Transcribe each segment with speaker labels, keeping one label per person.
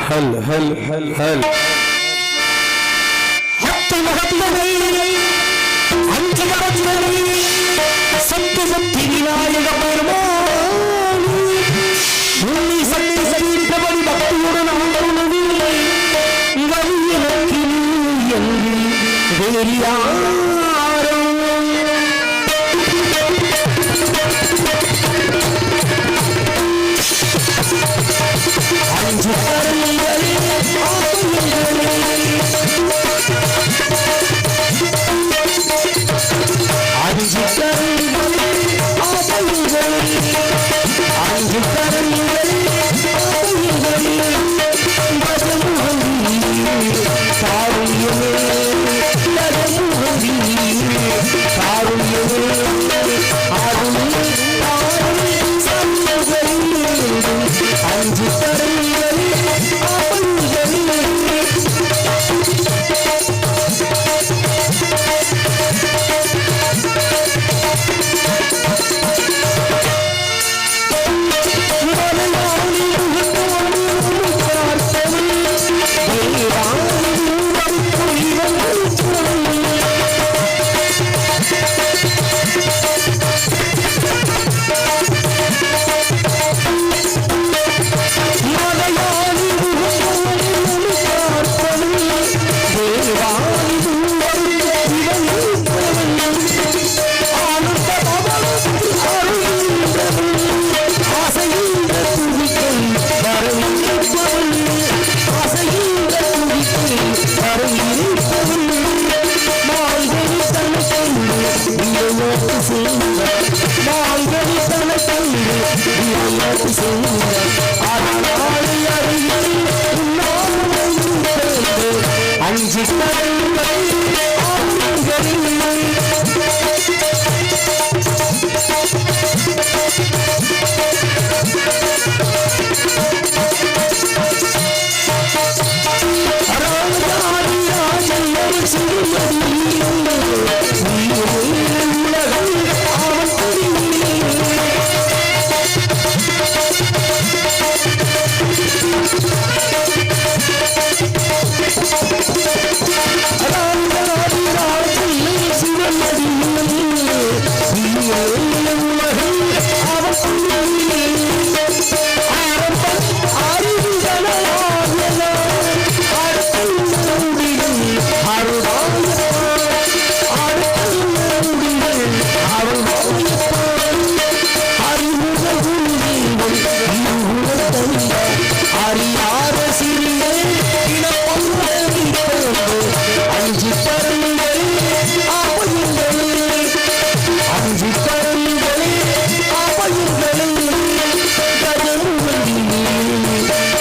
Speaker 1: हल हल हल हल
Speaker 2: हत्ते महत्तवे अंतिम रचने सत्य सत्य विनायक பெருமானே உன்னை சக்தி சகித்தபடி பக்தியுடன் ஆண்டவனே வழி எனக்கு என்று வேறு யாரும் அஞ்சு கரங்களே அஞ்சு கரங்களே அஞ்சு கரங்களே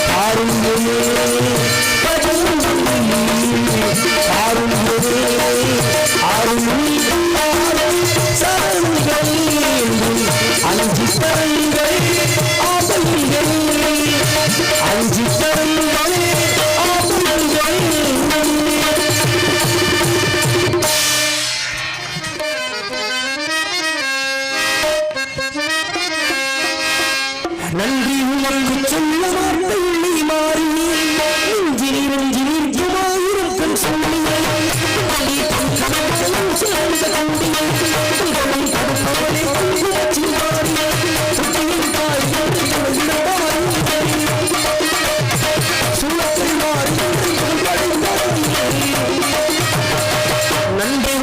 Speaker 2: காருண்யமே காருண்யமே அஞ்சு கரங்களே அஞ்சு நன்றி உனக்கு சொல்ல வார்த்தை மாறி நெஞ்சினிருக்கும் சொல்லியே நன்றி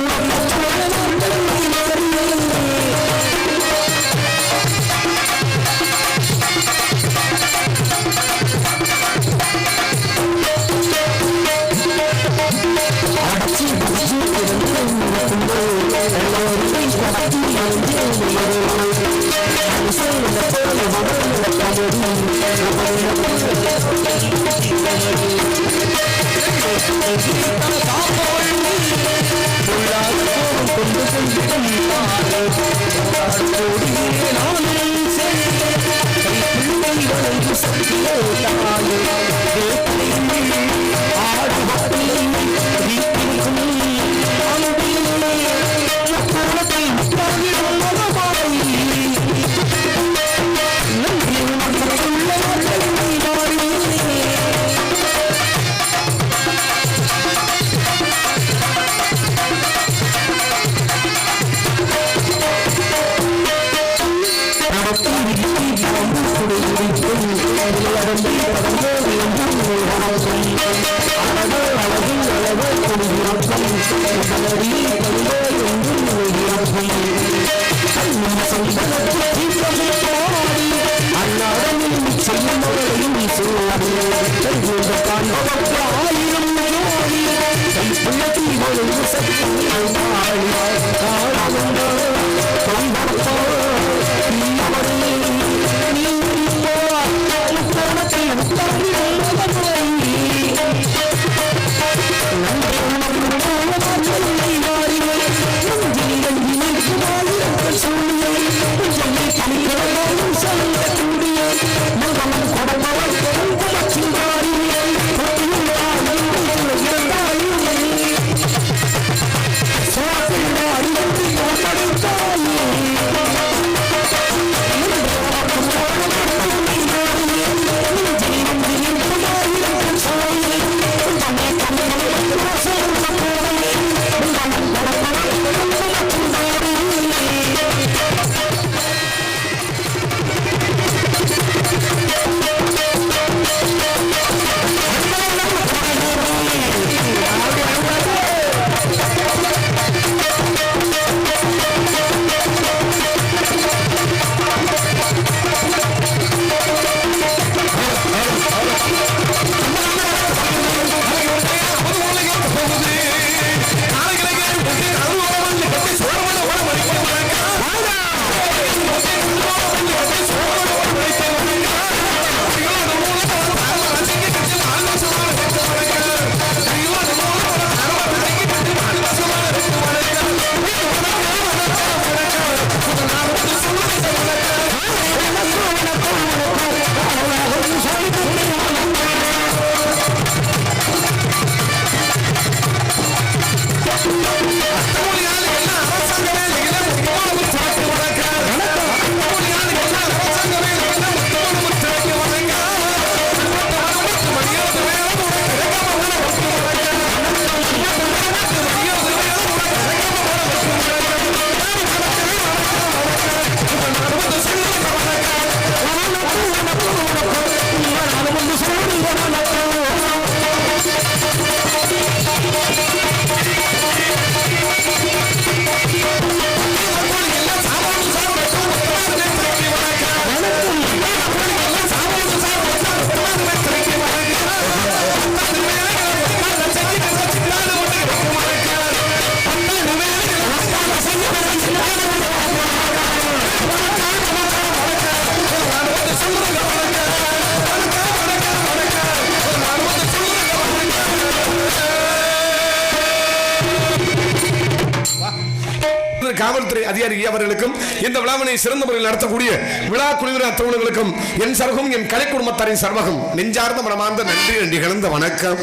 Speaker 1: காவல்துறை அதிகாரி அவர்களுக்கும் இந்த விழாவினை சிறந்த முறையில் நடத்தக்கூடிய விழா குழுவினர் அத்தவர்களுக்கும் என் சர்வகம் என் கலை குடும்பத்தாரின் சர்வகம் நெஞ்சார்ந்த மனமார்ந்த நன்றி கலந்த வணக்கம்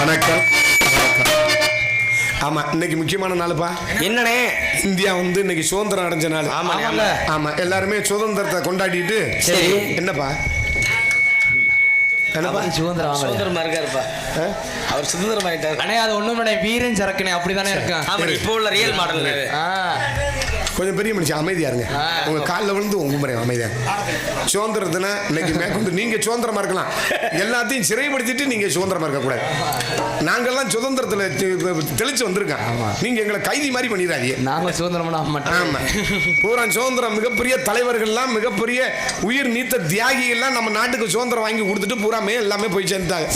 Speaker 1: வணக்கம் ஆமா இன்னைக்கு முக்கியமான நாளுப்பா
Speaker 3: என்னனே
Speaker 1: இந்தியா வந்து இன்னைக்கு சுதந்திரம் அடைஞ்ச நாள் ஆமா எல்லாருமே சுதந்திரத்தை கொண்டாடிட்டு
Speaker 3: சரி
Speaker 1: என்னப்பா
Speaker 3: சுதந்திரமா இருக்காருப்பா அவர் சுதந்திரம் ஆயிட்டார்
Speaker 4: அண்ணே அது ஒண்ணும் வீரன் சரக்குனே அப்படிதானே இருக்கான்
Speaker 3: இப்போ உள்ள ரியல் மாடல்
Speaker 1: கொஞ்சம் பெரிய மனுஷன் அமைதியா இருங்க உங்க காலில் விழுந்து உங்க முறையும் அமைதியா சுதந்திரத்தின இன்னைக்கு மேற்கொண்டு நீங்க சுதந்திரமா இருக்கலாம் எல்லாத்தையும் சிறைப்படுத்திட்டு நீங்க சுதந்திரமா இருக்கக்கூடாது நாங்கெல்லாம் சுதந்திரத்துல தெளிச்சு வந்திருக்கோம் நீங்க எங்களை கைதி மாதிரி பண்ணிடாதீங்க
Speaker 4: நாங்க சுதந்திரம்
Speaker 1: ஆமா பூரா சுதந்திரம் மிகப்பெரிய தலைவர்கள்லாம் மிகப்பெரிய உயிர் நீத்த தியாகிகள்லாம் நம்ம நாட்டுக்கு சுதந்திரம் வாங்கி கொடுத்துட்டு பூராமே எல்லாமே போய் சேர்ந்தாங்க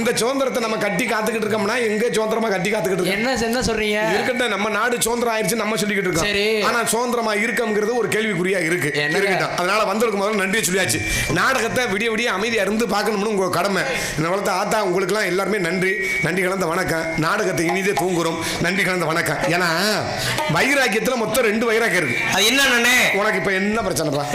Speaker 1: இந்த சுதந்திரத்தை நம்ம கட்டி காத்துக்கிட்டு இருக்கோம்னா எங்க சுதந்திரமா கட்டி காத்துக்கிட்டு இருக்கோம்
Speaker 4: என்ன சொல்றீங்க
Speaker 1: இருக்கட்டும் நம்ம நாடு சுதந்திரம் ஆயிடுச்சு நம்ம சொல்லிக்கிட்டு இருக்கோம்
Speaker 4: சரி
Speaker 1: ஆனா சுதந்திரமா இருக்கம்ங்கிறது ஒரு கேள்விக்குறியா இருக்கு இருக்கட்டும் அதனால வந்ததுக்கு முதல்ல நன்றி சொல்லியாச்சு நாடகத்தை விடிய விடிய அமைதியா இருந்து பார்க்கணும்னு உங்க கடமை இந்த வளர்த்த ஆத்தா உங்களுக்கு எல்லாம் எல்லாருமே நன்றி கலந்த வணக்கம் நாடகத்தை இனிதே தூங்குறோம் நன்றி கலந்த வணக்கம் ஏன்னா வைராக்கியத்துல மொத்தம் 2 வைராக்கியம் இருக்கு
Speaker 3: அது என்னன்னே
Speaker 1: உனக்கு இப்ப என்ன பிரச்சனைப்பா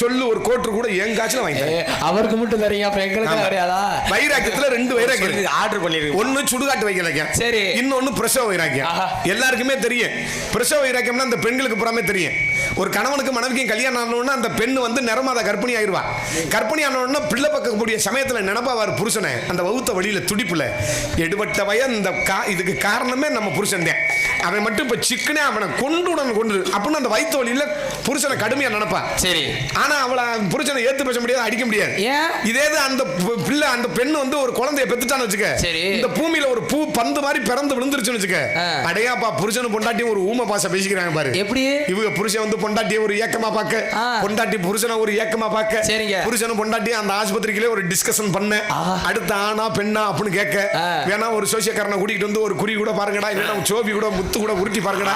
Speaker 1: சொல்லு ஒரு கோட்டு கூட எங்காச்சும் வாங்கி
Speaker 4: அவருக்கு மட்டும் தெரியும் அப்ப எங்களுக்கு தெரியாதா
Speaker 1: வைராக்கியத்துல 2 வைராக்கியம் இருக்கு
Speaker 3: ஆர்டர் பண்ணிருக்கு
Speaker 1: ஒன்னு சுடுகாட்டு வைக்கலைக்கம்
Speaker 4: சரி
Speaker 1: இன்னொன்னு பிரசவ வைராக்கியம் எல்லாருக்குமே தெரியும் பிரசவ வைராக்கியம்னா அந்த பெண்களுக்கு புறாமே தெரியும். ஒரு கணவனுக்கு மனைவிக்கும் கல்யாணம் ஆனோன்னா அந்த பெண் வந்து நிறமாத கர்ப்பிணி ஆயிடுவா. கர்ப்பிணி ஆனோன்னா பிள்ளை பக்கக்கூடிய சமயத்தில் நினைப்பாவார் புருஷனை அந்த வகுத்த வழியில துடிப்புல எடுபட்ட வயன் இந்த இதுக்கு காரணமே நம்ம புருஷன் தான். அவன் மட்டும் இப்ப சிக்கனே அவனை கொண்டு அப்படின்னு அந்த வயிற்று வழியில புருஷனை கடுமையா நினைப்பான்.
Speaker 4: சரி.
Speaker 1: ஆனா அவளை புருஷனை ஏத்து பேச முடியாது, அடிக்க முடியாது. இதே அந்த பிள்ளை அந்த பெண் வந்து ஒரு குழந்தைய பெத்துட்டான்னு வச்சுக்க, இந்த பூமியில ஒரு பூ பந்து மாதிரி பிறந்து விழுந்துருச்சுன்னு வச்சுக்க, அடையாப்பா புருஷனும் பொண்டாட்டியும் ஒரு ஊம பாச பேசிக்கிறாங்க பாரு. எப்படி இவங்க புருஷன் வந்து பொண்டாட்டியை ஒரு ஏக்கமா பார்க்க, பொண்டாட்டி புருஷனை ஒரு ஏக்கமா பார்க்க, புருஷனும் பொண்டாட்டியும் அந்த ஆஸ்பத்திரியிலே ஒரு டிஸ்கஷன் பண்ண, அடுத்த ஆனா பெண்ணா அப்படின்னு கேட்க, வேணா ஒரு சோசியக்காரனை கூட்டிட்டு வந்து ஒரு குறி கூட பாருங்கடா, இல்லைன்னா சோபி கூட முத்து கூட உருட்டி பாருங்கடா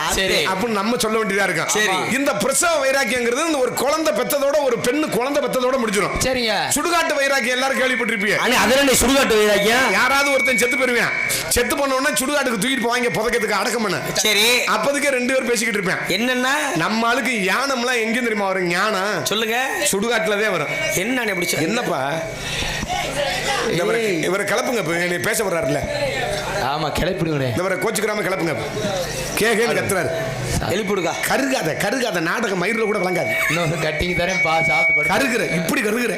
Speaker 1: அப்படின்னு நம்ம சொல்ல வேண்டியதா இருக்கும். இந்த பிரசவ வைராக்கியங்கிறது இந்த ஒரு குழந்தை பெத்ததோட ஒரு பெண்ணு குழந்தை பெத்ததோட முடிஞ்சிடும். சரிங்க. சுடுகாட்டு வைராக்கியம் எல்லாரும் கேள்விப்பட்டிருப்பீங்க.
Speaker 2: அதுல சுடுகாட்டு வைராக்கியம்
Speaker 1: யாராவது ஒருத்தன் செத்து போயிருவேன், செத்து பண்ண உடனே சுடுகாட்டுக்கு தூக்கிட்டு போவாங்க புதைக்கிறதுக்கு அடக்கம் பண்ண. சரி. அப்போதுக்கே 2 பேர் பேசிக்கிட்டு இருப்பேன். என்னன்னா நம்ம ஆளுக்கு ஞானம்லாம் எங்க தெரியுமா வரும்? ஞானம் சொல்லுங்க சுடுகாட்டுலதான் வரும். என்ன என்னப்பா இவரை கிளப்புங்க, பேச வர்றாருல்ல.
Speaker 4: ஆமா கிளப்பிடுங்க.
Speaker 1: இவரை கோச்சுக்கிறாம கிளப்புங்க. கேகேன்னு கத்துறாரு. எழுப்பிடுங்க. கருகாத நாடகம் மயிரில் கூட விளங்காது.
Speaker 4: கட்டிங் தரேன் பா சாப்பிட்டு
Speaker 1: கருகுற இப்படி கருகுற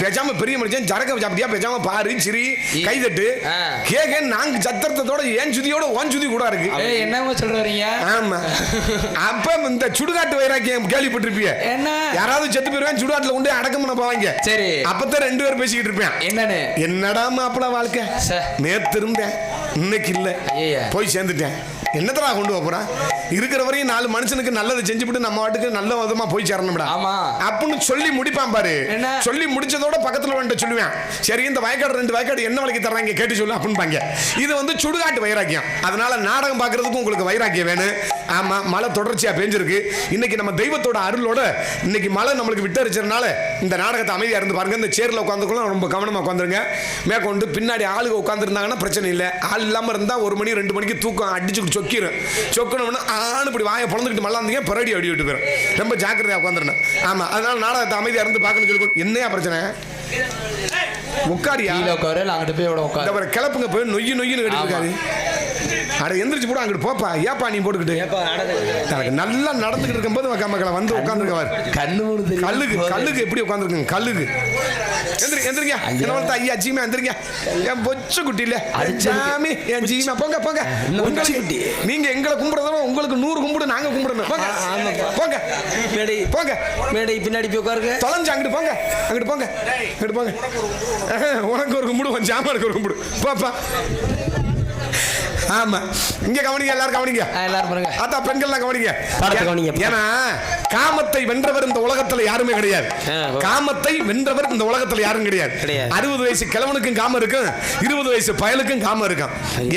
Speaker 1: பேசாம பெரிய மனுஷன் ஜரக சாப்பிட்டியா பேசாம பாரு சிரி கைதட்டு கேக நாங்க சத்திரத்தோட ஏன் சுதியோட ஓன் சுதி கூட இருக்கு.
Speaker 4: என்னங்க சொல்றீங்க? ஆமா.
Speaker 1: அப்ப இந்த சுடுகாட்டு வைராக்கியம் கேள்விப்பட்டிருப்பீங்க. என்ன யாராவது செத்து போயிருவேன் சுடுகாட்டுல கொண்டு அடக்கம் பண்ண போவாங்க. சரி. அப்பதான் 2 பேர் பேசிக்கிட்டு இருப்பேன். என்னன்னு என்னடா மாப்பிள வாழ்க்கை, நேத்து இருந்தேன் இன்னைக்கு இல்ல, போய் சேர்ந்துட்டேன், என்னத்தடா கொண்டு போறான், இருக்கிற வரையும் 4 மனுஷனுக்கு நல்லது செஞ்சுவிட்டு நம்ம வாட்டுக்கு நல்ல விதமா போய் சேரணும்டா அப்படின்னு சொல்லி முடிப்பான் பாரு. சொல்லி முடிச்சதோட பக்கத்துல வந்துட்டு சொல்லுவேன், சரி இந்த வயக்காடு 2 வயக்காடு என்ன விலைக்கு தர்றாங்க கேட்டு சொல்லு அப்படின்பாங்க. இது வந்து சுடுகாட்டு வைராக்கியம். அதனால நாடகம் பார்க்கறதுக்கு உங்களுக்கு வைராக்கியம் வேணும். ஆமா, மழை தொடர்ச்சியா பெஞ்சிருக்கு. இன்னைக்கு நம்ம தெய்வத்தோட அருளோட இன்னைக்கு மழை நம்மளுக்கு விட்டரிச்சதுனால இந்த நாடகத்தை அமைதியா இருந்து பாருங்க. இந்த சேர்ல உட்காந்துக்கலாம் ரொம்ப கவனமா உட்காந்துருங்க. மேற்கொண்டு பின்னாடி ஆளுங்க உட்காந்துருந்தாங்கன்னா பிரச்சனை இல்லை. ஆள் இல்லாம இருந்தா 1 மணி 2 மணிக்கு தூக்கம் அடிச்சு சொக்கணும்னா ஆணு இப்படி வாயை பொழந்துக்கிட்டு மல்லாந்தீங்க பரடி அடி விட்டு போயிடும். ரொம்ப ஜாக்கிரதையா உட்காந்துருந்தேன். ஆமா, அதனால நாடகத்தை அமைதியா இருந்து பார்க்கணும்னு சொல்லி என்னையா பிரச்சனை உட்காரியா அங்கிட்டு போய் கிளப்புங்க போய் நொய்யுன்னு கட்டிருக்காரு. அட எந்திரிச்சு போட அங்கிட்டு போப்பா, ஏப்பா நீ போட்டுக்கிட்டு நல்லா நடந்துகிட்டு இருக்கும் போது மக்களை வந்து உட்காந்துருக்கவாரு. கல்லுக்கு எப்படி உட்காந்துருக்குங்க கல்லுக்கு எந்திரிங்க ஐயா ஜீமா எந்திரிங்க என் பொச்ச குட்டி இல்ல சாமி என் ஜீமா போங்க போங்க. நீங்க எங்களை கும்பிடுறதோ உங்களுக்கு 100 கும்பிடு நாங்க கும்பிடணும். போங்க போங்க மேடை பின்னாடி போய் உட்காருங்க. தொலைஞ்சு அங்கிட்டு போங்க அங்கிட்டு போங்க அங்கிட்டு போங்க. உனக்கு ஒரு கும்பிடு உன் ஜாமானுக்கு ஒரு கும்பிடு போப்பா. ஆமா, இங்க கவனிங்க, எல்லாரும் கவனிங்க, எல்லாரும் பாருங்க. அதான் பெண்கள்லாம் கவனிங்க. ஏன்னா காமத்தை வென்றவர் இந்த உலகத்துல யாருமே கிடையாது. காமத்தை வென்றவர் இந்த உலகத்துல யாரும் கிடையாது. 60 வயசு கிழவனுக்கும் காமம் இருக்கும், 20 வயசு பயலுக்கும் காமம் இருக்கும்.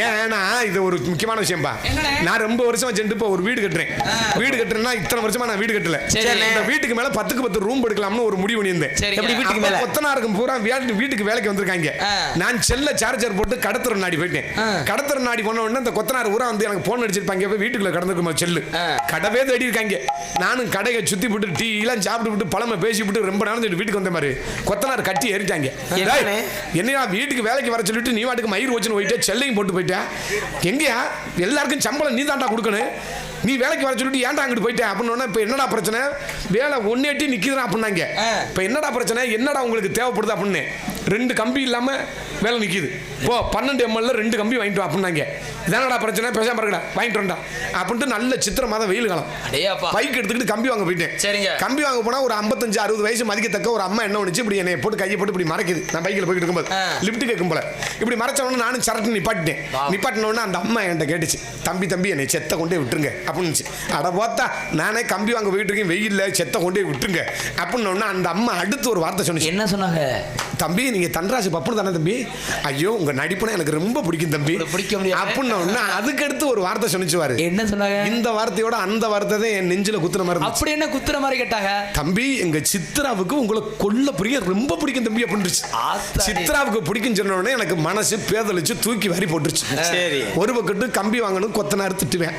Speaker 1: ஏன்னா இது ஒரு முக்கியமான விஷயம் பா. நான் ரொம்ப வருஷமா சென்று இப்போ ஒரு வீடு கட்டுறேன். வீடு கட்டுறேன்னா இத்தனை வருஷமா நான் வீடு கட்டல. இந்த வீட்டுக்கு மேல 10க்கு 10 ரூம் எடுக்கலாம்னு ஒரு முடிவு பண்ணியிருந்தேன். கொத்தனாருக்கும் பூரா வீட்டுக்கு வேலைக்கு வந்திருக்காங்க. நான் செல்ல சார்ஜர் போட்டு கடத்துற நாடி போயிட்டேன். கடத்துற நாடி போன உடனே இந்த கொத்தனார் ஊரா வந்து எனக்கு போன் அடிச்சிருப்பாங்க. வீட்டுக்குள்ள கடந்துருக்குமா செல்லு கடவே தேடி இருக்காங்க. நானும் கடையை சுத்தி விட்டு டீ எல்லாம் சாப்பிட்டு விட்டு பழமை பேசி விட்டு ரொம்ப நாள் வீட்டுக்கு வந்த மாதிரி கொத்தனார் கட்டி ஏறிட்டாங்க. என்னையா வீட்டுக்கு வேலைக்கு வர சொல்லிட்டு நீ வாட்டுக்கு மயிர் வச்சுன்னு போயிட்டே செல்லையும் போட்டு போயிட்டேன். எங்கயா எல்லாருக்கும் சம்பளம் நீ தாண்டா கொடுக்கணும், நீ வேலைக்கு வர சொல்லிட்டு ஏன்டா அங்கிட்டு போயிட்டேன் அப்படின்னு. இப்ப என்னடா பிரச்சனை, வேலை 180 நிக்குதுடா அப்படின்னாங்க. இப்ப என்னடா பிரச்சனை, என்னடா உங்களுக்கு தேவைப்படுது அப்படின்னு. 2 கம்பி இல்லாம வேலை நிக்குது. போ 12 ml 2 கம்பி வாங்கிட்டு அப்படின்னாங்க. இதானடா பிரச்சனை, பேசாம இருக்கடா வாங்கிட்டு வந்தா அப்படின்ட்டு நல்ல சித்திர மாதம் வெயில் காலம் பைக் எடுத்துக்கிட்டு கம்பி வாங்க போயிட்டேன். கம்பி வாங்க போனா ஒரு 55-60 வயசு மதிக்கத்தக்க ஒரு அம்மா என்ன ஒண்ணுச்சு, இப்படி என்னை போட்டு கையை போட்டு இப்படி மறைக்குது. நான் பைக்கில் போயிட்டு இருக்கும்போது லிப்ட் கேட்கும் போல இப்படி மறைச்சவொன்னு நானும் சரட்டு நிப்பாட்டிட்டேன். நிப்பாட்டினோடனே அந்த அம்மா என்கிட்ட கேட்டுச்சு, தம்பி என்னை செத்த கொண்டே விட்டுருங்க அப்படின்னு. அட போத்தா நானே கம்பி வாங்க போயிட்டு இருக்கேன், வெயில்ல செத்த கொண்டே விட்டுருங்க அப்படின்னு. அந்த அம்மா அடுத்து ஒரு வார்த்தை சொன்னிச்சு. என்ன சொன்னாங்க? தம்பி நீங்க தன்ராசு பப்புனு தானே தம்பி, ஐயோ உங்க நடிப்புனா எனக்கு ரொம்ப பிடிக்கும் தம்பி அப்படின்னு. அதுக்கு அடுத்து ஒரு வார்த்தை சொன்னிச்சுவாரு. என்ன சொன்னாங்க? இந்த வார்த்தையோட அந்த வார்த்தை தான் என் நெஞ்சில குத்துற மாதிரி. அப்படி என்ன குத்துற மாதிரி கேட்டாங்க? தம்பி எங்க சித்ராவுக்கு உங்களை கொல்ல பிரிய ரொம்ப பிடிக்கும் தம்பி அப்படின்னு. சித்ராவுக்கு பிடிக்கும் சொன்ன உடனே எனக்கு மனசு பேதலிச்சு தூக்கி வாரி போட்டுருச்சு. சரி, ஒரு பக்கத்து கம்பி வாங்கணும் கொத்தனார் திட்டுவேன்,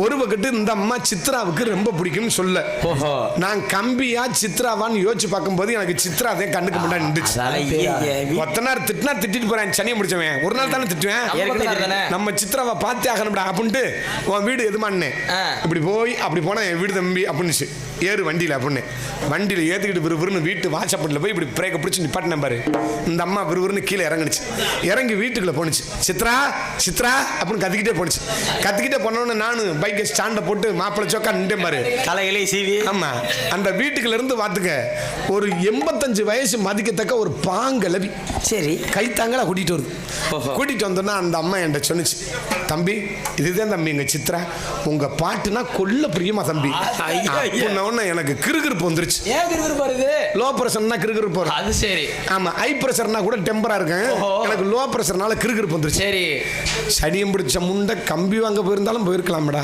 Speaker 1: ஒரு பக்கத்து இந்த அம்மா சித்ராவுக்கு ரொம்ப பிடிக்கும்னு சொல்ல. நான் கம்பியா சித்ராவான்னு யோசிச்சு பார்க்கும்போது எனக்கு சித்ரா தான் கண்ணுக்கு முன்னாடி நின்றுச்சு. கொத்தனார் திட்டினா திட்டிட்டு போறேன் சனியை முடிச்சவன் ஒரு நாள் தானே திட்டுவேன்
Speaker 3: ஏற்கனவே தானே
Speaker 1: நம்ம சித்ராவை பார்த்தே ஆகணும்டா அப்படின்ட்டு உன் வீடு எதுமான்னு இப்படி போய் அப்படி போனா என் வீடு தம்பி அப்படின்னுச்சு ஏறு வண்டியில் அப்படின்னு வண்டியில் ஏற்றிக்கிட்டு விறுவிறுன்னு வீட்டு வாட்ஸ்அப்பில் போய் இப்படி பிரேக்கை பிடிச்சி நிப்பாட்டின பாரு இந்த அம்மா விறுவிறுன்னு கீழே இறங்குனுச்சு இறங்கி வீட்டுக்குள்ளே போணுச்சு சித்ரா சித்ரா அப்படின்னு கத்திக்கிட்டே போணுச்சு கத்திக்கிட்டே போனோன்னு நானும் பைக்கை ஸ்டாண்டை போட்டு மாப்பிள்ளை சோக்கா நின்றே பாரு
Speaker 3: தலையிலே சீவி
Speaker 1: ஆமா அந்த வீட்டுக்குள்ள இருந்து பார்த்துக்க ஒரு 85 வயசு மதிக்கத்தக்க ஒரு பாங்கலவி
Speaker 3: சரி
Speaker 1: கைத்தாங்களா கூட்டிட்டு வருது கூட்டிட்டு வந்தோன்னா அந்த அம்மா என்கிட்ட சொன்னிச்சு தம்பி இதுதான் தம்பி எங்க சித்ரா உங்க பாட்டுனா கொல்ல பிரியமா தம்பி அப்படின்ன எனக்கு கிறுகிறுப்பு வந்துருச்சு
Speaker 4: ஏன் கிறுகிறுப்பு வருது
Speaker 1: லோ பிரஷர்னா கிறுகிறுப்பு வரும்
Speaker 4: அது சரி
Speaker 1: ஆமா ஹை பிரஷர்னா கூட டெம்பரா இருக்கேன் எனக்கு லோ பிரஷர்னால கிறுகிறுப்பு வந்துருச்சு
Speaker 4: சரி
Speaker 1: சடியம் பிடிச்ச முண்டை கம்பி வாங்க போயிருந்தாலும் போயிருக்கலாம்டா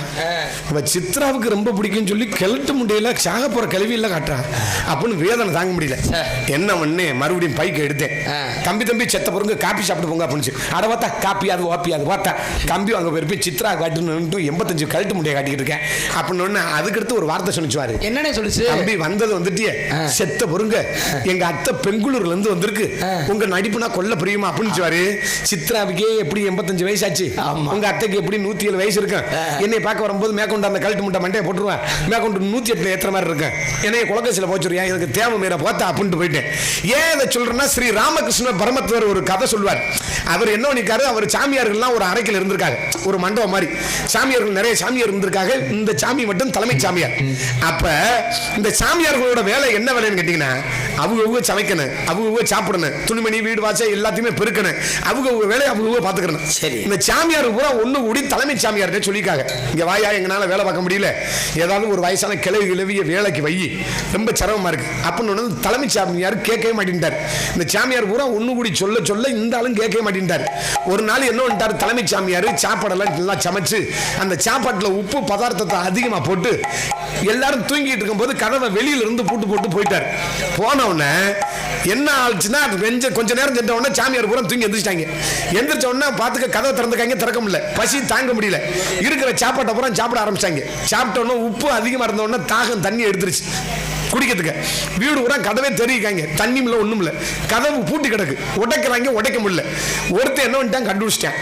Speaker 1: அவ சித்ராவுக்கு ரொம்ப பிடிக்கும்னு சொல்லி கிளட்டு முடியல சாக போற கல்வி இல்ல காட்டுறா அப்படின்னு வேதனை தாங்க முடியல என்ன பண்ணு மறுபடியும் பைக்கை எடுத்தேன் தம்பி தம்பி செத்த பொருங்க காப்பி சாப்பிட்டு போங்க அப்படின்னு அட பார்த்தா காப்பி அது ஓப்பி அது பார்த்தா கம்பி வாங்க போயிருப்பேன் சித்ரா காட்டுன்னு 85 கழட்டு முடிய காட்டிக்கிட்டு இருக்கேன் அப்படின்னு அதுக்கடுத்து ஒரு வார்த்தை சொன்னிச்சுவாரு
Speaker 4: என்னன்னே சொல்லுச்சு
Speaker 1: தம்பி வந்தது வந்துட்டியே செத்த பொருங்க எங்க அத்தை பெங்களூர்ல இருந்து வந்திருக்கு உங்க நடிப்புனா கொல்ல பிரியுமா அப்படின்னு சித்ராவுக்கே எப்படி 85 வயசாச்சு உங்க அத்தைக்கு எப்படி 107 வயசு இருக்கு என்னை பார்க்க வரும்போது மேற்கொண்டு அந்த கழட்டு முட்டை மண்டையை போட்டுருவேன் மேற்கொண்டு 108 ஏத்துற மாதிரி இருக்கேன் என்னைய குலக்கசில போச்சுருயா எனக்கு தேவை மீற போத்தா அப்படின்ட்டு போயிட்டேன் ஏன் இதை சொல்றேன்னா ஸ்ரீ ராமகிருஷ்ண பரமத்துவர் ஒரு கதை சொல்வார் அவர் என்ன பண்ணிக்காரு அவர் சாமியார்கள்லாம் ஒரு அறைக்கில் இருந்திருக்காங்க ஒரு மண்டபம் மாதிரி சாமியார்கள் நிறைய சாமியார் இருந்திருக்காங்க இந்த சாமி மட்டும் தலைமை சாமியார் அப்ப இந்த சாமியார்களோட வேலை என்ன வேலைன்னு கேட்டீங்கன்னா அவங்க சமைக்கணும் அவங்க சாப்பிடணும் துணிமணி வீடு வாசல் எல்லாத்தையுமே பெருக்கணும் அவங்க வேலையை அவங்க பாத்துக்கணும் இந்த சாமியார் பூரா ஒண்ணு கூடி தலைமை சாமியார்கிட்ட சொல்லிக்காங்க இங்க வாயா எங்கனால வேலை பார்க்க முடியல ஏதாவது ஒரு வயசான கிளவிய வேலைக்கு வை ரொம்ப சிரமமா இருக்கு அப்படின்னு தலைமை சாமியார் கேட்கவே மாட்டேன்ட்டார் இந்த சாமியார் பூரா ஒண்ணு கூடி சொல்ல சொல்ல இந்த ஆளும் கேட்கவே மாட்டேன்ட்டார் ஒரு நாள் என்ன பண்ணிட்டார் தலைமை சாமியார் சாப்பாடெல்லாம் நல்லா சமைச்சு அந்த சாப்பாட்டுல உப்பு பதார்த்தத்தை அதிகமா போட்டு எல்லாரும் தூங்கிட்டு இருக்கும் போது கதவை வெளியில இருந்து பூட்டு போட்டு போயிட்டார் போன உடனே என்ன ஆச்சுன்னா கொஞ்ச நேரம் சென்ற உடனே சாமியார் பூரா தூங்கி எந்திரிச்சிட்டாங்க எந்திரிச்ச உடனே பார்த்துக்க கதவை திறந்துக்காங்க திறக்க முடியல பசி தாங்க முடியல இருக்கிற சாப்பாட்டை பூரா சாப்பிட ஆரம்பிச்சிட்டாங்க சாப்பிட்ட உடனே உப்பு அதிகமா இருந்த உடனே தாகம் தண்ணி எடுத்துருச்சு குடிக்கிறதுக்கு வீடு கூட கதவே தெரிவிக்காங்க தண்ணி இல்லை ஒண்ணும் இல்லை கதவு பூட்டி கிடக்கு உடைக்கிறாங்க உடைக்க முடியல ஒருத்தர் என்ன பண்ணிட்டான் கண்டுபிடிச்சிட்டேன்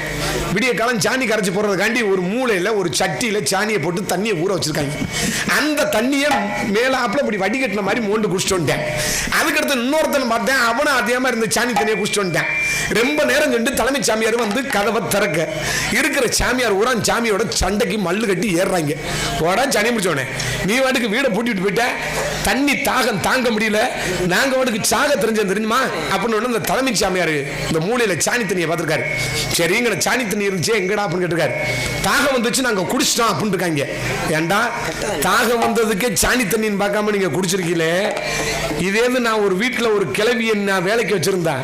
Speaker 1: விடிய காலம் சாணி கரைச்சி போடுறதுக்காண்டி ஒரு மூளையில ஒரு சட்டியில சாணியை போட்டு தண்ணியை ஊற வச்சிருக்காங்க அந்த தண்ணியை மேலாப்புல இப்படி வடிகட்டின மாதிரி மோண்டு குடிச்சிட்டு வந்துட்டேன் அதுக்கடுத்து இன்னொருத்தன் பார்த்தேன் அவனும் அதே மாதிரி இந்த சாணி தண்ணியை குடிச்சிட்டு வந்துட்டேன் ரொம்ப நேரம் சென்று தலைமை சாமியார் வந்து கதவை திறக்க இருக்கிற சாமியார் ஊரா சாமியோட சண்டைக்கு மல்லு கட்டி ஏறுறாங்க போடா சனி முடிச்சோடனே நீ வாட்டுக்கு வீடை பூட்டிட்டு போயிட்ட தண்ணி தாகம் தாங்க முடியல நாங்க வாட்டுக்கு சாக தெரியுமா அப்படின்னு இந்த தலைமை சாமியார் இந்த மூலையில சாணி தண்ணியை பார்த்திருக்காரு சரிங்கிற சாணி தண்ணி இருந்துச்சு எங்கடா அப்படின்னு கேட்டிருக்காரு தாகம் வந்துச்சு நாங்க குடிச்சிட்டோம் அப்படின்னு இருக்காங்க ஏண்டா தாகம் வந்ததுக்கே சாணி தண்ணின்னு பார்க்காம நீங்க குடிச்சிருக்கீங்களே இதே நான் ஒரு வீட்டுல ஒரு கிளவியை நான் வேலைக்கு வச்சிருந்தேன்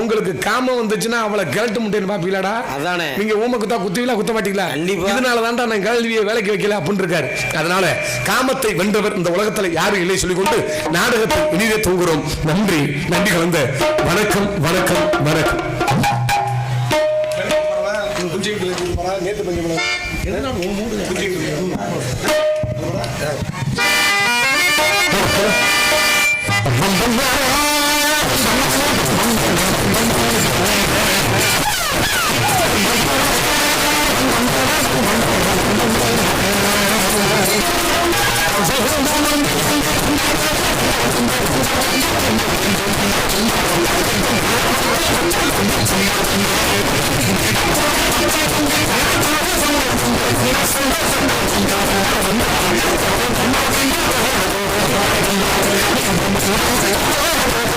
Speaker 1: உங்களுக்கு காமம் வந்துச்சுன்னா அவளை கிளட்டு முட்டேன்னு பாப்பீங்களாடா
Speaker 3: அதானே
Speaker 1: நீங்க ஊம குத்தா குத்துவீங்களா குத்த மாட்டீங்களா இதனாலதான்டா நான் கேள்வியை வேலைக்கு வைக்கல அப்படின்னு இருக்காரு அதனால காமத்தை வென்றவர் இந்த உலகத்துல யாரும் இல்லை சொல்லிக்கொண்டு நாடகத்தை இனிதே தூங்குறோம் நன்றி நன்றி கலந்த வணக்கம் வணக்கம் வணக்கம்
Speaker 5: Thank you.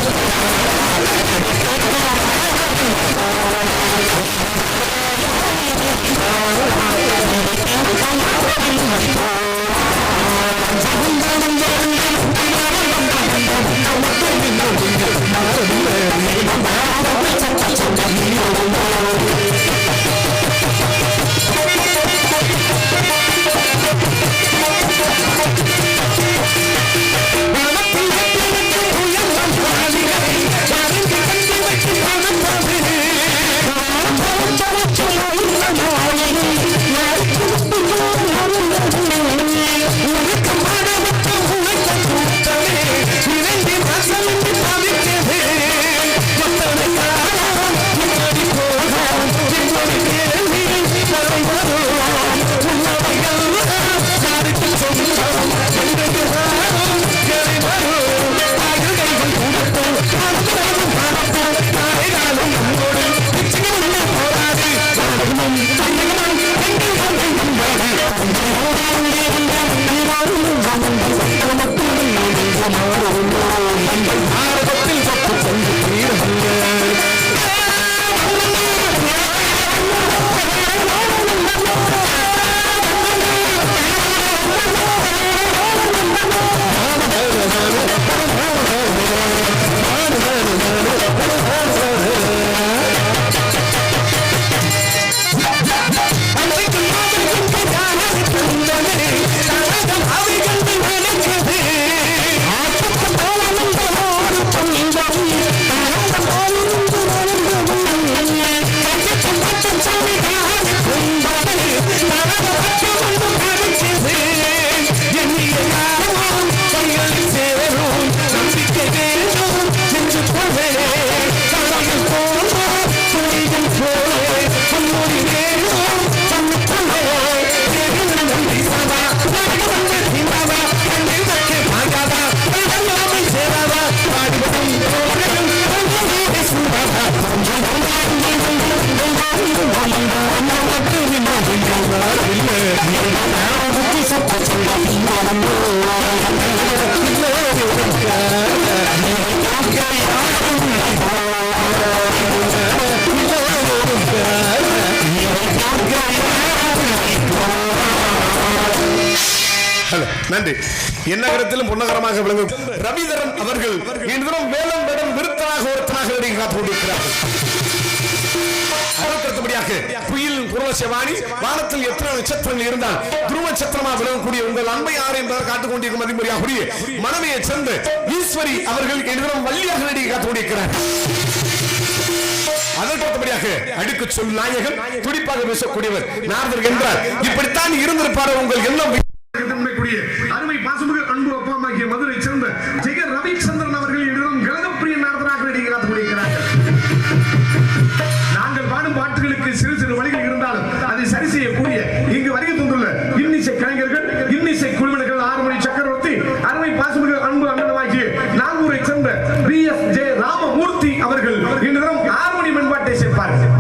Speaker 1: நன்றி. எந்நகரத்திலும் பொன்னகரமாக விளங்கும் ரவிதரன் அவர்கள் இன்றும் வேலம் வேடம் விருத்தனாக ஒருத்தனாக காத்து கொண்டிருக்கிறார்கள். அதற்கடுத்தபடியாக குயில் குரலசவாணி வானத்தில் எத்தனை நட்சத்திரங்கள் இருந்தால் துருவ நட்சத்திரமாக விளங்கக்கூடிய உங்கள் அன்பை யார் என்பதை காத்துக் கொண்டிருக்கும் மதிமுறையாகுரிய மனைவியை சேர்ந்த ஈஸ்வரி அவர்கள் இன்றும் வள்ளியாக நடிகை காத்துக் கொண்டிருக்கிறார். அதற்கடுத்தபடியாக அடுக்கு சொல் நாயகன் துடிப்பாக பேசக்கூடியவர் நாரதர் என்றார். இப்படித்தான் இருந்திருப்பார் உங்கள் எண்ணம். அருமை பாசமிகு அன்பு அப்பாமாகிய மதுரை சேர்ந்த ஜெய ரவிச்சந்திரன் அவர்கள் இன்றும் கலகப்பிரிய நாரதராக நடிகை காத்துக் கொண்டிருக்கிறார்கள். நாங்கள் பாடும் பாட்டுகளுக்கு சிறு சிறு வழிகள் இருந்தாலும் அதை சரி செய்யக்கூடிய இங்கு வருகை தந்துள்ள இன்னிசை கலைஞர்கள் இன்னிசை குழுவினர்கள் ஆறுமணி சக்கரவர்த்தி அருமை பாசமிகு அன்பு அண்ணனமாகிய நாகூரை சேர்ந்த BFJ ராமமூர்த்தி அவர்கள் இன்றும் ஆறுமணி மேம்பாட்டை சேர்ப்பார்கள்.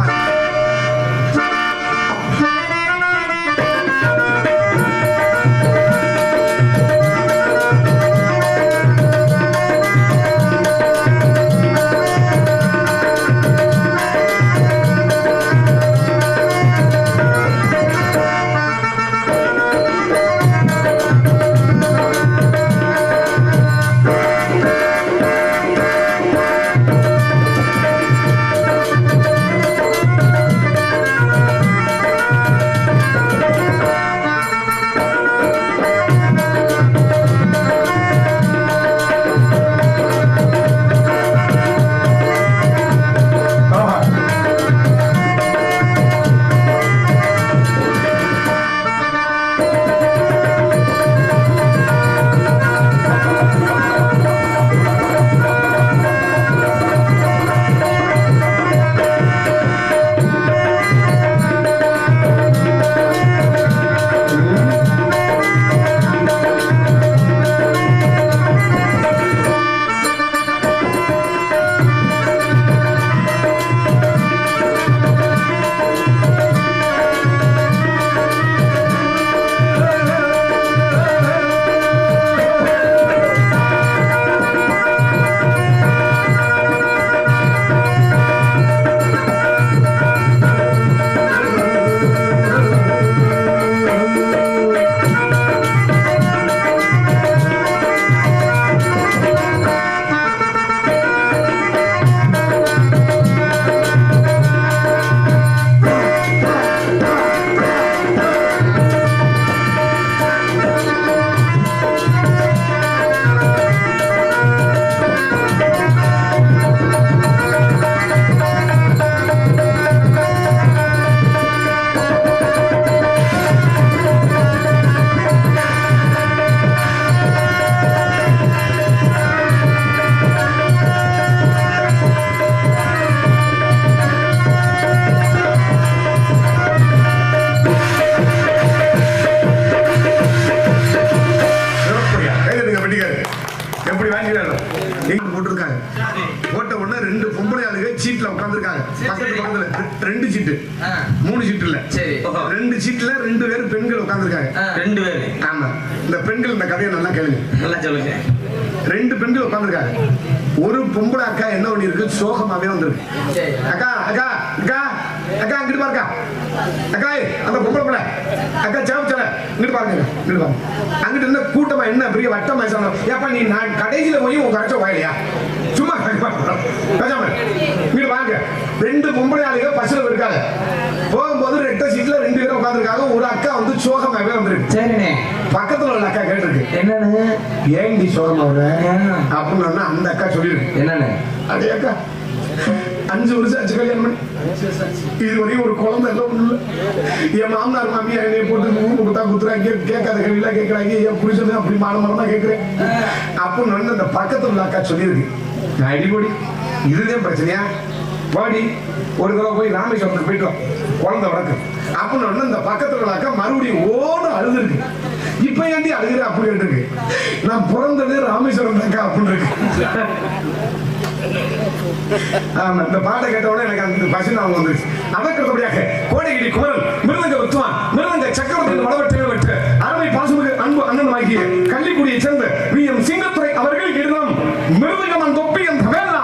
Speaker 1: ரெண்டு சீட்டு மூணு சீட்டு இல்ல ரெண்டு சீட்டுல ரெண்டு பேரும் பெண்கள் உட்கார்ந்துருக்காங்க. ரெண்டு பேர் ஆமா. இந்த பெண்கள் இந்த கதையை நல்லா கேளுங்க, நல்லா சொல்லுங்க. ரெண்டு பெண்கள் உட்கார்ந்துருக்காங்க. ஒரு பொம்பளை அக்கா என்ன பண்ணி இருக்கு, சோகமாவே வந்திருக்கு. அக்கா அக்கா அக்கா அக்கா இங்கிட்டு பாருக்கா, அக்கா அந்த பொம்பளை பிள்ளை அக்கா சேவச்சல இங்கிட்டு பாருங்க, இங்கிட்டு பாருங்க. அங்கிட்டு இருந்த கூட்டமா என்ன பெரிய வட்டம் பேசணும். ஏப்பா நீ நான் கடைசியில போய் உங்க கரைச்ச வாயிலையா சும்மா பேசாம இங்கிட்டு பாருங்க. ரெண்டு பொம்பளை ஆளுங்க பஸ்ல இருக்காங்க. போகும்போது ரெட்ட சீட்ல ரெண்டு பேரும் உட்காந்துருக்காங்க. ஒரு அக்கா வந்து சோகமாவே வந்திருக்கு. சரிண்ணே. பக்கத்துல உள்ள அக்கா கேட்டிருக்கு, என்னன்னு ஏன் நீ சோகமா வர அப்படின்னு. அந்த அக்கா சொல்லிருக்கு, என்னன்னு அதே அக்கா 5 வருஷம் ஆச்சு கல்யாணம் பண்ணி, இதுவரையும் ஒரு குழந்தை எல்லாம் ஒண்ணு. என் மாமனார் மாமியா என்னைய போட்டு ஊருக்கு குத்தா குத்துறாங்க, கேட்காத கேள்விலாம் கேட்கறாங்க. என் புரிச்சது அப்படி மானமரமா கேட்கிறேன் அப்படின்னு அந்த பக்கத்துல உள்ள அக்கா சொல்லியிருக்கு. நான் அடிப்படி இதுதான் பிரச்சனையா, வாடி ஒரு தடவை போய் ராமேஸ்வரத்துக்கு போயிட்டோம் குழந்தை வளர்க்கு அப்படின்னு. இந்த பக்கத்துல உள்ள அக்கா மறுபடியும் ஓட அழுது இருக்கு. இப்ப ஏண்டி அழுகுற அப்படின்னு இருக்கு. நான் பிறந்தது ராமேஸ்வரம் அக்கா அப்படின்னு இருக்கு. ஆமா, இந்த பாட்டை கேட்டவுடனே எனக்கு அந்த பசி நான் வந்துருச்சு. அதற்கடுத்தபடியாக கோடைகிரி குமரன் மிருதங்க வித்துவான் மிருதங்க சக்கரவர்த்தி வளவற்றில் வெற்று அருமை பாசுமிகு அன்பு அண்ணனாகிய கள்ளிக்குடியை சேர்ந்த வி.எம். சிங்கத்துரை அவர்கள் இருந்தும் மிருதங்கமன் தொப்பி அந்த வேதனா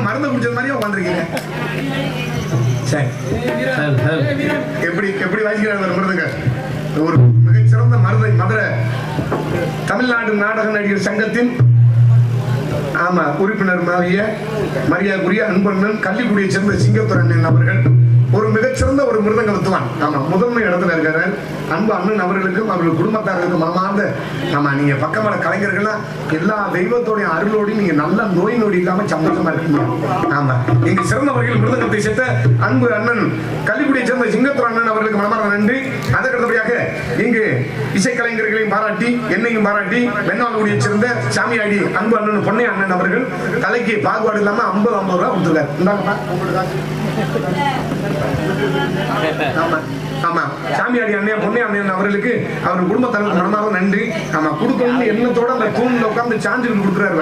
Speaker 5: மருந்து குடிச்சது மாதிரியே உட்காந்துருக்கீங்க. எப்படி எப்படி வாசிக்கிறாங்க மருந்துங்க? ஒரு மிகச்சிறந்த மதுரை தமிழ்நாடு நாடக நடிகர் சங்கத்தின் உறுப்பினர் மரியாதைக்குரிய அன்பண்ணன் கள்ளிக்குடியை சேர்ந்த சிங்கத்துரன் அவர்கள் ஒரு மிகச்சிறந்த ஒரு மிருதங்க வித்துவான். முதன்மை இடத்துல இருக்காரு. அன்பு அண்ணன் அவர்களுக்கும் அவர்கள் குடும்பத்தார்களுக்கும் மனமார்ந்த நீங்க பக்கமான கலைஞர்கள்லாம் எல்லா தெய்வத்தோடைய அருளோடு நீங்க நல்ல நோய் நொடி இல்லாம சந்தோஷமா இருக்கீங்க. நீங்க சிறந்த வகையில் மிருதங்கத்தை சேர்த்த அன்பு அண்ணன் கள்ளிக்குடியை சேர்ந்த சிங்கத்துரன் அண்ணன் அவர்களுக்கு மனமார்ந்த நன்றி. அதற்கடுத்தபடியாக இங்கு இசைக்கலைஞர்களையும் பாராட்டி என்னையும் பாராட்டி வெண்ணாங்குடியை சேர்ந்த சாமியாடி அன்பு அண்ணன் பொன்னை அண்ணன் அவர்கள் கலைக்கு பாகுபாடு இல்லாம 50 ரூபாய் கொடுத்துருக்காரு. ஆமா சாமியாடி அண்ணன் பொன்னே அண்ணன் அவர்களுக்கு அவர் குடும்பத்தாருக்கு மனமார்ந்த நன்றி. ஆமா கொடுக்கணும்னு எண்ணத்தோட அந்த தூண்ல உட்கார்ந்து சாஞ்சிட்டு கொடுக்குறாரு.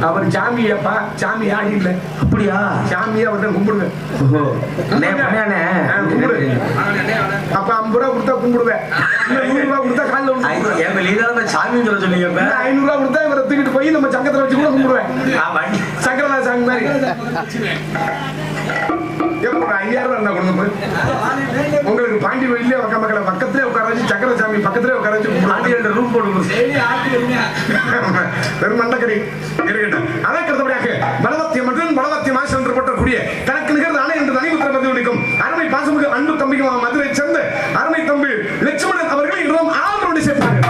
Speaker 5: அவர் சாமியப்பா சாமி ஆடி இல்ல
Speaker 2: அப்படியா?
Speaker 5: சாமியா அவர்தான் கும்பிடுவேன். கும்பிடு அப்ப 50 ரூபா கொடுத்தா கும்பிடுவேன். 100 ரூபா கொடுத்தா காலில்
Speaker 2: சாமி சொல்ல சொன்னீங்க.
Speaker 5: 500 ரூபா கொடுத்தா இவரை தூக்கிட்டு போய் நம்ம சங்கத்துல வச்சு கூட கும்பிடுவேன். சங்கரதா சாமி மாதிரி 5000 ரூபா இருந்தா கொண்டு போய் உங்களுக்கு பாண்டி வழியிலே மக்களை பக்கத்திலே உட்கார வச்சு சக்கரசாமி பக்கத்திலே உட்கார வச்சு பாண்டியோட ரூம் போடுவோம். வெறும் மண்டக்கறி இருக்கட்டும். அதற்கடுத்தபடியாக பலவத்தியம் மற்றும் பலவத்தியமாக சென்று போட்டக்கூடிய தனக்கு நிகழ்ந்த ஆணை என்று தனி உத்தரவு பதிவளிக்கும் அருமை பாசமிகு அன்பு தம்பிக்கும் மதுரை சேர்ந்த அருமை தம்பி லட்சுமணன் அவர்கள் இன்றும் ஆளோடு சேர்ப்பார்கள்.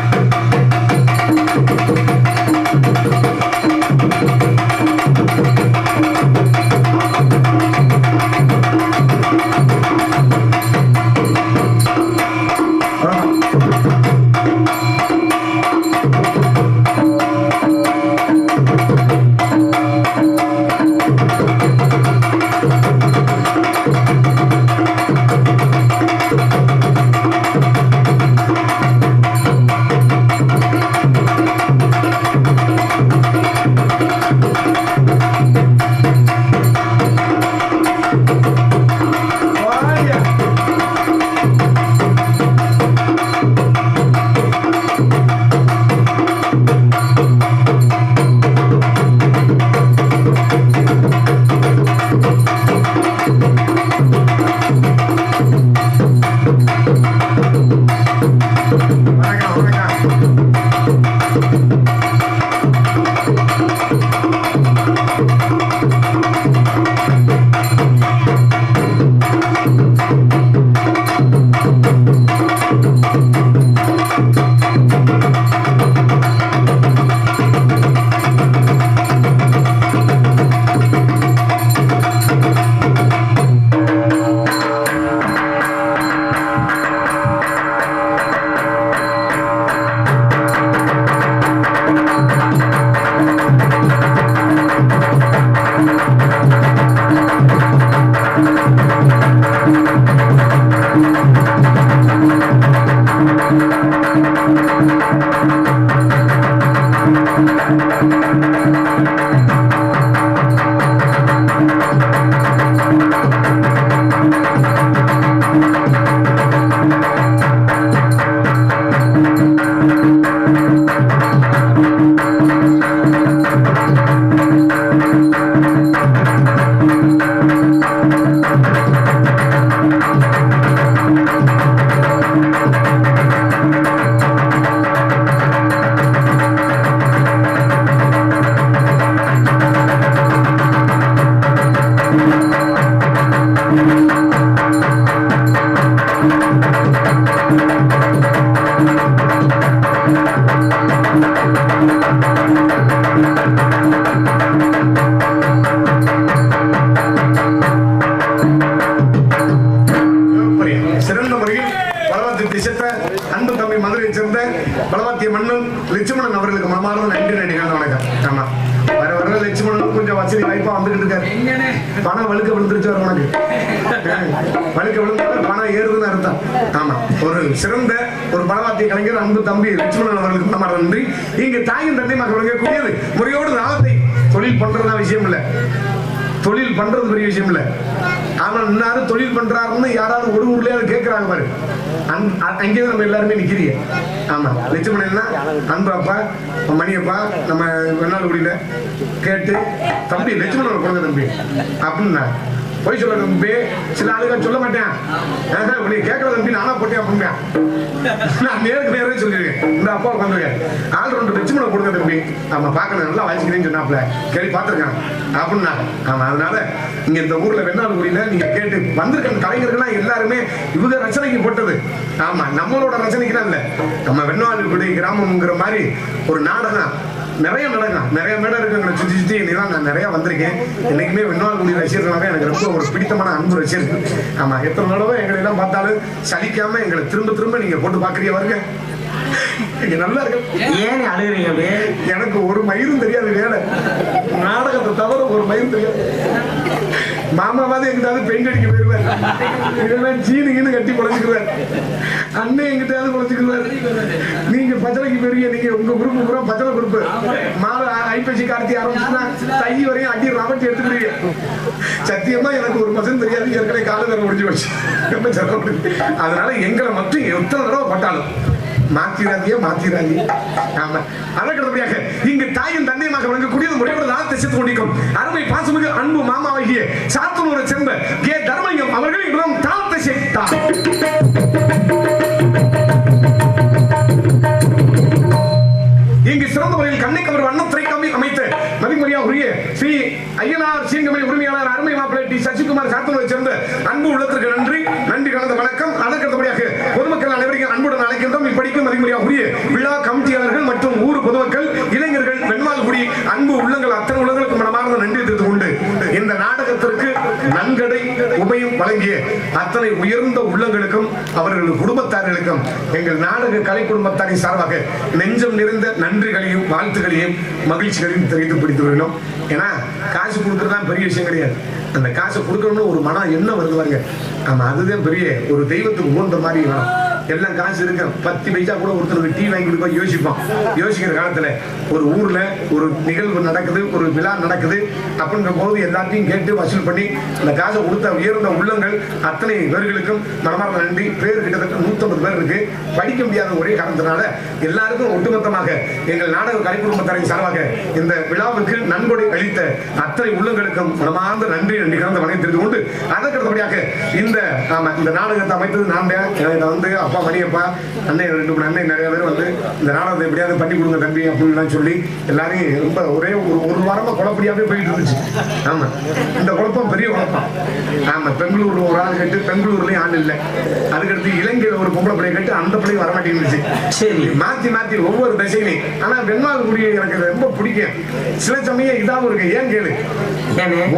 Speaker 5: அன்பு தம்பி மதுரையை சேர்ந்த பலவாத்திய மன்னன் லட்சுமணன் அவர்களுக்கு மனமார்ந்த நன்றி நடிகர் வணக்கம். ஆமா வர வர லட்சுமணன் கொஞ்சம் வசதி வாய்ப்பா வந்துகிட்டு இருக்காரு. பணம் வழுக்க விழுந்துருச்சு உனக்கு வழுக்க விழுந்தாலும் பணம் ஏறுதுன்னு அர்த்தம். ஆமா ஒரு சிறந்த ஒரு பலவாத்திய கலைஞர் அன்பு தம்பி லட்சுமணன் அவர்களுக்கு மனமார்ந்த நன்றி. இங்கு தாயின் தந்தைமாக விளங்கக்கூடியது முறையோடு நாளத்தை தொழில் பண்றதுனா விஷயம் இல்ல, தொழில் பண்றது பெரிய விஷயம் இல்ல. ஆனா இன்னாரும் தொழில் பண்றாருன்னு யாராவது ஒரு ஊர்லயாவது கேட்கிறாங்க பாரு, அங்கேயே நம்ம எல்லாருமே நிக்கிறீங்க. ஆமா லட்சுமணன்னா அன்பு அப்பா மணியப்பா நம்ம வெண்ணாலுக்குடியில கேட்டு தம்பி லட்சுமணன் கொடுங்க தம்பி அப்படின்னா போய் சொல்ல தம்பி. சில ஆளுகள் சொல்ல மாட்டேன், நீ கேட்கற தம்பி நானா போட்டேன் அப்படின்னா நான் நேருக்கு நேரே சொல்லிருக்கேன். இந்த அப்பா உட்காந்துருக்கேன் ஆள் 2 லட்சுமணன் கொடுங்க தம்பி. ஆமா பாக்கணும் நல்லா வாசிக்கிறேன்னு சொன்னாப்ல கேள்வி பார்த்துருக்கான் அப்படின்னா. ஆமா அதனால இங்க இந்த ஊர்ல வெண்ணாலுக்குடியில நீங்க கேட்டு வந்திருக்க கலைஞர்கள்லாம் எல்லாருமே இவங்க ரச்சனைக்கு போட்டது. ஆமா நம்மளோட ரச்சனைக்குலாம் இல்ல, நம்ம வெண்ணாலுக்குடி கிராமம்ங்கிற மாதிரி ஒரு நாடகம் நிறைய நடக்கும், நிறைய மேடம் இருக்கு எங்களை சுற்றி சுற்றி. இன்னைக்கு நான் நிறைய வந்திருக்கேன். என்னைக்குமே வெண்ணாலுக்குடி ரசிகர்களாக எனக்கு ரொம்ப ஒரு பிடித்தமான அன்பு ரசிகர்கள். ஆமா எத்தனை தடவை எங்களை எல்லாம் பார்த்தாலும் சலிக்காம எங்களை திரும்ப திரும்ப நீங்க போட்டு பாக்குறீங்க பாருங்க, நல்லா இருக்கு.
Speaker 2: ஏன் அழுகுறீங்க?
Speaker 5: எனக்கு ஒரு மயிரும் தெரியாது, வேலை நாடகத்தை தவிர ஒரு மயிரும் தெரியாது. மாமாவாது எங்கிட்டாவது பெயிண்ட் அடிக்க போயிருவார், இல்லைன்னா ஜீனுங்கன்னு கட்டி பொழைச்சிக்குவார். அண்ணன் எங்கிட்டாவது பொழைச்சிக்குவார். நீங்க பச்சளைக்கு போயிருவீங்க, நீங்க உங்க குரூப் பூரா பச்சளை குரூப். மாலை ஐப்பசி கார்த்தி ஆரம்பிச்சுன்னா தை வரையும் அடி ரவட்டி எடுத்துக்கிறீங்க. சத்தியமா எனக்கு ஒரு பசங்க தெரியாது, ஏற்கனவே கால வேற முடிஞ்சு வச்சு. அதனால எங்களை மட்டும் எத்தனை தடவை பட்டாலும் மாத்திராதிய. ஆமா, அதற்கடுத்தபடியாக இங்கு தாயும் தந்தையுமாக வழங்கக்கூடியது முறையோடு நாளத்தை சேர்த்து கொண்டிருக்கும் அருமை பாசமிகு அன்பு மாமாவாகிய சாத்தனூரை சேர்ந்த கே தர்மலிங்கம் அவர்கள் இன்றும் தாளத்தை சேர்த்தார். இங்கு சிறந்த முறையில் கண்ணை கவர் வண்ணத்துறை கம்மி அமைத்து மதிமரியா உரிய ஸ்ரீ ஐயனார் சீங்கமணி உரிமையாளர் அருமை மாப்பிள்ளை டி சசிகுமார் சாத்தனூரை சேர்ந்த அன்பு உள்ளத்திற்கு நன்றி கலந்த வணக்கம். அதற்கடுத்தபடியாக பொதுமக்கள் அனைவரையும் அன்புடன் அழைக்கின்றோம். இப்படிக்கும் மதிமரியா உரிய விழா கமிட்டியாளர்கள் மற்றும் ஊர் பொதுமக்கள், இளைஞர்கள், வெண்மால்குடி அன்பு உள்ளங்கள் அத்தனை உள்ளங்களுக்கு மனமார்ந்த நன்றி தெரிவித்துக் கொண்டு இந்த நாடகத்திற்கு நன்கடை உபயம் வழங்கிய அத்தனை உயர்ந்த உள்ளங்களுக்கும் அவர்கள் குடும்பத்தார்களுக்கும் எங்கள் நாடக கலை குடும்பத்தாரின் சார்பாக நெஞ்சம் நிறைந்த நன்றிகளையும் வாழ்த்துக்களையும் மகிழ்ச்சிகளையும் தெரிவித்து பிடித்து வருகிறோம். ஏன்னா காசு கொடுக்கறதுதான் பெரிய விஷயம் கிடையாது. அந்த காசை கொடுக்கணும்னு ஒரு மனம் என்ன வருது பாருங்க. ஆமா, அதுதான் பெரிய ஒரு தெய்வத்துக்கு உகந்த மாதிரி வேணும். எல்லாம் காசு இருக்கு, 10 பைசா கூட ஒருத்தருக்கு டீ வாங்கி கொடுக்க யோசிப்போம். யோசிக்கிற காலத்துல ஒரு ஊர்ல ஒரு நிகழ்வு நடக்குது, ஒரு விழா நடக்குது அப்படின்ற போது எல்லாத்தையும் கேட்டு வசூல் பண்ணி அந்த காசை கொடுத்த உயர்ந்த உள்ளங்கள் அத்தனை பேர்களுக்கும் மனமார்ந்த நன்றி. பேர் கிட்டத்தட்ட 150 பேர் இருக்கு. படிக்க முடியாத ஒரே காரணத்தினால எல்லாருக்கும் ஒட்டுமொத்தமாக எங்கள் நாடக கலை குடும்பத்தாரின் சார்பாக இந்த விழாவுக்கு நன்கொடை அளித்த அத்தனை உள்ளங்களுக்கும் மனமார்ந்த நன்றி கலந்த வணக்கம் தெரிந்து கொண்டு அதற்கடுத்தபடியாக இந்த நாடகத்தை அமைத்தது நான் வந்து அப்பா மணியப்பா அண்ணன் 2 அண்ணன் நிறைய பேர் வந்து இந்த நாடகத்தை எப்படியாவது பண்ணி கொடுங்க தம்பி அப்படின்னு சொல்லி எல்லாரையும் ரொம்ப ஒரே ஒரு வாரமா குழப்படியாவே போயிட்டு இருந்துச்சு. ஆமா, இந்த குழப்பம் பெரிய குழப்பம். ஆமா, பெங்களூர்ல ஒரு ஆள் கேட்டு பெங்களூர்லயும் ஆள் இல்லை. அதுக்கடுத்து இலங்கையில ஒரு பொம்பளை பிள்ளைய கேட்டு அந்த பிள்ளையும் வரமாட்டேங்குது. சரி, மாத்தி ஒவ்வொரு திசையிலையும். ஆனா வெண்மால்குடி எனக்கு ரொம்ப பிடிக்கும். சில சமயம் இதாவும் இருக்கு. ஏன் கேளு,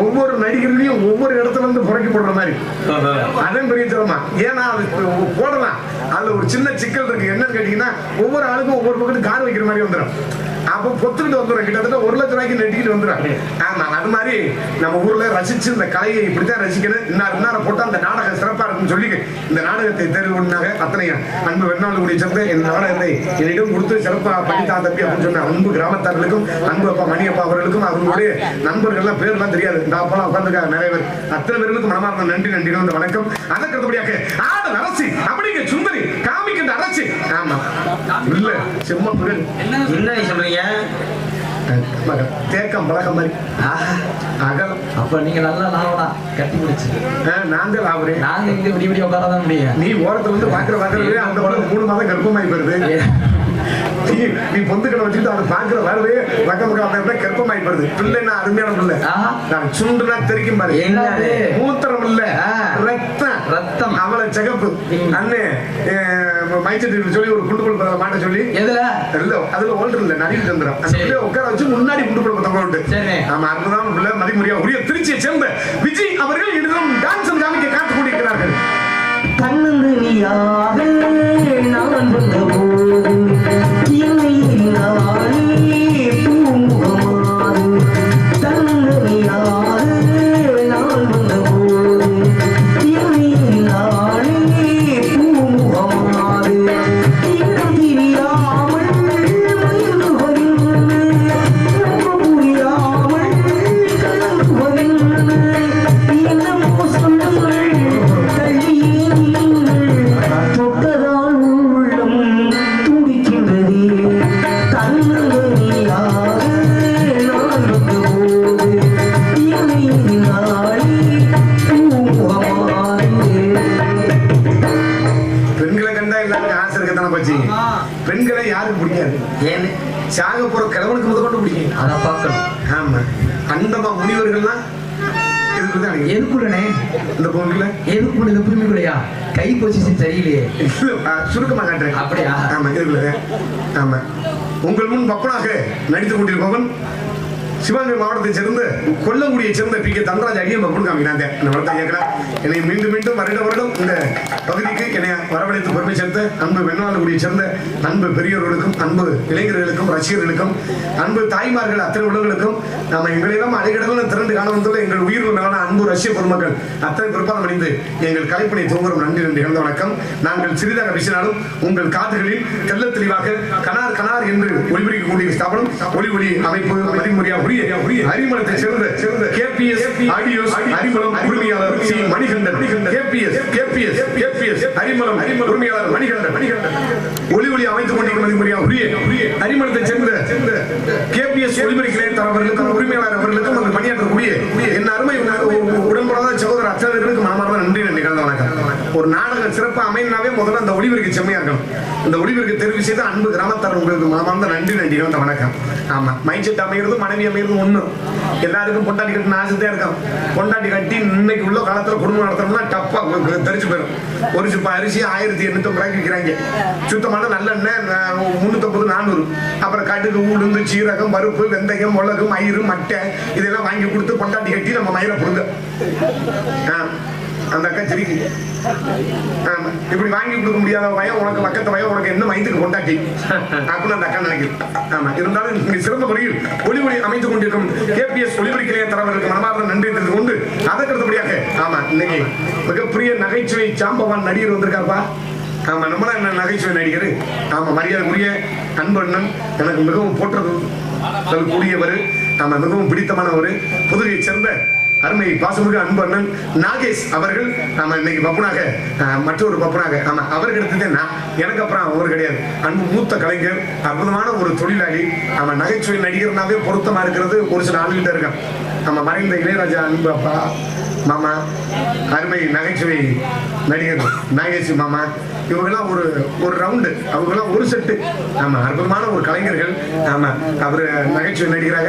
Speaker 5: ஒவ்வொரு நடிகர்களையும் ஒவ்வொரு இடத்துல இருந்து புறக்கி போடுற மாதிரி அதன் பெரிய சிரமமா. ஏன்னா அது போடலாம், அதுல ஒரு சின்ன சிக்கல் இருக்கு. என்னன்னு கேட்டீங்கன்னா ஒவ்வொரு ஆளுக்கும் ஒவ்வொரு பக்கத்து கார் வைக்கிற மாதிரி வந்துடும். அப்போ பொத்துக்கிட்டு வந்துடும், கிட்டத்தட்ட 1 லட்சம் ரூபாய்க்கு நெட்டிக்கிட்டு வந்துடும். ஆமா, அது மாதிரி நம்ம ஊர்ல ரசிச்சு இந்த கலையை இப்படித்தான் ரசிக்கணும், இன்னார போட்டா அந்த நாடகம் சிறப்பா இருக்குன்னு சொல்லி இந்த நாடகத்தை தேர்வு பண்ணாங்க. அத்தனை அன்பு வெண்ணாளுடைய சேர்ந்து இந்த நாடகத்தை என்னிடம் கொடுத்து சிறப்பா பண்ணித்தா தம்பி அப்படின்னு சொன்ன அன்பு கிராமத்தார்களுக்கும் அன்பு அப்பா மணியப்பா அவர்களுக்கும் அவர்களுடைய நண்பர்கள்லாம் பேர்லாம் தெரியாது, இந்த அப்பெல்லாம் உட்காந்துருக்காங்க நிறைய பேர். அத்தனை பேர்களுக்கு மனமார்ந்த நன்றி வணக்கம். அதற்கடுத்தபடியாக ஆடு அரசி அப்படிங்க சுந்தரி காமிக்கின்ற அரசி. ஆமா, இல்ல செம்ம
Speaker 2: என்ன சொல்றீங்க?
Speaker 5: தேக்கம் பழக்கம் மாதிரி அகலம்.
Speaker 4: அப்ப நீங்க நல்லா லாபடா கட்டி முடிச்சு.
Speaker 5: நான் தான் லாபரே.
Speaker 4: நாங்க இங்க விடி உட்காரதான் முடியும்.
Speaker 5: நீ ஓரத்துல வந்து பாக்குறதே அந்த 3 மாதம் கர்ப்பமாயி போயிருது. நீ பொந்துக்கடை வச்சுட்டு அதை பாக்குற வரவே வக்கம் கர்ப்பமாயி போயிருது. பிள்ளைன்னா அருமையான பிள்ளை. நான் சுண்டுனா தெரிக்கும் பாரு. மூத்திரம் இல்ல, ரத்தம் அவளை சிகப்பு. அண்ணே மைச்சட்டி சொல்லி ஒரு குண்டு குழப்ப மாட்ட சொல்லி அதுல ஓல்டர் இல்ல நடிகை தந்துடும் உட்கார வச்சு முன்னாடி குண்டு குழப்ப தங்க. ஆமா, அற்புதமான பிள்ளை மதிமுறையா உரிய திருச்சியை சேர்ந்த விஜய் அவர்கள் இன்னும் டான்ஸ் காமிக்க காத்துக் கொண்டிருக்கிறார்கள். பெண்களை யாருக்கு பிடிக்காது? ஏன்னு சாக போற கிழவனுக்கு முதற்கொண்டு பிடிக்கும். அதை பார்க்கணும். ஆமா, அந்தமா முனிவர்கள்லாம் எதுக்குள்ளனே இந்த பொண்ணுல எதுக்குள்ள இந்த புரிமைக்குள்ளையா கை பொசிஷன் சரியில்லையே. சுருக்கமா காட்டுறேன். அப்படியா? ஆமா, இதுக்குள்ள. ஆமா, உங்கள் முன் பப்பனாக நடித்துக் கொண்டிருப்பவன் சிவகங்கை மாவட்டத்தை சேர்ந்த கொல்லங்குடியை சேர்ந்த பி கே தங்கராஜ் அடியும் கொடுக்காம என்னை மீண்டும் மீண்டும் வருடம் இந்த பகுதிக்கு என்னை வரவழைத்து பெருமை சேர்ந்த அன்பு வெண்ணாலங்குடியை சேர்ந்த அன்பு பெரியவர்களுக்கும் அன்பு இளைஞர்களுக்கும் ரசிகர்களுக்கும் அன்பு தாய்மார்கள் அத்தனை உலகளுக்கும் நாம எங்களெல்லாம் அடைகடலும் திரண்டு காண வந்துள்ள எங்கள் உயிர் மேலான அன்பு ரஷ்ய பொதுமக்கள் அத்தனை பிற்பாதம் அடைந்து எங்கள் கலைப்பணி தூங்குறும் நன்றி கலந்த வணக்கம். நாங்கள் சிறிதாக பேசினாலும் உங்கள் காதுகளில் தெல்ல தெளிவாக கனார் கனார் என்று ஒளிபரிக்கக்கூடிய ஸ்தாபனம் ஒளி அமைப்பு மதிமுறையா அரிமளத்தை சேர்ந்த KPS ஆடியோஸ் அரிமளம் உரிமையாளர் சி மணிகண்டன் KPS அரிமளம் உரிமையாளர் மணிகண்டன் ஒளி அமைத்துக் கொண்டிருக்கும் மதிமுறையா அரிமளத்தை சேர்ந்த KPS ஒளிபரிக்கிலே தரவர்களுக்கும் உரிமையாளர் அவர்களுக்கும் அந்த பணியாற்றக்கூடிய என் அருமை உடன்படாத சகோதரர் அச்சாளர்களுக்கு மனமார்ந்த நன்றி கலந்த வணக்கம். ஒரு நாடகம் சிறப்பு அமையினாவே முதல்ல அந்த ஒளிபரிக்கு செம்மையா இருக்கும். இந்த ஒளிபரிக்கு தெரிவு செய்த அன்பு கிராமத்தார் உங்களுக்கு மனமார்ந்த நன்றி கலந்த வணக்கம். ஆமா மைண்ட் செட் அமைகிறது மனைவி அமைகிறது ஒண்ணு. எல்லாருக்கும் பொண்டாட்டி கட்டின ஆசையா இருக்கும். பொண்டாட்டி கட்டி இன்னைக்கு உள்ள காலத்துல குடும்பம் நடத்தணும்னா டப்பா தெரிச்சு போயிடும். ஒரு சிப்ப அரிசி 1850 ரூபாய்க்கு விற்கிறாங்க. சுத்தமான நல்லெண்ணெய் 350 400. அப்புறம் கடுகு உளுந்து சீரகம் பருப்பு வெந்தயம் மிளகு மயிறு மட்டை இதெல்லாம் வாங்கி கொடுத்து பொண்டாட்டி கட்டி நம்ம மயிரை கொடுங்க. அந்த அக்கா சிரிக்கு இப்படி வாங்கி கொடுக்க முடியாத பயம் உனக்கு பக்கத்து பயம் உனக்கு என்ன மைந்துக்கு கொண்டாட்டி அப்படின்னு அந்த அக்கா நினைக்குது. ஆமா இருந்தாலும் நீங்க சிறந்த முறையில் ஒளி அமைத்துக் கொண்டிருக்கும் KPS ஒளிபரிக்கிலே தரவர்களுக்கு மனமார்ந்த நன்றி தெரிந்து கொண்டு அதற்கடுத்தபடியாக ஆமா இன்னைக்கு மிகப்பெரிய நகைச்சுவை சாம்பவான் நடிகர் வந்திருக்காருப்பா. ஆமா நம்மளா என்ன நகைச்சுவை நடிகர். ஆமா மரியாதைக்குரிய அன்பண்ணன் எனக்கு மிகவும் போற்றது கூடியவர். ஆமா மிகவும் பிடித்தமானவர். புதுகையை சேர்ந்த அருமை பாசமிகு அன்பு அண்ணன் நாகேஷ் அவர்கள் நம்ம இன்னைக்கு பப்புனாக மற்றொரு பப்புனாக ஆமா அவருக்கு எடுத்ததே நான் எனக்கு அப்புறம் அவர் கிடையாது. அன்பு மூத்த கலைஞர் அற்புதமான ஒரு தொழிலாளி. ஆமா நகைச்சுவை நடிகர்னாவே பொருத்தமா இருக்கிறது ஒரு சில ஆளுகிட்ட இருக்கான். நம்ம மறைந்த இளையராஜா அன்பு அப்பா மாமா அருமை நகைச்சுவை நடிகர் நாகேஷ் மாமா இவங்கெல்லாம் ஒரு ரவுண்டு அவங்கெல்லாம் ஒரு செட்டு. ஆமா அற்புதமான ஒரு கலைஞர்கள். ஆமா அவரு நகைச்சுவை நடிகராக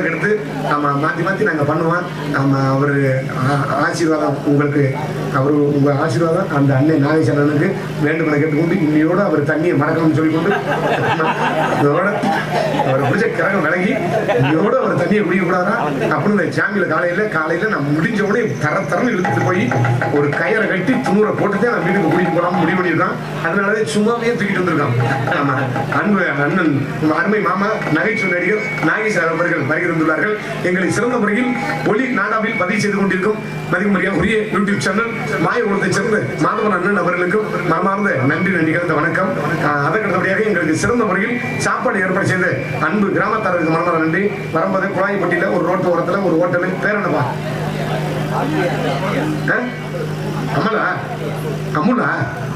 Speaker 5: எடுத்து ஆமா மாத்தி நாங்க பண்ணுவோம். ஆமா அவரு ஆசீர்வாதம் உங்களுக்கு அவரு உங்க ஆசீர்வாதம் அந்த அண்ணன் நாகேஷ் அண்ணனுக்கு வேண்டுமென கேட்டுக்கொண்டு இன்னையோட அவர் தண்ணியை மறக்கணும்னு சொல்லிக்கொண்டு இதோட அவர் பிடிச்ச கிரகம் விலகி இன்னையோட அவர் தண்ணியை குடிக்கக்கூடாதா அப்படின்னு ஜாமியில காலையில நான் முடிஞ்ச உடனே தரன்னு இழுத்துட்டு போய் ஒரு கயிறை கட்டி துணூரை போட்டுட்டு நான் வீட்டுக்கு குடிக்க போறாம முடிவு பண்ணியிருக்கான். அதனாலதான் சும்மாவே தூக்கிட்டு வந்திருக்கான். ஆமா அன்பு அண்ணன் அருமை மாமா நகைச்சுவை நடிகர் நாகேஷ் அவர்கள் வருகிறார்கள். எங்களை சிறந்த முறையில் ஒளி நாடாவில் பதிவு செய்து கொண்டிருக்கும் மதிமுறையா உரிய யூடியூப் சேனல் மாயகுலத்தை சேர்ந்த மாதவன் அண்ணன் அவர்களுக்கும் மனமார்ந்த நன்றி கலந்த வணக்கம். அதற்கடுத்தபடியாக எங்களுக்கு சிறந்த முறையில் சாப்பாடு ஏற்பாடு செய்த அன்பு கிராமத்தாருக்கு மனமார்ந்த நன்றி. வரும்போது குழாய்பட்டியில ஒரு ரோட்டு ஓரத்துல ஒரு ஹோட்டலு பேர் என்னப்பா அமுலா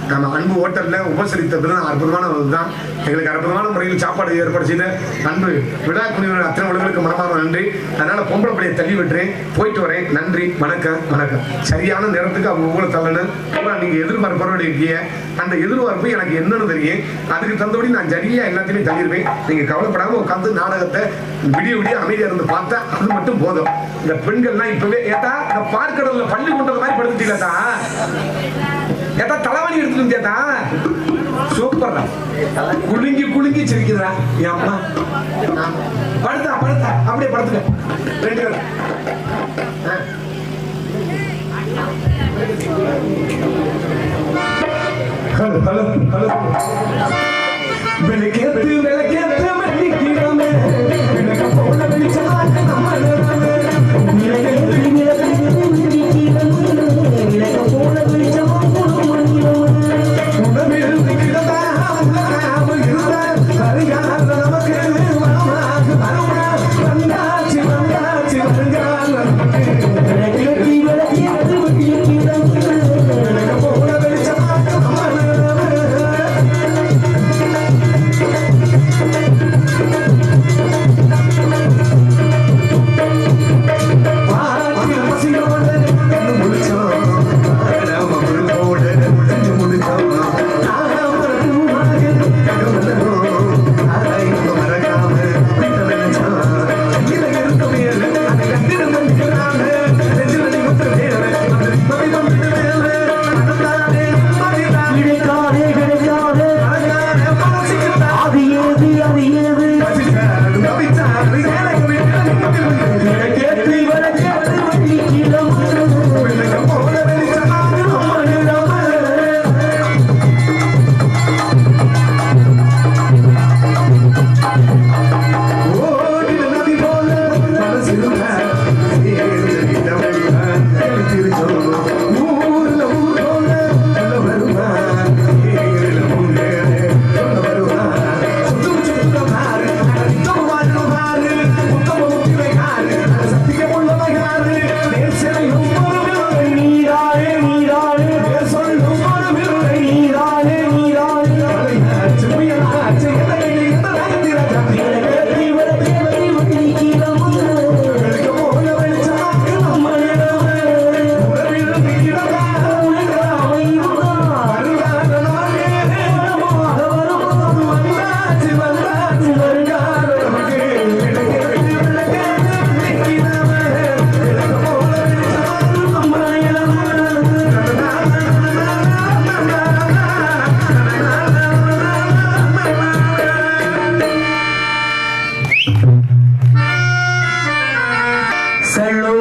Speaker 5: நம்ம அன்பு ஹோட்டல்ல உபசரித்தது அற்புதமானதுதான். எங்களுக்கு அற்புதமான முறையில் சாப்பாடு ஏற்பாடு செய்த அன்பு விழா குழுவினர் அத்தனை உலகளுக்கு மனமார்ந்த நன்றி. அதனால பொம்பளை பிள்ளையை தள்ளி விட்டுறேன், போயிட்டு வரேன். நன்றி வணக்கம். சரியான நேரத்துக்கு அவங்க உங்களை தள்ளணும். நீங்க எதிர்பார்ப்போட இருக்கீங்க. அந்த எதிர்பார்ப்பு எனக்கு என்னன்னு தெரியும். அதுக்கு தந்தபடி நான் சரியா எல்லாத்தையுமே தள்ளிருப்பேன். நீங்க கவலைப்படாம உட்காந்து நாடகத்தை விடிய அமைதியா இருந்து பார்த்தா அது மட்டும் போதும். இந்த பெண்கள்லாம் இப்பவே ஏட்டா பார்க்கடல பள்ளி கொண்டது மாதிரி படுத்துட்டீங்களா ஏட்டா தலைவலி எடுத்துட்டு கேட்டா சூப்பர் குலுங்கி சிரிக்குதா என் அம்மா படுத்தா அப்படியே படுத்துக்க 2 பேரும் ஹலோ விளக்கேத்து மல்லிக்கிழமை விளக்க போல வெளிச்சமாக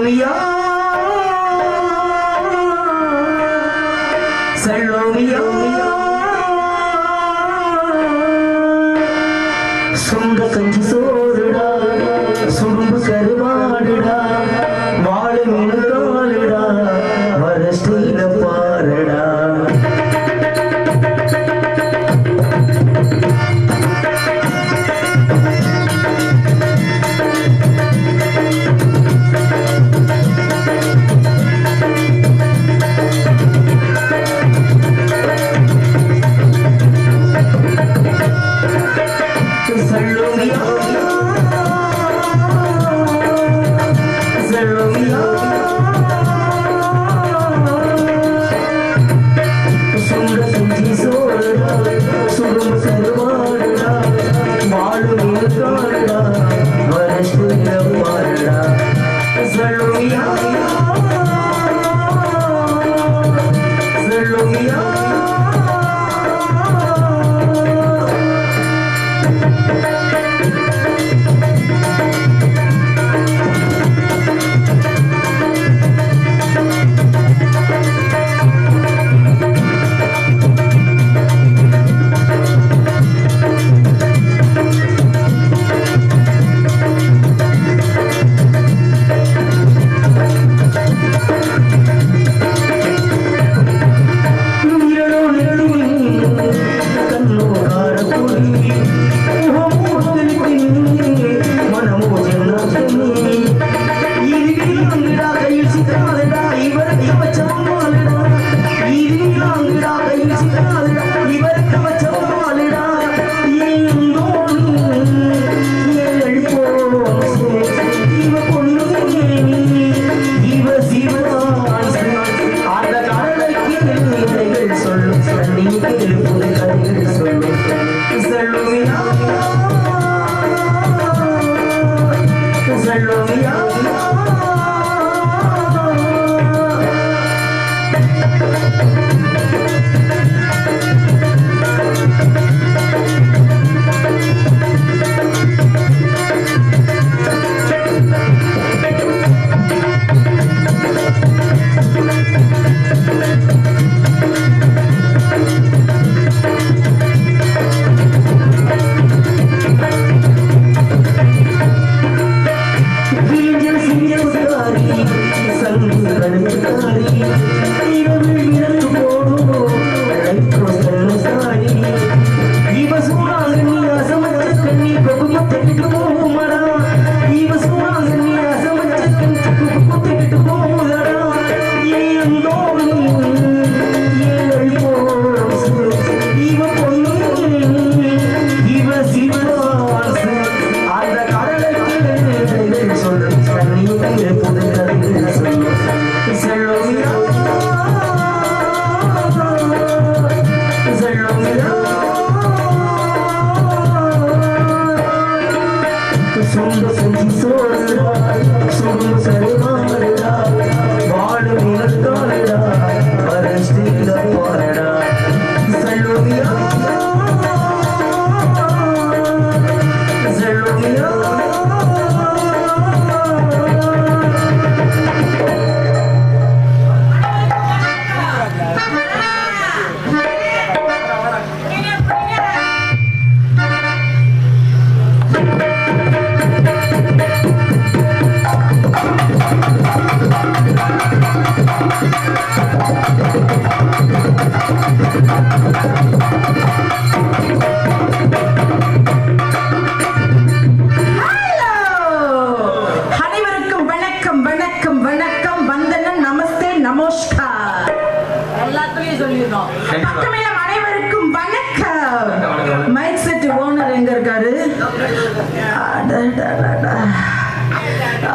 Speaker 6: செல்லுமியா செல்லுமியா சொந்த கஞ்சி சோறுடா சுரும்பு கருவாடுடா வாழை மீன் காலுடா வர ஸ்டீல பாருடா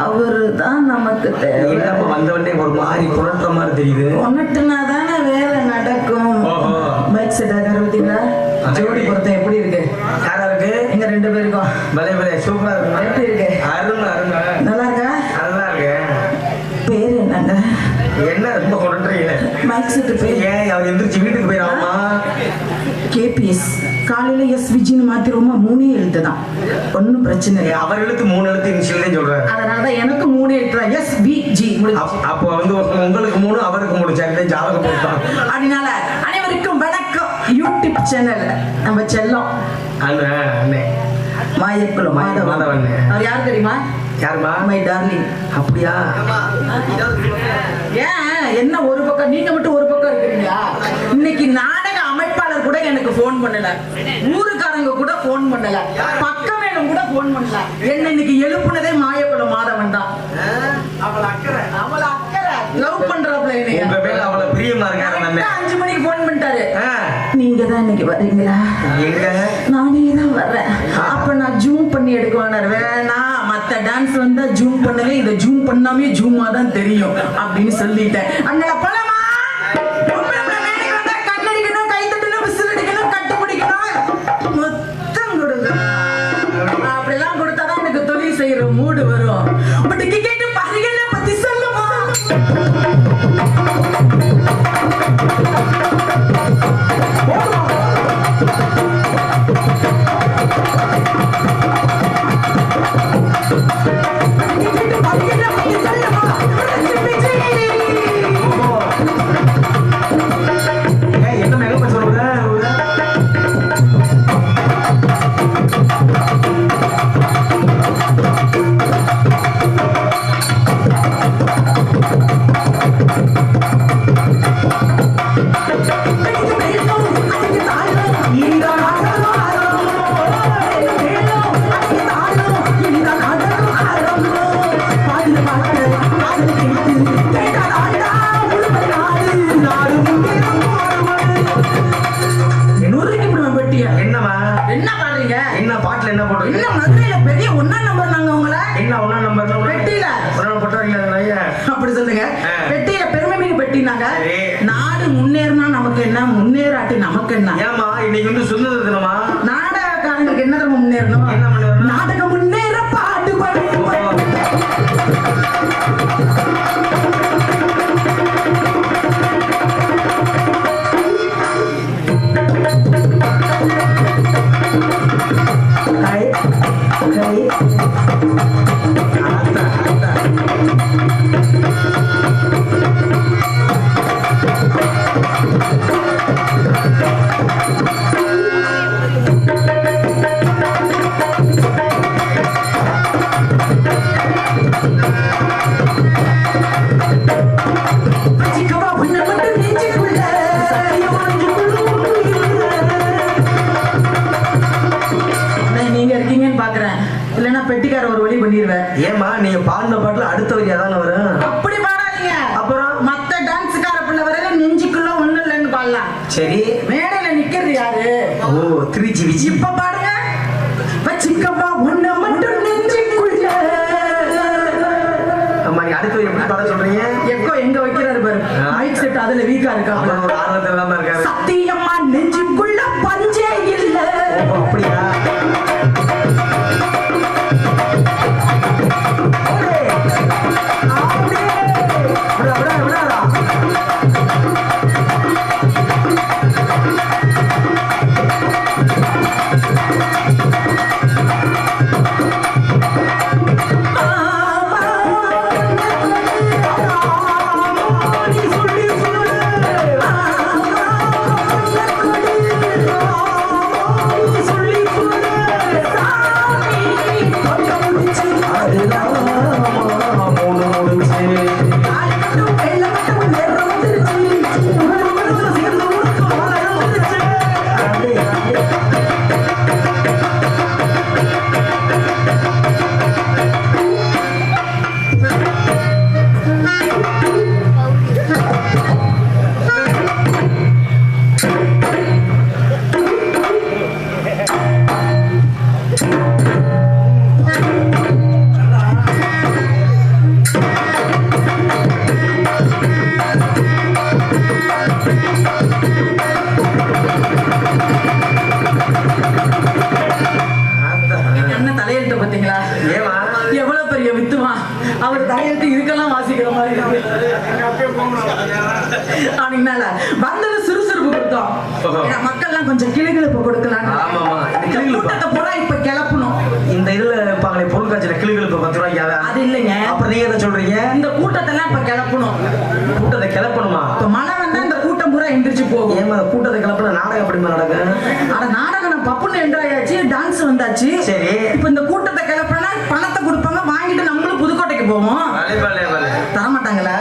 Speaker 6: அவருதான் நமக்கு தேவை.
Speaker 2: வந்தவனே ஒரு மாதிரி புரட்டுற மாதிரி தெரியுது.
Speaker 6: ஒன்னட்டுனாதானே வேலை நடக்கும். மைக் செட் ஆகிறீங்களா? ஜோடி பொருத்தம் எப்படி இருக்கு?
Speaker 2: யாரா இருக்கு?
Speaker 6: எங்க ரெண்டு பேருக்கும்
Speaker 2: பலே பலே சூப்பரா இருக்கு.
Speaker 6: எப்படி இருக்கு?
Speaker 2: அருமை அருமை.
Speaker 6: நல்லா இருக்கா?
Speaker 2: நல்லா இருக்கு.
Speaker 6: பேரு என்னங்க?
Speaker 2: என்ன ரொம்ப கொண்டுறீங்க?
Speaker 6: மைக் செட் பேர்
Speaker 2: ஏன் அவர் எந்திரிச்சு வீட்டுக்கு போயிடாமா?
Speaker 6: கேபிஎஸ் காலையில எஸ் விஜின்னு மாத்தி திரும்ப 3 எழுத்து தான், ஒன்றும் பிரச்சனை இல்லை.
Speaker 2: அவர்களுக்கு 3 எழுத்து இனிஷியல் தான் சொல்றாரு.
Speaker 6: அதனாலதான் எனக்கு 3 எழுத்து தான், SVG முடிஞ்சு.
Speaker 2: அப்போ வந்து உங்களுக்கு 3 அவருக்கு 3 சேர்ந்து ஜாதகம் போட்டான்.
Speaker 6: அதனால அனைவருக்கும் வணக்கம். யூடியூப் சேனல் நம்ம செல்லம்
Speaker 2: அண்ணே
Speaker 6: மாயக்குளம் மாதவன். அவர் யார் தெரியுமா?
Speaker 2: யாருமா?
Speaker 6: My darling.
Speaker 2: அப்படியா?
Speaker 6: ஏன் என்ன ஒரு பக்கம் நீங்க மட்டும் ஒரு பக்கம் இருக்கிறீங்களா? இன்னைக்கு நாடக அமைப்பாளர் கூட எனக்கு போன் பண்ணல, ஊருக்காரங்க கூட போன் பண்ணல, பக்கமேலும் கூட போன் பண்ணல. என்ன இன்னைக்கு எழுப்புனதே மாயக்குளம் மாதவன் தான். அவள அக்கறை லவ் பண்றாப்ல என்னைய.
Speaker 2: உங்க மேல அவ்வளவு பிரியமா இருக்காரு.
Speaker 6: 5 மணிக்கு போன் பண்ணிட்டாரு. நீங்க தான் இன்னைக்கு வர்றீங்களா?
Speaker 2: எங்க?
Speaker 6: நானே தான் வர்றேன். அப்ப நான் ஜூம் பண்ணி எடுக்குவானார். வேணாம், மத்த டான்ஸ் வந்தா ஜூம் பண்ணவே, இதை ஜூம் பண்ணாமே ஜூமா தான் தெரியும் அப்படின்னு சொல்லிட்டேன். அண்ணா போலாமா? கண்ணடிக்கணும், கை தட்டணும், விசில் அடிக்கணும், கட்டு பிடிக்கணும், மொத்தம் கொடுங்க. அப்படிலாம் கொடுத்தாதான் எனக்கு தொழில் செய்யற மூடு வரும். பட் கேட்டு பரிகளை பத்தி சொல்லுமா?
Speaker 2: என்ன மேல சொல்ற? என்னமா?
Speaker 6: என்ன பாடுறீங்க?
Speaker 2: என்ன பாட்டுல என்ன போட்டு?
Speaker 6: என்ன மதுரையில பெரிய 1ஆம் நம்பர் நாங்க உங்களை
Speaker 2: என்ன 1ஆம் நம்பர்ல
Speaker 6: பெட்டியில
Speaker 2: போட்டாங்க.
Speaker 6: அப்படி சொல்லுங்க. பெட்டியில பெருமை மிகு பெட்டினாங்க.
Speaker 2: சரி.
Speaker 6: நாடு முன்னேறினா நமக்கு என்ன, முன்னேறாட்டி நமக்கு என்ன?
Speaker 2: ஏமா இன்னைக்கு வந்து சுதந்திர தினமா?
Speaker 6: நாடகக்காரங்களுக்கு என்ன நம்ம முன்னேறணும்?
Speaker 2: என்ன முன்னேறணும்?
Speaker 6: நாடகம் முன்னேற பாடுபடும். நீங்க இருக்கீங்கன்னு பாக்குறேன், இல்லன்னா பெட்டிக்கார ஒரு வழி பண்ணிடுவேன்.
Speaker 2: ஏமா நீங்க பாடின பாட்டுல அடுத்த வரி அதான வரும்?
Speaker 6: அப்படி பாடாதீங்க.
Speaker 2: அப்புறம்
Speaker 6: மத்த டான்ஸ்கார பிள்ளை வரையில நெஞ்சுக்குள்ள ஒண்ணு இல்லைன்னு பாடலாம்.
Speaker 2: சரி.
Speaker 6: மேடையில நிக்கிறது யாரு?
Speaker 2: ஓ திருச்சி விஜி.
Speaker 6: இப்ப பாடுங்க. வச்சிக்கப்பா ஒண்ணு மட்டும் நெஞ்சுக்குள்ள.
Speaker 2: அம்மா நீ அடுத்த வரி எப்படி பாட சொல்றீங்க?
Speaker 6: எக்கோ எங்க வைக்கிறாரு பாரு. மைக் செட் அதுல வீக்கா இருக்கா?
Speaker 2: அப்புறம் ஒரு ஆர்வத்துல தான் இருக்காரு.
Speaker 6: சத்தியம்மா நெஞ்சுக்குள்ள பஞ்சே இல்ல.
Speaker 2: ஓ அப்படியா?
Speaker 6: அவர் தலையெழுத்து இதுக்கெல்லாம் வாசிக்கிற மாதிரி இருக்கு. அவனுக்குனால வந்தது சுறுசுறுப்பு கொடுத்தோம். மக்கள் தான் கொஞ்சம் கிளுகிளுப்பு கொடுக்கலாம்.
Speaker 2: ஆமாமா, இந்த கிளுகிளுப்பு.
Speaker 6: கூட்டத்தை பூரா இப்ப கிளப்பணும்.
Speaker 2: இந்த இதுல பாங்களே பொருட்காட்சியில கிளுகிளுப்பு 10 ரூபாய்க்கு
Speaker 6: அது இல்லைங்க.
Speaker 2: அப்புறம் நீங்க என்ன சொல்றீங்க?
Speaker 6: இந்த கூட்டத்தெல்லாம் இப்ப கிளப்பணும்.
Speaker 2: கூட்டத்தை கிளப்பணுமா?
Speaker 6: இப்ப மழை வந்தா இந்த கூட்டம் பூரா எந்திரிச்சு போகும்.
Speaker 2: ஏமா கூட்டத்தை கிளப்பின நாடகம் எப்படிமா நடக்கும்?
Speaker 6: ஆனா நாடகம் நான் பப்புன்னு என்ட்ராயாச்சு, டான்ஸ் வந்தாச்சு.
Speaker 2: சரி.
Speaker 6: இப்ப இந்த கூட்டத்தை கிளப்பினா பணத்தை கொடுப்பாங்க, வாங்கிட்டு நம்மளும் புதுக்கோட்டைக்கு போவோம். தரமாட்டாங்களா?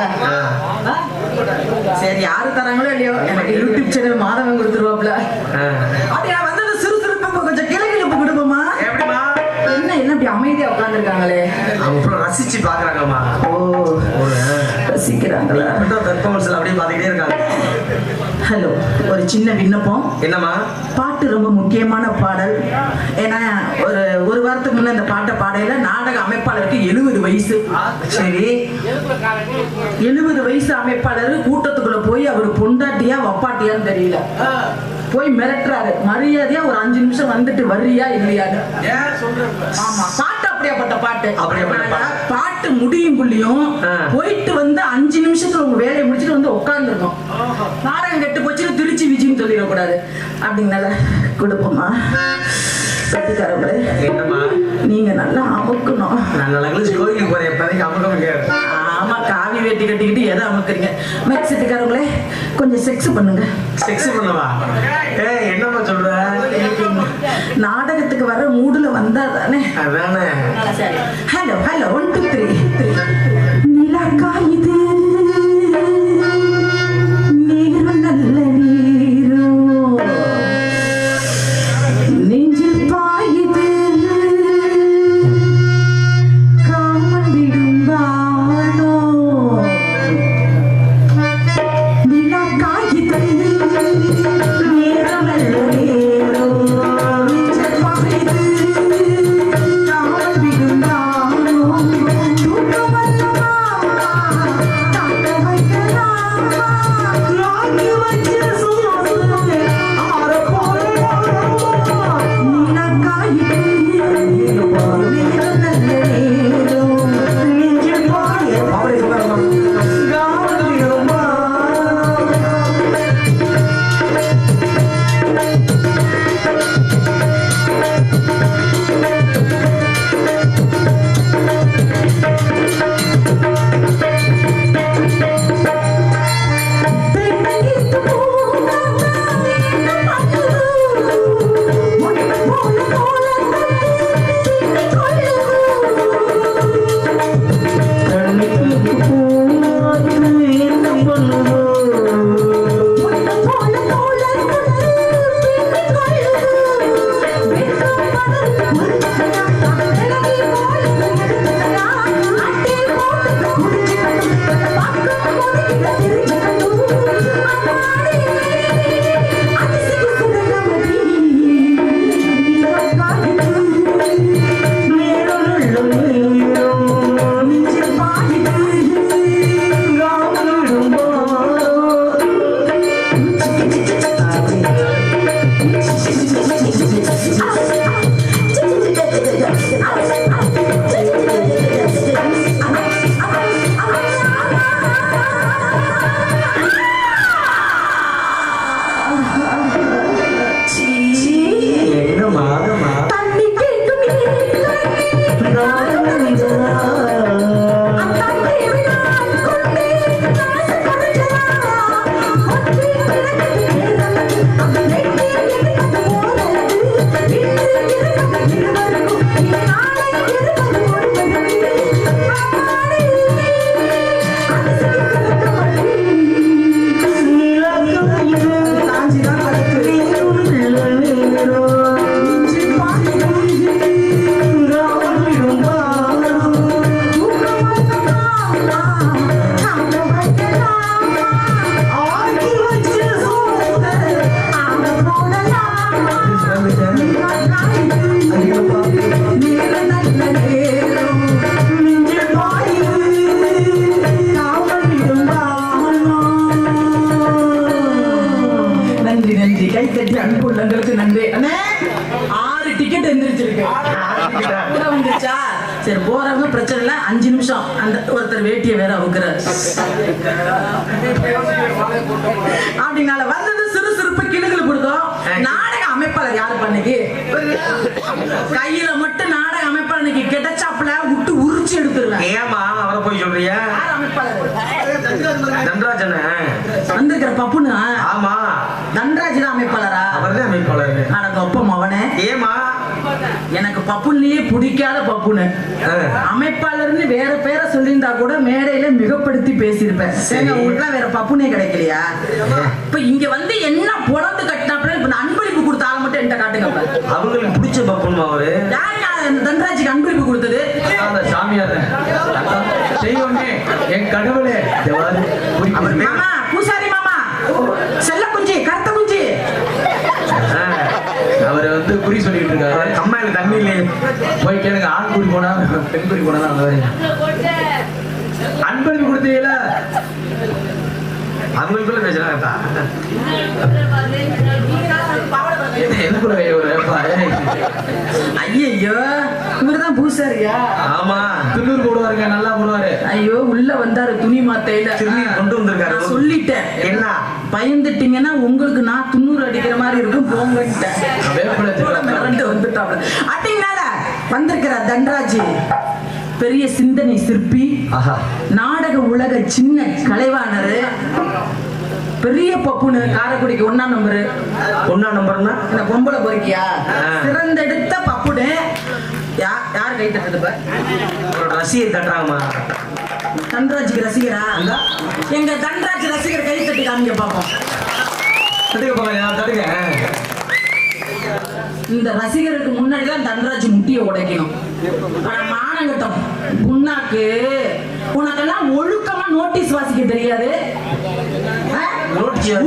Speaker 6: சரி, யாரு தராங்களோ இல்லையோ, எனக்கு யூடியூப் சேனல் மாதவன் கொடுத்துருவாப்ல. அப்படியா வந்தது சுறுசுறுப்பு கொஞ்சம் கிளகிழப்பு கொடுப்போமா?
Speaker 2: எப்படிமா?
Speaker 6: என்ன இப்படி அமைதியா உட்கார்ந்துருக்காங்களே?
Speaker 2: அவங்க ரசிச்சு பாக்குறாங்கம்மா.
Speaker 6: ஓ, ரசிக்கிறாங்களா?
Speaker 2: பெர்ஃபார்மன்ஸ்ல அப்படியே பாத்துக்கிட்டே இருக்காங்க.
Speaker 6: ஹலோ, ஒரு சின்ன விண்ணப்பம்.
Speaker 2: என்னம்மா?
Speaker 6: பாட்டு ரொம்ப முக்கியமான பாடல். ஏன்னா ஒரு வாரத்துக்கு முன்ன இந்த பாட்டை பாடையில நாடக அமைப்பாளருக்கு 70 வயசு.
Speaker 2: சரி,
Speaker 6: 70 வயசு அமைப்பாளர் கூட்டத்துக்குள்ள போய் அவர் பொண்டாட்டியா வப்பாட்டியான்னு தெரியல, போய் மிரட்டுறாரு. மரியாதையா ஒரு 5 நிமிஷம் வந்துட்டு வர்றியா இல்லையான்னு. ஆமா, பாட்டு அப்படியாப்பட்ட பாட்டு. பாட்டு முடியும் புள்ளியும் போயிட்டு வந்து 5 நிமிஷத்துல உங்க வேலையை முடிச்சுட்டு வந்து உட்கார்ந்துருக்கோம். நாடகம் கெட்டு போச்சுன்னு திருச்சி விஜின்னு சொல்லிடக்கூடாது. அப்படிங்கனால கொடுப்போமா? கட்டிக்காரங்களே,
Speaker 2: என்னம்மா?
Speaker 6: நீங்க நல்லா அமுக்கணும்.
Speaker 2: நான் நல்லா கோயிலுக்கு போறேன், எப்போதைக்கு அமுக்க முடியாது.
Speaker 6: ஆமா, காவி வேட்டி கட்டிக்கிட்டு எதை அமுக்குறீங்க? மேக்ஸிட்டுக்காரங்களே, கொஞ்சம் செக்ஸ் பண்ணுங்க.
Speaker 2: செக்ஸ் பண்ணவா? என்னம்மா சொல்ற?
Speaker 6: நாடகத்துக்கு வர மூடுல வந்தா தானே.
Speaker 2: அதானே.
Speaker 6: Hello hello, 1 2 3. நிலா காயுது, நீரும் நல்ல நீரும் நெஞ்சில் பாயுது, காமன் விடும் வானோ. நிலா காயுது, நீரும் நல்ல நீரும் நெஞ்சில் பாயுது, காமன் விடும் வானோ. தூக்கம் வல்லமா, தாட்ட வைக்கலாமா, ராகி வச்சு சூடு ஆற போறோம். நிலா காயுது, நீரும் நல்ல நீரும் நெஞ்சில் பாயுது, காமன் விடும் வானோ.
Speaker 2: என்னம்மா?
Speaker 6: தண்ணி கேட்கும் நன்றி நன்றி, கை தட்டி அன்பு உள்ளங்களுக்கு நன்றி. அண்ணே, 6 டிக்கெட் எந்திரிச்சிருக்கு. கூட வந்துச்சா? சரி, போறவங்க பிரச்சனை இல்லை, 5 நிமிஷம். அந்த ஒருத்தர் வேட்டியை வேற அவுக்குறாரு. அப்படினால வந்தது சுறுசுறுப்பு கிளுகிழு கொடுத்தோம். அன்னைக்கு கையில மட்டும் நாடக அமைப்பாளர் அன்னைக்கு கிடைச்சாப்புல விட்டு உரிச்சு எடுத்துருவேன்.
Speaker 2: ஏமா அவரை போய் சொல்றியா?
Speaker 6: யார் அமைப்பாளர்?
Speaker 2: தன்ராஜன.
Speaker 6: வந்திருக்கிற பப்புனு.
Speaker 2: ஆமா
Speaker 6: தன்ராஜ் தான் அமைப்பாளரா?
Speaker 2: அவர்தான் அமைப்பாளர்.
Speaker 6: அடங்க ஒப்பம் அவனே.
Speaker 2: ஏமா
Speaker 6: எனக்கு பப்புன்லயே பிடிக்காத பப்புனு. அமைப்பாளர்னு வேற பேரை சொல்லியிருந்தா கூட மேடையில மிகப்படுத்தி பேசியிருப்பேன். உங்களுக்கு வேற பப்புனே கிடைக்கலையா? இப்ப இங்க வந்து என்ன புலந்து கட்டினாப்புல இப்ப அன்பளிப்பு கொடுத்த ஆளை மட்டும் என்கிட்ட காட்டுங்க.
Speaker 2: அவங்களுக்கு பிடிச்ச பப்புமா அவரு.
Speaker 6: தன்ராஜுக்கு அன்பளிப்பு கொடுத்தது
Speaker 4: அந்த சாமியார் செய்வோமே என் கடவுளே.
Speaker 6: மாமா பூசாரி மாமா, செல்ல குஞ்சி, கருத்த குஞ்சி.
Speaker 4: அவர் வந்து குறி சொல்லிட்டு இருக்காரு.
Speaker 2: கம்மாயில தண்ணி இல்லையே.
Speaker 4: போய் கேளுங்க. ஆண் குறி போனா பெண் குறி போனா தான் அந்த அன்பளிப்பு கொடுத்தீங்களா?
Speaker 2: அவங்களுக்குள்ள பேசுறாங்க.
Speaker 4: எதுக்குள்ள
Speaker 6: ஐயோ இவர்தான் பூசாரியா?
Speaker 2: ஆமா
Speaker 4: துண்ணூறு போடுவாருங்க, நல்லா போடுவாரு.
Speaker 6: ஐயோ உள்ள வந்தாரு துணி மாத்தையில.
Speaker 2: திரும்பி கொண்டு வந்திருக்காரு.
Speaker 6: நான் சொல்லிட்டேன்,
Speaker 2: என்ன
Speaker 6: பயந்துட்டீங்கன்னா உங்களுக்கு நான் துண்ணூறு அடிக்கிற மாதிரி இருக்கும் போங்கன்ட்டேன். வந்துட்டாப்ல அட்டிங்கனால வந்திருக்கிற தன்ராஜ் பெரிய சிந்தனை சிற்பி, நாடக உலக சின்ன கலைவாணரு, பெரிய பப்புனு. காரைக்குடிக்கு 1ஆம் நம்பரு.
Speaker 2: 1ஆம் நம்பர்னா
Speaker 6: என்ன பொம்பளை பொறுக்கியா? சிறந்தெடுத்த பப்புனு. யார் கை தட்டுது?
Speaker 2: ரசிகர் தட்டுறாங்கம்மா.
Speaker 6: தன்ராஜுக்கு ரசிகரா? எங்க தன்ராஜ் ரசிகர் கை தட்டி காமிங்க பாப்போம்.
Speaker 2: தட்டுக்க போங்க, தட்டுக்க.
Speaker 6: இந்த ரசிகருக்கு முன்னாடிதான் தன்ராஜ் முட்டியை உடைக்கணும். மானங்கட்டம் புண்ணாக்கு. உனக்கெல்லாம் ஒழுக்கமா நோட்டீஸ் வாசிக்க தெரியாது.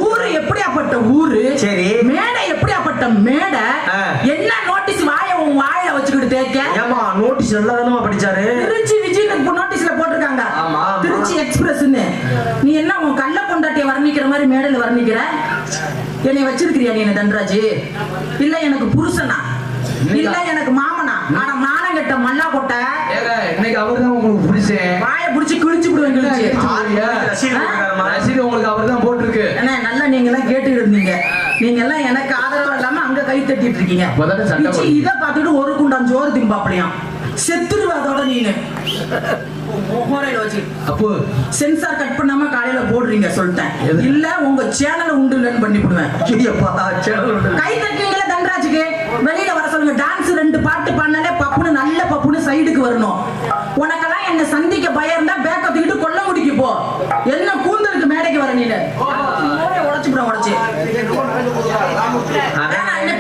Speaker 6: ஊரு எப்படியாப்பட்ட ஊரு, சரி, மேடை எப்படியாப்பட்ட மேடை. என்ன நோட்டீஸ் வாயில வச்சுக்கிட்டு தேக்க?
Speaker 2: ஏமா நோட்டீஸ் நல்லா தானமா படிச்சாரு.
Speaker 6: திருச்சி விஜய் நோட்டீஸ்ல போட்டிருக்காங்க, திருச்சி எக்ஸ்பிரஸ்ன்னு. நீ என்ன உன் கள்ள பொண்டாட்டிய வர்ணிக்கிற மாதிரி மேடையில வர்ணிக்கிற? என்னை வச்சிருக்கிறியா நீ? என்ன தன்ராஜ் இல்ல எனக்கு புருஷனா இல்ல எனக்கு மாமனா? ஆனா மானங்கட்ட மல்லா கொட்ட.
Speaker 4: இன்னைக்கு அவர்தான் உங்களுக்கு புடிச்சேன்.
Speaker 6: வாயை புடிச்சு கிழிச்சு விடுவேன்.
Speaker 4: ரசீது உங்களுக்கு அவர்தான் போட்டிருக்கு.
Speaker 6: நல்லா நீங்க எல்லாம் கேட்டு இருந்தீங்க. நீங்க எல்லாம் எனக்கு ஆதரவா இல்லாம அங்க கை தட்டிட்டு இருக்கீங்க. இத பார்த்துட்டு ஒரு குண்டான் சோறு திம்பாப்பலையாம். செத்துருவா அதோட நீனு. அப்போ சென்சார் கட் பண்ணாம காலையில போடுறீங்க சொல்லிட்டேன். இல்ல உங்க சேனல் உண்டு இல்லன்னு பண்ணிவிடுவேன். கை தட்டுவீங்களா தன்ராஜுக்கு? வெளியில வர சொல்லுங்க. டான்ஸ் 2 பாட்டு பண்ணாலே பப்புனு நல்ல பப்புனு சைடுக்கு வரணும். உனக்கெல்லாம் என்ன சந்திக்க பயம் இருந்தா பேக்க தூக்கிட்டு கொல்ல முடிக்கு போ. என்ன கூந்தலுக்கு மேடைக்கு வர நீங்க உடச்சுப்புறம் உடச்சு.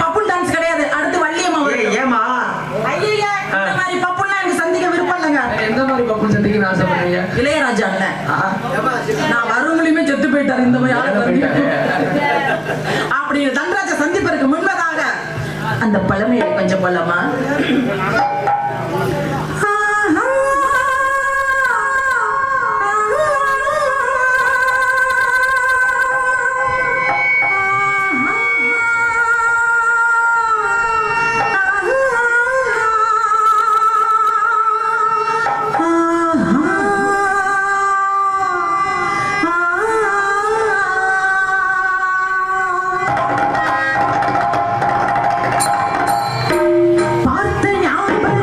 Speaker 6: பப்புன் டான்ஸ் கிடையாது. அடுத்து வள்ளியம்மா.
Speaker 2: ஏமா
Speaker 6: ஐயா இந்த மாதிரி பப்புன்னா எனக்கு சந்திக்க விருப்பம் இல்லைங்க.
Speaker 4: எந்த மாதிரி பப்புன் சந்திக்க ஆசைப்படுறீங்க?
Speaker 6: இளையராஜா அண்ணன். நான் வருவங்களையுமே செத்து போயிட்டாரு. இந்த மாதிரி அப்படி தன்ராஜ சந்திப்பதற்கு முன்பதாக அந்த பழமையை கொஞ்சம் போலாமா? பார்த்த ஞாபகம்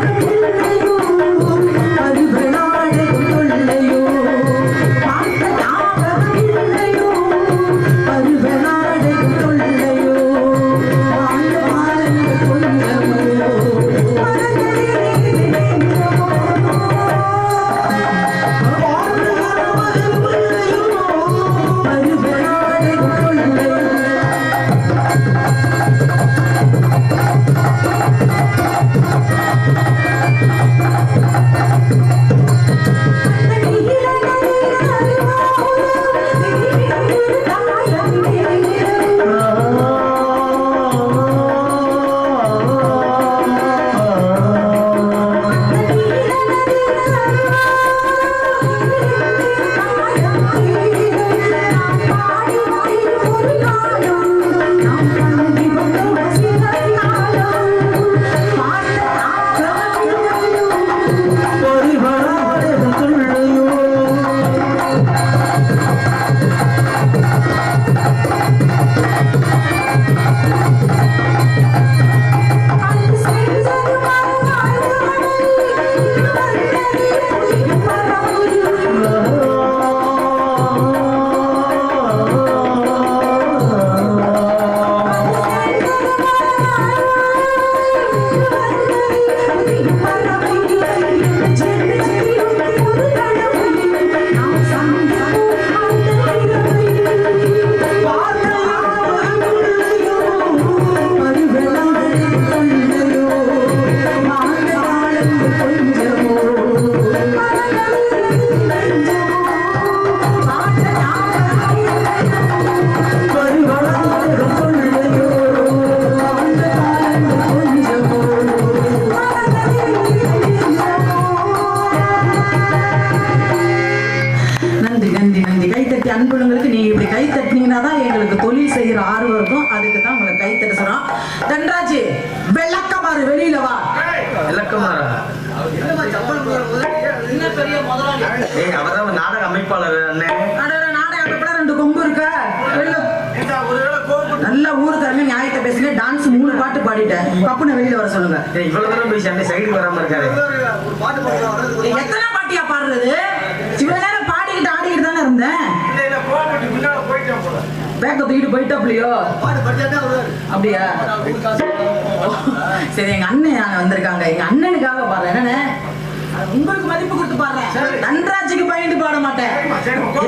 Speaker 6: அன்புகளுக்கு நீ இப்படி கை தட்டினீங்கன்னா தான் எங்களுக்கு தொழில் செய்யற ஆர்வம் இருக்கும். அதுக்கு தான் உங்களை கை தட்ட சொல்றோம். தன்ராஜ் வெள்ளக்கமாறு வெளியில வா.
Speaker 4: விளக்கமாறா?
Speaker 6: என்ன பெரிய முதலாளி?
Speaker 4: ஏய், அவர்தான் நாடக அமைப்பாளர் அண்ணே.
Speaker 6: நாடக அமைப்பாளர் 2 கொம்பு இருக்க. நல்ல ஊருக்காரங்க நியாயத்தை பேசுங்க. டான்ஸ் 3 பாட்டு பாடிட்டேன். கப்புன வெளியில வர சொல்லுங்க.
Speaker 4: ஏய், இவ்வளவு தூரம் போய் அண்ணே சைடு வராம இருக்காரு.
Speaker 6: எத்தனை பாட்டியா பாடுறது? இவ்வளவு நேரம் பாடிக்கிட்டு ஆடிக்கிட்டு தானே இருந்தேன். பேக்க தூக்கிட்டு போயிட்டாப்லையோ? அப்படியா? சரி, எங்க அண்ணன் வந்திருக்காங்க. எங்க அண்ணனுக்காக பாடுறேன். என்னன்னு உங்களுக்கு மதிப்பு கொடுத்து பாடுறேன். தன்ராஜுக்கு பயந்து பாட மாட்டேன்.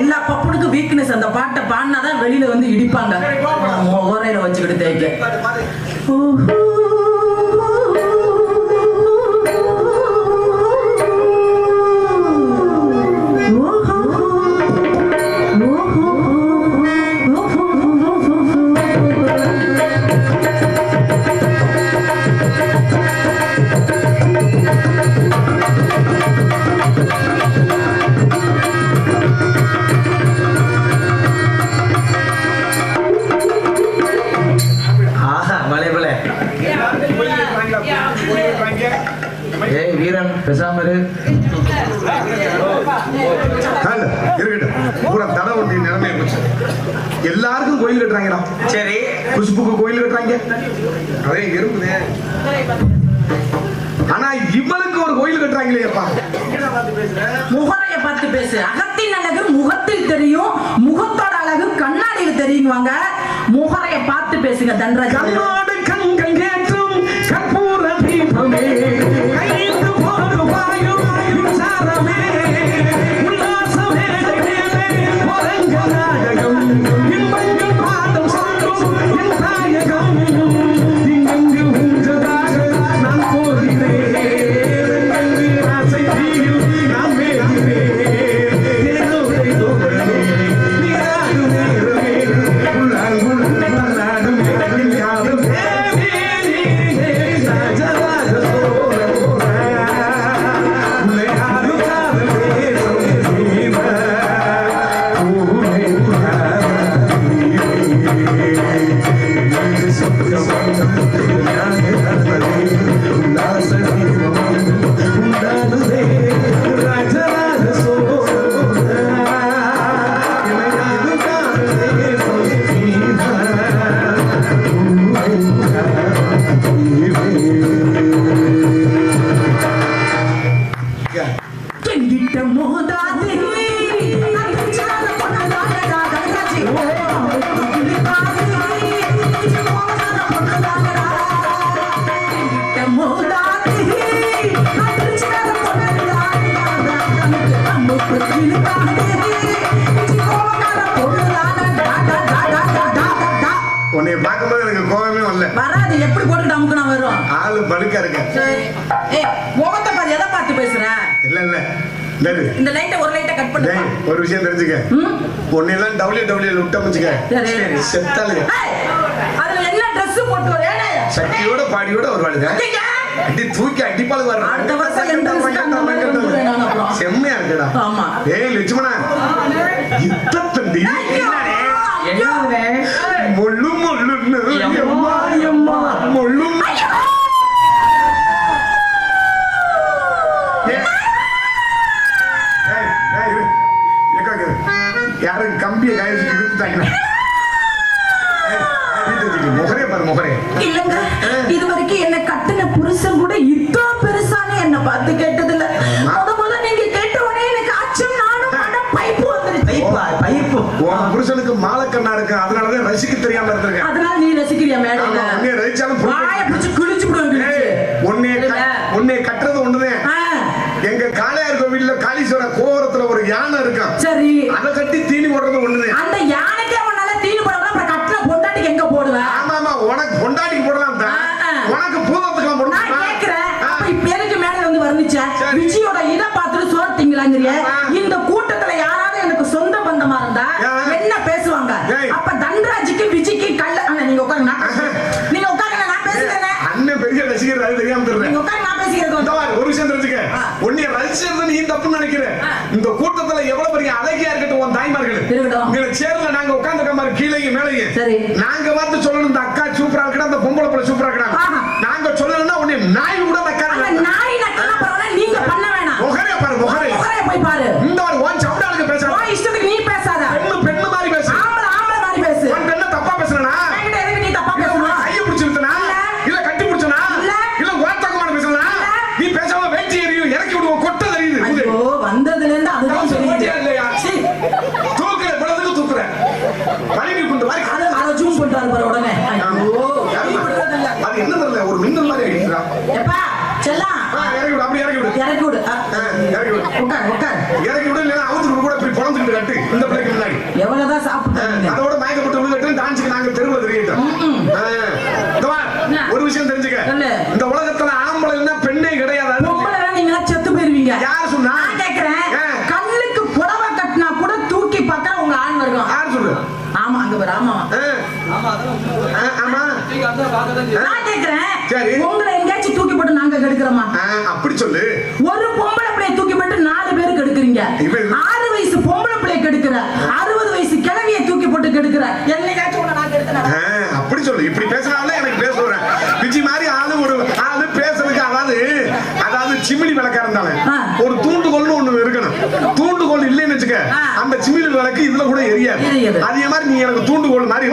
Speaker 6: எல்லா பப்புனுக்கும் வீக்னஸ். அந்த பாட்டை பாடினாதான் வெளியில வந்து இடிப்பாங்க. ஓரையில வச்சுக்கிட்டு தேய்க்க.
Speaker 4: ஏய் வீரன், பேசாம இரு.
Speaker 5: இருக்கட்டும். பூரா தடை ஒட்டி நிலைமையை போச்சு. எல்லாருக்கும் கோயில் கட்டுறாங்கடா.
Speaker 4: சரி,
Speaker 5: குஷ்புக்கு கோயில் கட்டுறாங்க. அதே இருக்குதே. ஆனா இவளுக்கு ஒரு கோயில் கட்டுறாங்களே அப்பா.
Speaker 6: முகரைய பார்த்து பேசு. அகத்தின் அழகு முகத்தில் தெரியும், முகத்தோட அழகு கண்ணாடியில் தெரியுவாங்க. முகரைய பார்த்து பேசுங்க தன்ராஜ்.
Speaker 5: கண்ணோடு கண்கள் கேட்டும் கற்பூர தீபமே, கைந்து போடு வாயும் மின்சாரமே, உல்லாசமே ஒரங்க நாயகம், இன்பங்கள் பாதம் சொல்லும் என் தாயகம், இங்கெங்கு உஞ்சதாக நான் போகிறேன், ஆசை தீயில் நான் வேகிறேன், தேனோரை தோழனே நீராடு நேரமே, உள்ளால் உள்ளாடும் என் காலம் உன்னை பார்க்கும்போது எனக்கு கோவமே வரல.
Speaker 6: வராது. எப்படி போட்டு அமுக்குனா வரும்?
Speaker 5: ஆளு படுக்க இருக்க.
Speaker 6: ஏய், முகத்தை பாரு. எதை பார்த்து பேசுற?
Speaker 5: இல்ல
Speaker 6: இந்த லைட்டை ஒரு லைட்டை கட் பண்ணு.
Speaker 5: ஒரு விஷயம் தெரிஞ்சுக்க. உன்னையெல்லாம் டபிள்யூ விட்டமிச்சுக்க. செத்தாளுங்க.
Speaker 6: அதுல என்ன Dress போட்டு வரே?
Speaker 5: சக்தியோட பாடியோட ஒரு வாழுங்க. அடி தூக்கி அடிப்பாளு வர.
Speaker 6: அடுத்த வருஷம் எந்த
Speaker 5: செம்மையா இருக்குடா.
Speaker 6: ஆமா.
Speaker 5: ஏய் லட்சுமணா, இத்தண்டி
Speaker 4: என்னதுனே?
Speaker 5: முள்ளு முள்ளுன்னு
Speaker 4: எம்மா எம்மா
Speaker 5: முள்ளு. யாரும் கம்பியை காய்ச்சி விட்டுட்டாங்க. முகரே பாரு முகரே.
Speaker 6: இல்லங்க, இது வரைக்கும் என்ன கட்டின புருஷன் கூட இத்தோ பெருசானே என்ன பார்த்து கேட்டதில்ல. முத நீங்க கேட்ட உடனே எனக்கு ஆச்சரியம்.
Speaker 5: ஒரு யானை இருக்கான்.
Speaker 6: சரி.
Speaker 5: அதை கட்டி தீனி போடுறது ஒண்ணுதான்.
Speaker 6: அந்த யானைக்கே உன்னால தீனி போடலாம், அப்புறம் கட்டின பொண்டாட்டிக்கு எங்க போடுவேன்?
Speaker 5: ஆமா ஆமா, உனக்கு பொண்டாட்டிக்கு போடலாம் தான், உனக்கு பூதத்துக்கு போட
Speaker 6: நான் கேக்குறேன். அப்ப இப்ப எதுக்கு மேல வந்து வந்துச்சா? விஜயோட இத பார்த்துட்டு சோர்த்தீங்களாங்கறியே. இந்த கூட்டத்துல யாராவது எனக்கு சொந்த பந்தமா இருந்தா என்ன பேசுவாங்க? அப்ப தன்ராஜுக்கு விஜய்க்கு கள்ள. நீங்க உட்காருங்க, நீங்க உட்காருங்க, நான் பேசுறேன்.
Speaker 5: அண்ணன் பெரிய ரசிகர், அது தெரியாம தெரியல.
Speaker 6: நீங்க உட்காருங்க, நான் பேசுறேன்.
Speaker 5: ஒரு விஷயம் தெரிஞ்சுக்க, உன்னை ரசிச்சது நீ தப்புன்னு நினைக்கிற. இந்த கூட்டத்துல எவ்வளவு பெரிய அழகியா இருக்கட்டும் உன் தாய்மார்கள் உங்களுக்கு சேர்ல நாங்க உட்கார்ந்து மாதிரி கீழே மேலேயே நாங்க பார்த்து சொல்லணும், இந்த அக்கா சூப்பரா இருக்கா, அந்த பொம்பளை பிள்ளை சூப்பரா இருக்கா. நாங்க சொல்லணும்னா உன்னை நாய் கூட
Speaker 6: நாய் நக்கலா பரவாயில்ல, நீங்க பண்ண வேணாம்.
Speaker 5: முகரே பாரு, முகரே போய் பாரு. இந்த ஒரு ஓன் சவுடாளுக்கு பேசுற,
Speaker 6: ஓ இஷ்டத்துக்கு நீ பேசாத.
Speaker 5: பெண்ணு மாதிரி பேசு,
Speaker 6: ஆம்பளை மாதிரி பேசு.
Speaker 5: உன் பெண்ண தப்பா பேசுறனா?
Speaker 6: என்கிட்ட எதுக்கு நீ தப்பா பேசுற?
Speaker 5: கைய பிடிச்சிருந்தனா இல்ல கட்டி பிடிச்சனா இல்ல ஓட்டக்கமான பேசுறனா? நீ பேசாம வெட்டி எறியும், இறக்கி விடுவோம், கொட்ட தெரியுது.
Speaker 6: ஐயோ வந்ததுல இருந்து அதுதான் சொல்லிட்டே இல்லையா?
Speaker 5: தூக்குற பலதுக்கு தூக்குற பழிவி கொண்டு வர
Speaker 6: அத ஜூம் பண்றாரு பாரு உடனே. ஐயோ
Speaker 5: அது என்ன தெரியல, ஒரு மின்னல் மாதிரி அடிக்கிறா.
Speaker 6: எப்பா செல்லாம்
Speaker 5: இறக்கி விடு, அப்படி இறக்கி விடு,
Speaker 6: இறக்கி விடு,
Speaker 5: இறக்கி விடு,
Speaker 6: உட்கார்
Speaker 5: இறக்கி விடு. இல்ல அவுத்து கூட இப்படி பொளந்துட்டு கட்டு இந்த பிள்ளைக்கு முன்னாடி.
Speaker 6: எவ்வளவுதான் சாப்பிட்டாங்க
Speaker 5: அதோட மயக்கப்பட்டு விழுந்துட்டு டான்ஸ்க்கு நாங்க தெருவுல தெரியிட்டோம். ஒரு விஷயம் தெரிஞ்சுக்க, இந்த உலகத்துல ஆம்பளை இல்ல பெண்ணே கிடையாது.
Speaker 6: பொம்பளை நீங்க செத்து போயிருவீங்க.
Speaker 5: யார் சொன்னா?
Speaker 6: நான் கேக்குறேன். கல்லுக்கு புடவை கட்டினா கூட தூக்கி பார்த்தா உங்க ஆண் வரும்.
Speaker 5: யார் சொல்லு?
Speaker 6: ஆமா அங்க வர. ஆமா
Speaker 5: ஆமா
Speaker 6: நான் கேக்குறேன்.
Speaker 5: சரி,
Speaker 6: உங்களை எங்கேயாச்சும் தூக்கி போட்டு நாங்க கெடுக்கிறோமா?
Speaker 5: அப்படி சொல்லு.
Speaker 6: ஒரு பொம்பளை பிள்ளைய தூக்கி போட்டு 4 பேர் கெடுக்குறீங்க. 6 வயசு பொம்பளை பிள்ளைய கெடுக்கிற, 60 வயசு கிழவிய தூக்கி போட்டு கெடுக்கிற. என்னைக்காச்சும் உன்னை நான் கெடுத்தேனா?
Speaker 5: அப்படி சொல்லு. இப்படி பேசினாலே எனக்கு பேச வரேன். விஜய் மாதிரி ஆளு ஒரு ஆளு பேசுறதுக்கு, அதாவது சிமிலி விளக்கா இருந்தாலும் ஒரு தூண்டுகோல்னு ஒண்ணு இருக்கணும். தூண்டுகோல் இல்லைன்னு வச்சுக்க, அந்த சிமிலி விளக்கு இதுல கூட எரியாது. அதே மாதிரி நீ எனக்கு தூண்டுகோல் மாதிரி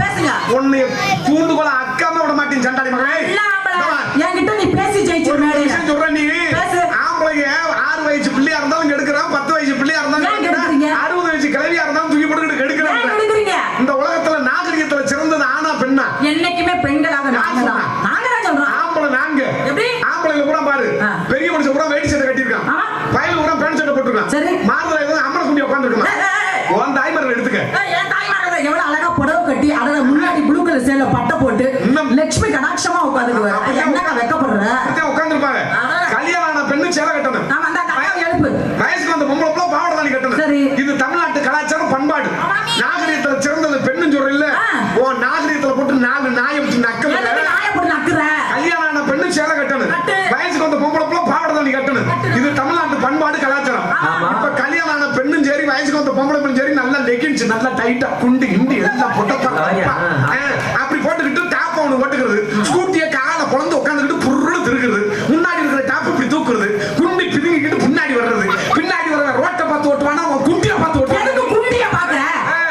Speaker 6: பேசுங்க.
Speaker 5: உன்னை தூண்டுகோல அக்காம விட மாட்டேன் சண்டாடி மகனே.
Speaker 6: என்கிட்ட நீ பேசி ஜெயிச்சு
Speaker 5: சொல்ற. நீ ஆம்பளைங்க 6 வயசு பிள்ளையா இருந்தாலும் எடுக்கிறான், 10 வயசு பிள்ளையா இருந்தாலும் 60 வயசு கிழவியா இருந்தாலும் தூக்கி போட்டு எடுக்கிறான். இந்த உலகத்துல நாகரிகத்துல சிறந்தது ஆனா பெண்ணா?
Speaker 6: என்னைக்குமே பெண்களாக நாங்க தான் சொல்றோம்.
Speaker 5: ஆம்பளை நாங்க
Speaker 6: எப்படி?
Speaker 5: ஆம்பளைல கூட பாரு, பெரிய மனுஷன் கூட வேட்டி சட்டை கட்டியிருக்கான், பையல கூட பேண்ட் சட்டை போட்டுருக்கான், மாறுதல எதுவும் அம்மனை குண்டி உட்காந்துருக்கான். உன் தாய்மார்கள் எடுத்துக்க.
Speaker 6: என் தாய்மார்கள் எவ்வளவு அழகா புடவை கட்டி அதோட முன்னாடி ப்ளூ கலர் சேல பட்டை போட்டு லட்சுமி கடாட்சமா உட்காந்துருவாங்க. என்னக்கா வெக்கப்படுற?
Speaker 5: உட்காந்துருப்பாங்க. கல்யாணம் ஆன பெண்ணு சேலை கட்டணும்.
Speaker 6: எழுப்பு
Speaker 5: வயசுக்கு வந்த பொம்பளை பிள்ளை பாவாடை தானி கட்டணும். இது தமிழ்நாட்டு கலாச்சாரம் பண்பாடு. நாகரிகத்துல சிறந்தது பெண்ணு சொல்ற இல்ல. உன் நாகரிகத்துல போட்டு 4 நாயை வச்சு நக்கல. கல்யாணம் ஆன பெண்ணு சேலை கட்டணும், வயசுக்கு வந்த பொம்பளை பிள்ளை பாவாடை தானி கட்டணும். இது தமிழ்நாட்டு பண்பாடு கலாச்சாரம். இப்ப கல்யாணம் ஆன பெண்ணும் சரி, வயசுக்கு வந்த பொம்பளை பெண்ணும் சரி, நல்லா லெகின்ஸ் நல்லா டைட்டா குண்டு கிண்டி எல்லாம் அப்படி போட்டுக்கிட்டு டாப் ஒண்ணு போட்டுக்கிறது, ஸ்கூட்டிய காலை குழந்தை உட்காந்துக்கிட்டு புருன்னு திருக்குறது, முன்னாடி இருக்கிற டாப் இப்படி தூக்குறது, குண்டி பிதுங்கிக்கிட்டு முன்னாடி வர்றது, பின்னாடி வர்ற ரோட்டை பார்த்து ஓட்டுவானா குண்டியா பார்த்து ஓட்டுவான்.
Speaker 6: எதுக்கு குண்டியா பாக்குற?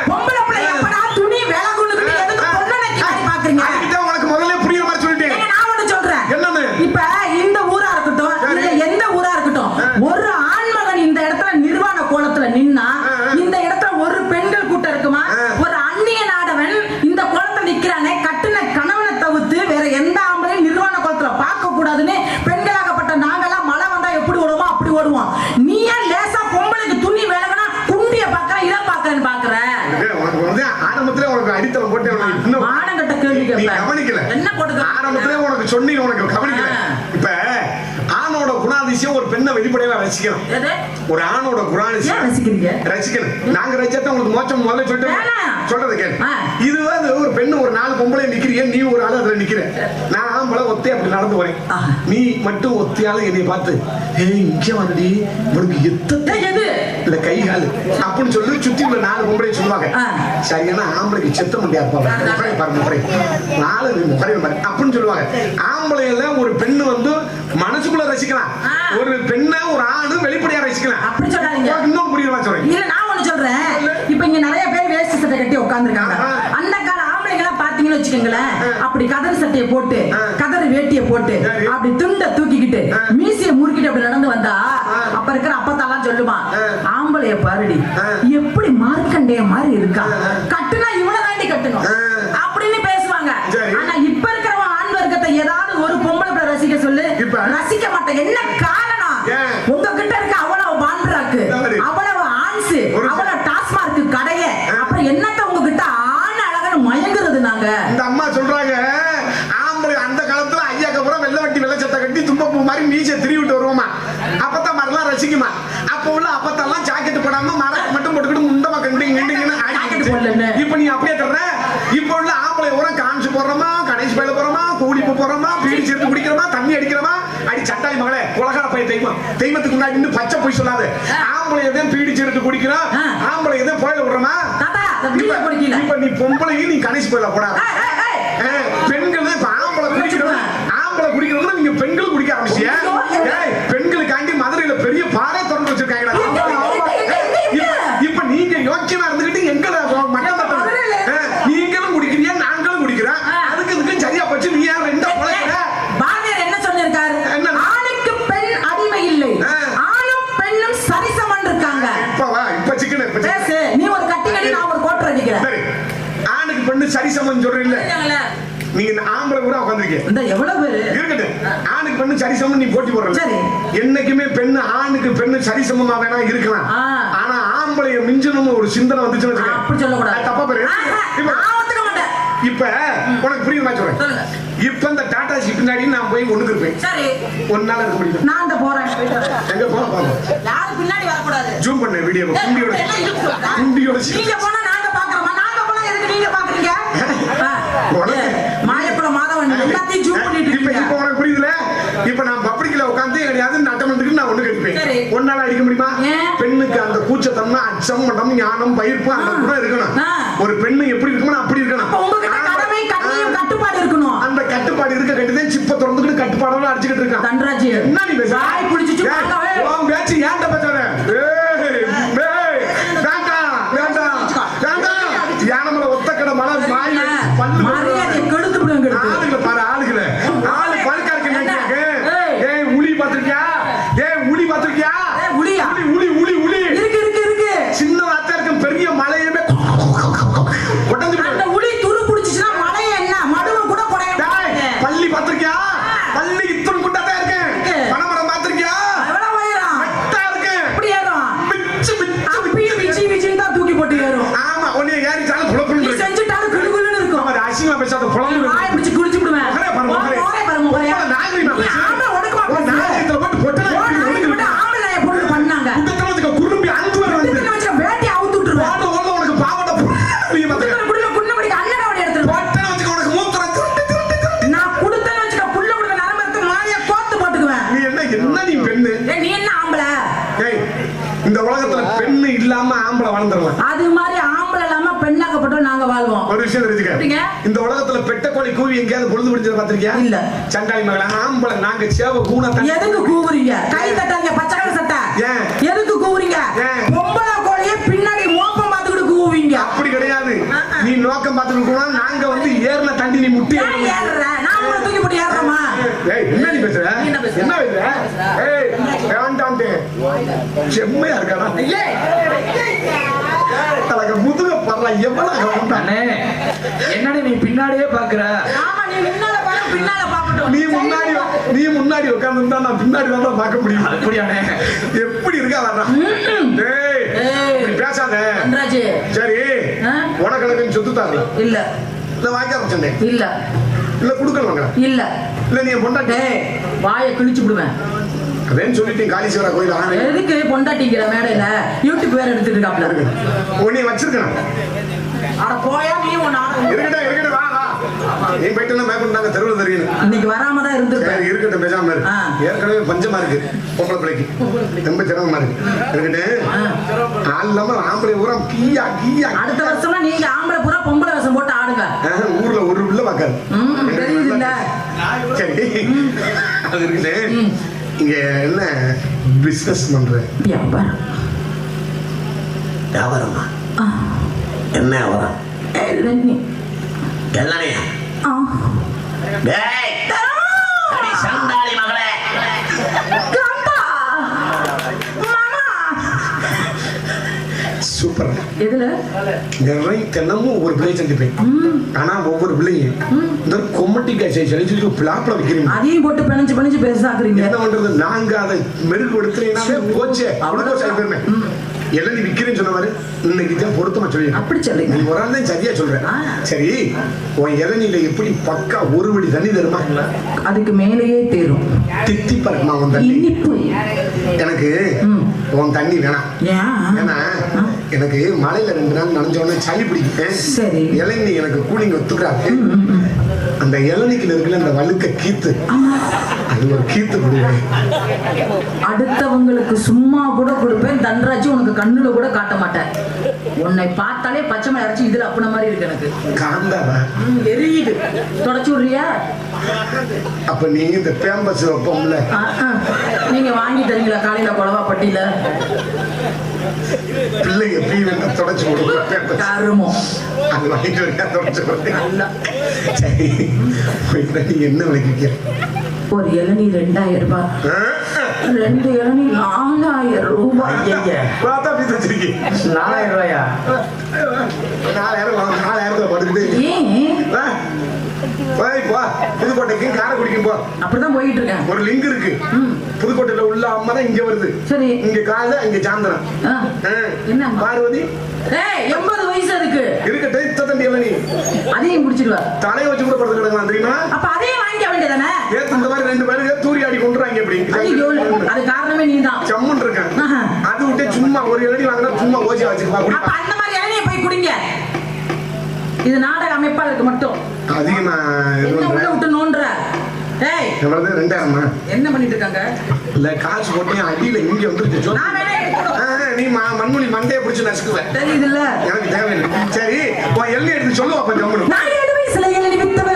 Speaker 6: பொம்பளை பிள்ளை எப்படா துணி வேலை கொண்டு எதுக்கு பொண்ணனை கிளி பாக்குறீங்க?
Speaker 5: அதுக்கு உனக்கு முதல்ல புரியுற மாதிரி சொல்லிட்டேன்.
Speaker 6: நான் ஒண்ணு சொல்றேன்.
Speaker 5: என்னன்னு?
Speaker 6: இப்ப இந்த ஊரா இருக்கட்டும் இல்ல எந்த ஊரா இருக்கட்டும், ஒரு ஆண்மகன் இந்த இடத்துல நிர்வாண கோலத்துல நின்னா இந்த இடத்துல ஒரு பெண்கள் கூட்டம் இருக்குமா? ஒரு அந்நிய நாடவன் இந்த கோலத்துல நிக்கிறானே, கட்டுன கணவனை தவிர்த்து வேற எந்த ஆம்பளையும் நிர்வாண கோலத்துல பார்க்க கூடாதுன்னு பெண்களாகப்பட்ட நாங்கெல்லாம் மழை வந்தா எப்படி ஓடுவோம் அப்படி ஓடுவோம். நீ ஏன் லேசா பொம்பளைக்கு துணி வேலைனா குண்டிய பாக்குற இத பாக்குறேன்னு பாக்குற?
Speaker 5: ஆரம்பத்திலே உனக்கு அடித்தளம் போட்டு
Speaker 6: மானங்கட்ட கேள்வி
Speaker 5: கவனிக்கல.
Speaker 6: என்ன போட்டு
Speaker 5: ஆரம்பத்திலே உனக்கு சொன்னி உனக்கு கவனிக்கல. இப்ப ஆணோட குணாதிசயம் ஒரு பெண்ணை வெளிப்படையா ரசிக்கணும். ஒரு ஆணோட குணாதிசயம் ரசிக்கணும். நாங்க ரசிச்சா உங்களுக்கு மோச்சம் முதல்ல சொல்றது கேளு. இது ஒரு பெண்ணு ஒரு 4 பொம்பளை நிக்கிறிய, நீ ஒரு ஆளு அதுல நிக்கிற, நான் ஆம்பளை ஒத்தே அப்படி நடந்து வரேன், நீ மட்டும் ஒத்தையால என்னை பார்த்து இங்க வந்து உனக்கு எத்தது இல்ல கை காலு அப்படின்னு சொல்லி சுத்தி உள்ள 4 பொம்பளை சொல்லுவாங்க. சரியான ஆம்பளைக்கு செத்த முடியாது அப்படின்னு சொல்லுவாங்க. ஆம்பளைல ஒரு பெண்ணு வந்து மனசுக்குள்ள ரசிக்கலாம், ஒரு பெண்ணை ஒரு ஆணு வெளிப்படையா ரசிக்கலாம்.
Speaker 6: அப்படி சொல்லாதீங்க.
Speaker 5: இன்னும் புரியல சொல்றேன்.
Speaker 6: இல்ல நான் ஒண்ணு சொல்றேன். இப்ப இங்க நிறைய பேர் வேஷ்டி சட்டை கட்டி உட்கார்ந்துருக்காங்க. அந்த கால ஆம்பளைங்க எல்லாம் பாத்தீங்கன்னு வச்சுக்கோங்களேன், அப்படி கதர் சட்டையை போட்டு கதர் வேட்டியை போட்டு அப்படி துண்டை தூக்கிக்கிட்டு மீசையை முறுக்கிட்டு அப்படி நடந்து வந்தா அப்ப இருக்கிற அப்பத்தாலாம் சொல்லுமா, ஆம்பளைய பாருடி எப்படி மார்க்கண்டேய மாதிரி இருக்கா, கட்டுனா இவனை தாண்டி கட்டணும் அப்படின்னு பேசுவாங்க. ஆனா இப்ப இருக்கிறவன் ஆண் வர்க்கத்தை ஏதாவது ஒரு பொம்பளை ரசிக்க சொல்லு, ரசிக்க மாட்டேன். என்ன காரணம்? உங்ககிட்ட இருக்க அவ்வளவு பாண்டராக்கு, அவ்வளவு
Speaker 5: தெய்வம். தெய்வத்துக்கு முன்னாடி நின்னு பச்சை போய் சொல்லாத. ஆம்பளை எதையும் பீடிச்சு எடுத்து குடிக்கிறான், ஆம்பளை எதையும் போயில விடுறமா. இப்ப நீ பொம்பளையும் நீ கணேஷ் போயில போடா. பெண்கள் இப்ப ஆம்பளை குடிக்கிறவங்க நீங்க பெண்கள் குடிக்க ஆரம்பிச்சியா? பெண்களுக்காண்டி மதுரையில பெரிய பாறை திறந்து வச்சிருக்காங்க. இப்ப நீங்க யோக்கியமா இருந்துகிட்டு எங்களை மட்டம் நீங்களும் குடிக்கிறீங்க, நாங்களும் குடிக்கிறோம். அதுக்கு இதுக்கும் சரியா போச்சு. நீ யார் ரெண்டா பொழைக்கிற?
Speaker 6: பாரதியார் என்ன சொல்லிருக்காரு? ஆணுக்கு பெண் அடிமை இல்லை, ஆணும் பெண்ணும் சரிசமன் இருக்காங்க.
Speaker 5: இப்ப சிக்கன
Speaker 6: பேசு. நீ ஒரு கட்டி கட்டி, நான் ஒரு கோட்டர் அடிக்கிறேன்.
Speaker 5: சரி, ஆணுக்கு பெண்ணு சரிசமன் சொல்றீங்க. நீங்க ஆம்பளை கூட உட்காந்துருக்கீங்க.
Speaker 6: இந்த எவ்வளவு பேரு
Speaker 5: இருக்கட்டும். ஆணுக்கு பெண்ணு சரிசமம் நீ போட்டி போடுற.
Speaker 6: சரி,
Speaker 5: என்னைக்குமே பெண்ணு ஆணுக்கு பெண்ணு சரிசமமா வேணா இருக்கலாம். ஆனா ஆம்பளைய மிஞ்சணும் ஒரு சிந்தனை வந்துச்சுன்னு வச்சுக்க.
Speaker 6: அப்படி சொல்ல கூடாது.
Speaker 5: தப்பா பேரு. இப்ப உனக்கு புரியுமா சொல்றேன். இப்ப இந்த டாடா சி பின்னாடி நான் போய் ஒண்ணுக்கு இருப்பேன்.
Speaker 6: சரி,
Speaker 5: ஒரு நாள் இருக்க முடியும்.
Speaker 6: நான் அந்த போறேன்.
Speaker 5: எங்க போற பாப்போம்.
Speaker 6: யாரும் பின்னாடி வர கூடாது.
Speaker 5: ஜூம் பண்ணு வீடியோ. குண்டியோட
Speaker 6: நீங்க போனா நாங்க பாக்குறோமா? நாங்க போனா எதுக்கு நீங்க பாக்குறீங்க? மாயக்குள மாதவன் எல்லாத்தையும் ஜூம் பண்ணிட்டு இருக்கீங்க.
Speaker 5: இப்ப உனக்கு புரியுதுல? இப்ப நான் பப்ளிக்ல உட்கார்ந்து கிடையாது நட்டமன்றத்துக்கு நான் ஒண்ணுக்கு இருப்பேன். ஒன்னால அடிக்க முடியுமா? பெண்ணுக்கு அந்த கூச்சத்தன்மை, அச்சம், மடம், ஞானம், பயிர்ப்பு அந்த கூட இருக்கணும். ஒரு பெண்ணு எப்படி இருக்கணும் அப்படி இருக்கணும்.
Speaker 6: உங்ககிட்ட கடமை, கண்ணியம், கட்டுப்பாடு இருக்கணும்.
Speaker 5: அந்த கட்டுப்பாடு இருக்க கட்டிதான் சிப்ப திறந்துக்கிட்டு கட்டுப்பாடோட அடிச்சுக்கிட்டு இருக்கான்.
Speaker 6: தன்ராஜ்
Speaker 5: என்ன நீ பேச?
Speaker 6: வாய் புடிச்சிட்டு
Speaker 5: உன் பேச்சு ஏன்டா பேசுற? யானமல ஒத்தக்கடை மலை மாய் பல்லு
Speaker 6: மரியாதை கெடுத்து விடுங்க.
Speaker 5: ஆளுகளை பாரு, ஆளு பழுக்கா இருக்கு. ஏய் உளி பாத்திருக்கியா?
Speaker 6: உளியா?
Speaker 5: உளி
Speaker 6: இருக்கு.
Speaker 5: சின்ன வார்த்தை இருக்கும், பெரிய மலையுமே உடஞ்சு
Speaker 6: அந்த உளி துரு புடிச்சுச்சுன்னா மலைய என்ன மடுவு கூட குறைய.
Speaker 5: பள்ளி பாத்திருக்கியா? பள்ளி இத்தனை குண்டாதான் இருக்கு. பனமரம் பாத்திருக்கியா?
Speaker 6: எவ்வளவு உயரம்?
Speaker 5: கட்டா இருக்கு.
Speaker 6: எப்படி ஏறும்? விச்சி தான் தூக்கி போட்டு ஏறும்.
Speaker 5: ஆமா, உன்னை ஏறிச்சாலும் புலப்புன்னு
Speaker 6: நீ செஞ்சுட்டாலும் குளுகுளுன்னு இருக்கும்.
Speaker 5: அது அசிங்கமா பேசாத புலம்பு.
Speaker 6: வாய் பிடிச்சு குளிச்சு விடுவேன்.
Speaker 5: குறும்பி அன்பு
Speaker 6: வேட்டி அவுத்து விட்டுருவேன்.
Speaker 5: உனக்கு பாவட
Speaker 6: நான் கொடுத்தேன்னு வச்சுக்க புள்ள விடுவ நரம்பு மாய கோத்து போட்டுக்குவேன்.
Speaker 5: நீ என்ன நீ பெண்ணு?
Speaker 6: நீ என்ன ஆம்பளை?
Speaker 5: இந்த உலகத்துல பெண்ணு இல்லாம ஆம்பளை வாழ்ந்துடலாம்.
Speaker 6: அது மாதிரி ஆம்பளை இல்லாம பெண்ணாக்கப்பட்டோம் நாங்க வாழ்வோம்.
Speaker 5: ஒரு விஷயம் தெரிஞ்சுக்க. இந்த உலகத்துல பெட்ட கோழி கூவி எங்கேயாவது பொழுது முடிஞ்சது பாத்திருக்கியா? இல்ல. சண்டாளி மகள ஆம்பளை நாங்க சேவ கூண
Speaker 6: எதுக்கு கூவுறீங்க? கை தட்டாங்க பச்சை சட்டை. எதுக்கு கூவுறீங்க? பொம்பளை கோழியே பின்னாடி மோப்பம் பார்த்துக்கிட்டு கூவுவீங்க.
Speaker 5: அப்படி கிடையாது. நீ நோக்கம் பார்த்துக்கிட்டு நாங்க வந்து ஏர்ல தண்டி நீ முட்டி
Speaker 6: ஏறுற. நான் உங்களை தூக்கி போட்டு ஏறுறமா?
Speaker 5: என்ன நீ பேசுற? என்ன பேசுற? வேண்டாம்டே செம்மையா இருக்காடா. முதுக பரல எவ்வளவு
Speaker 4: என்னடி நீ பின்னாடியே பாக்குற?
Speaker 6: ஆமா, நீ முன்னால பாரு, பின்னால பாக்கட்டும்.
Speaker 5: நீ முன்னாடி உட்கார்ந்துட்டா நான் பின்னாடி தான் பார்க்க முடியும்.
Speaker 4: அப்படியானே?
Speaker 5: எப்படி இருக்கா வர்றான்? டேய் பேசாத.
Speaker 6: தன்ராஜ்
Speaker 5: சரி, உனக்கு சொத்து தாங்க
Speaker 6: இல்ல.
Speaker 5: இல்ல வாங்க ஆரம்பிச்சேன்.
Speaker 6: இல்ல
Speaker 5: இல்ல குடுக்கணுங்க.
Speaker 6: இல்ல
Speaker 5: இல்ல நீ பொண்டாட்டி
Speaker 6: வாயை கிழிச்சு விடுவேன்.
Speaker 5: அதேன்னு சொல்லிட்டேன். காளீஸ்வரா கோயில்
Speaker 6: எதுக்கு பொண்டாட்டிங்கிற மேடையில யூடியூப் வேற எடுத்துட்டு இருக்காப்ல.
Speaker 5: உன்னை வச்சிருக்கணும்.
Speaker 6: அட போயா நீ ஒன்னு
Speaker 5: இருக்கட்டும் வா நீ போயிட்டு மேற்கொண்டாங்க தெருவில் தெரியும்.
Speaker 6: இன்னைக்கு வராம தான் இருந்திருப்பேன்.
Speaker 5: இருக்கட்டும் பேசாம இருக்கு. ஏற்கனவே பஞ்சமா இருக்கு பொம்பளை பிள்ளைக்கு. ரொம்ப சிரமமா இருக்கு. இருக்கட்டும். ஆள் இல்லாம ஆம்பளை ஊரா கீயா.
Speaker 6: அடுத்த வருஷம்னா நீங்க ஆம்பளை பூரா பொம்பளை வேஷம் போட்டு ஆடுங்க.
Speaker 5: ஊர்ல ஒரு பிள்ளை பார்க்காது.
Speaker 6: தெரியுதுல்ல?
Speaker 5: சரி, அது இருக்குது. இங்க என்ன பிசினஸ் பண்ற? வியாபாரமா? என்ன வியாபாரம்? எல்லாரையா? சண்டாளி மகளே, சூப்பர்.
Speaker 6: எதுல
Speaker 5: நிறைய தினமும் ஒவ்வொரு பிள்ளை சந்திப்பேன். ஆனா ஒவ்வொரு பிள்ளையும் இந்த கொம்மட்டிக்காய் செஞ்சு பிளாப்ல வைக்கிறீங்க.
Speaker 6: அதையும் போட்டு பிணைஞ்சு பேசாக்குறீங்க.
Speaker 5: என்ன பண்றது? நாங்க அதை மெருகு கொடுத்தீங்கன்னா போச்சே. அவ்வளவு சாப்பிடுமே. எல்லாம் நீ விக்கிறேன்னு சொன்ன மாதிரி இன்னைக்கு தான் பொருத்தமா சொல்லி
Speaker 6: அப்படி சொல்லுங்க.
Speaker 5: நீ ஒரு ஆள் தான் சரியா சொல்றேன். சரி, உன் இளநில எப்படி பக்கா ஒரு வடி தண்ணி தருமா?
Speaker 6: அதுக்கு மேலேயே தேரும்.
Speaker 5: தித்திப்பா இருக்குமா உன் தண்ணி?
Speaker 6: இனிப்பு.
Speaker 5: எனக்கு உன் தண்ணி வேணாம். ஏன்னா எனக்கு மழையில 2 நாள் நனைஞ்ச உடனே சளி பிடிக்கும்.
Speaker 6: சரி.
Speaker 5: இளநீ எனக்கு கூலிங் ஒத்துக்கிறாரு. அந்த இளநிக்குல இருக்குல்ல அந்த வழுக்க கீத்து, அது ஒரு கீத்து கொடுப்பேன்.
Speaker 6: அடுத்தவங்களுக்கு சும்மா கூட கொடுப்பேன், தண்டராஜி உனக்கு கண்ணுல கூட காட்ட மாட்டேன். உன்னை பார்த்தாலே பச்சை மலை அரைச்சி இதுல அப்பன மாதிரி இருக்கு எனக்கு.
Speaker 5: காந்தாவா?
Speaker 6: எரியுது. தொடச்சு விடுறியா?
Speaker 5: அப்ப நீங்க இந்த பேம்பஸ் வைப்போம்ல,
Speaker 6: நீங்க வாங்கி தரீங்களா காலையில குழவா பட்டியில?
Speaker 5: பிள்ளைங்க பீ வேணா தொடச்சு கொடுப்பேன்.
Speaker 6: கருமோ
Speaker 5: அது வாங்கிட்டு வரா தொடச்சு கொடுப்பேன். சரி, நீங்க என்ன விளைவிக்க?
Speaker 6: ஒரு இளநீ 2000 ரூபாய், 2 இளநீ 4000 ரூபாய்.
Speaker 5: பார்த்தா பீஸ் வச்சிருக்கீங்க.
Speaker 4: 4000 ரூபாயா?
Speaker 5: 4000 படுக்குது.
Speaker 6: ஏன்
Speaker 5: புதுக்கோட்டைக்கு காரைக்குடிக்கும் போ.
Speaker 6: அப்படிதான் போயிட்டு இருக்கேன்.
Speaker 5: ஒரு லிங்க் இருக்கு. புதுக்கோட்டையில உள்ள அம்மா தான் இங்க வருது.
Speaker 6: சரி.
Speaker 5: இங்க காலை, இங்க சாயந்தரம்.
Speaker 6: என்ன
Speaker 5: பார்வதி
Speaker 6: 80 வயசு அதுக்கு
Speaker 5: இருக்கட்டும். இத்தண்டி இளநீ
Speaker 6: அதையும் குடிச்சிடுவா.
Speaker 5: தலையை வச்சு கூட படுத்து கிடக்கலாம் தெரியுமா?
Speaker 6: அப்ப அதையும் வாங்கிக்க வேண்டியதானே?
Speaker 5: ஏத்து இந்த மாதிரி 2 பேருக்கு தூரி ஆடி கொண்டுறாங்க. எப்படி
Speaker 6: அது காரணமே நீதான்.
Speaker 5: சம்மன் இருக்கேன். அது விட்டு சும்மா ஒரு இளநீ வாங்கினா சும்மா ஓசியா வச்சுக்கலாம்.
Speaker 6: அப்ப அந்த மாதிரி இளநியை போய் குடிங்க. இது நாடக அமைப்பாளருக்கு மட்டும்.
Speaker 5: அதிகமா
Speaker 6: என்ன உள்ள விட்டு நோன்ற? டேய்,
Speaker 5: எவ்வளவு 2000மா?
Speaker 6: என்ன பண்ணிட்டு இருக்காங்க?
Speaker 5: இல்ல காசு போட்டு அடியில இங்க வந்துருச்சு.
Speaker 6: நான் வேணா எடுத்துறேன்.
Speaker 5: நீ மண்ணுனி மண்டையை பிடிச்சு நசுக்குவேன்.
Speaker 6: தெரியுதுல்ல?
Speaker 5: எனக்கு தேவையில்லை. சரி, உன் எள்ளி எடுத்து சொல்லுவா கொஞ்சம்.
Speaker 6: நான் 7 வயசுல இளநீ வித்தவன்.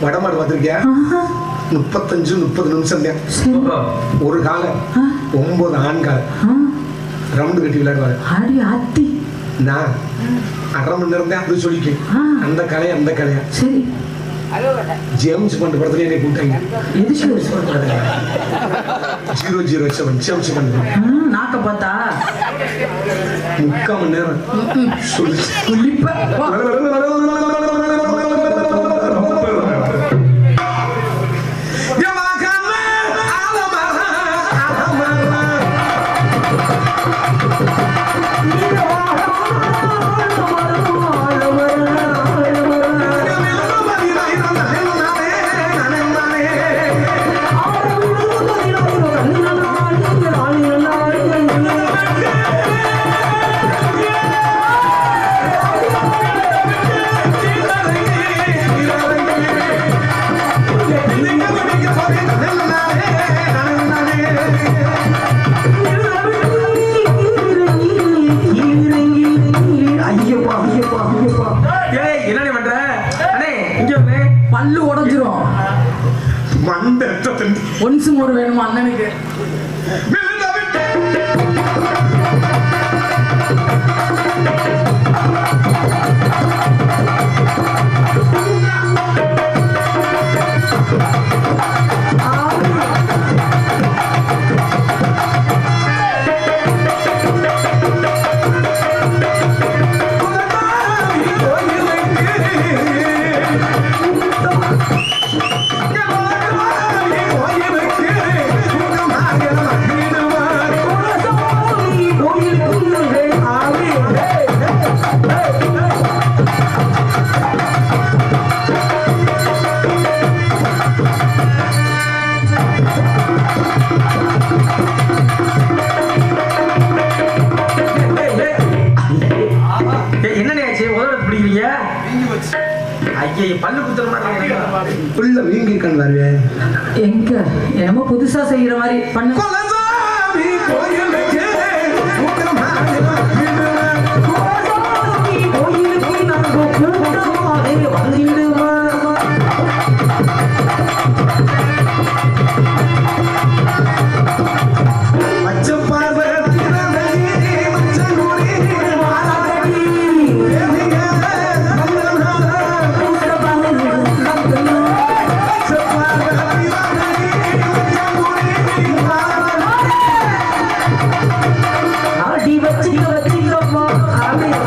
Speaker 5: வடமாடு பார்த்திருக்கியா? 35-30 நிமிஷம் தான். ஒரு காலம் 9 ஆண்கால் ரவுண்டு கட்டி விளையாடுவாரு. நான் 1/2 மணி நேரம் தான் அது சொல்லிக்க. அந்த கலையா சரி. ஜேம்ஸ் பாண்ட் படத்துல என்னை கூப்பிட்டாங்க. 007 ஜேம்ஸ் பாண்ட்
Speaker 6: நாக்க பார்த்தா
Speaker 5: 3/4 மணி நேரம் சொல்லி
Speaker 6: பல்லு உடைஞ்சிரும்.
Speaker 5: மண்டை
Speaker 6: ஒன்சு மோர் வேணுமா அண்ணனுக்கு?
Speaker 2: ஐயா பல்லு குத்துற மாதிரி
Speaker 5: புள்ள வீங்கி இருக்கான்னு பாருங்க.
Speaker 6: எங்க என்னமோ புதுசா செய்யற மாதிரி பண்ணு.
Speaker 5: குலசாமி கோயிலுக்கு
Speaker 6: கோயிலுக்கு நாங்க கூட்டமாவே வந்துடுவோம்.
Speaker 5: மச்சப்பார்வை
Speaker 6: ஆடி வச்சிங்கம்மா ஆடி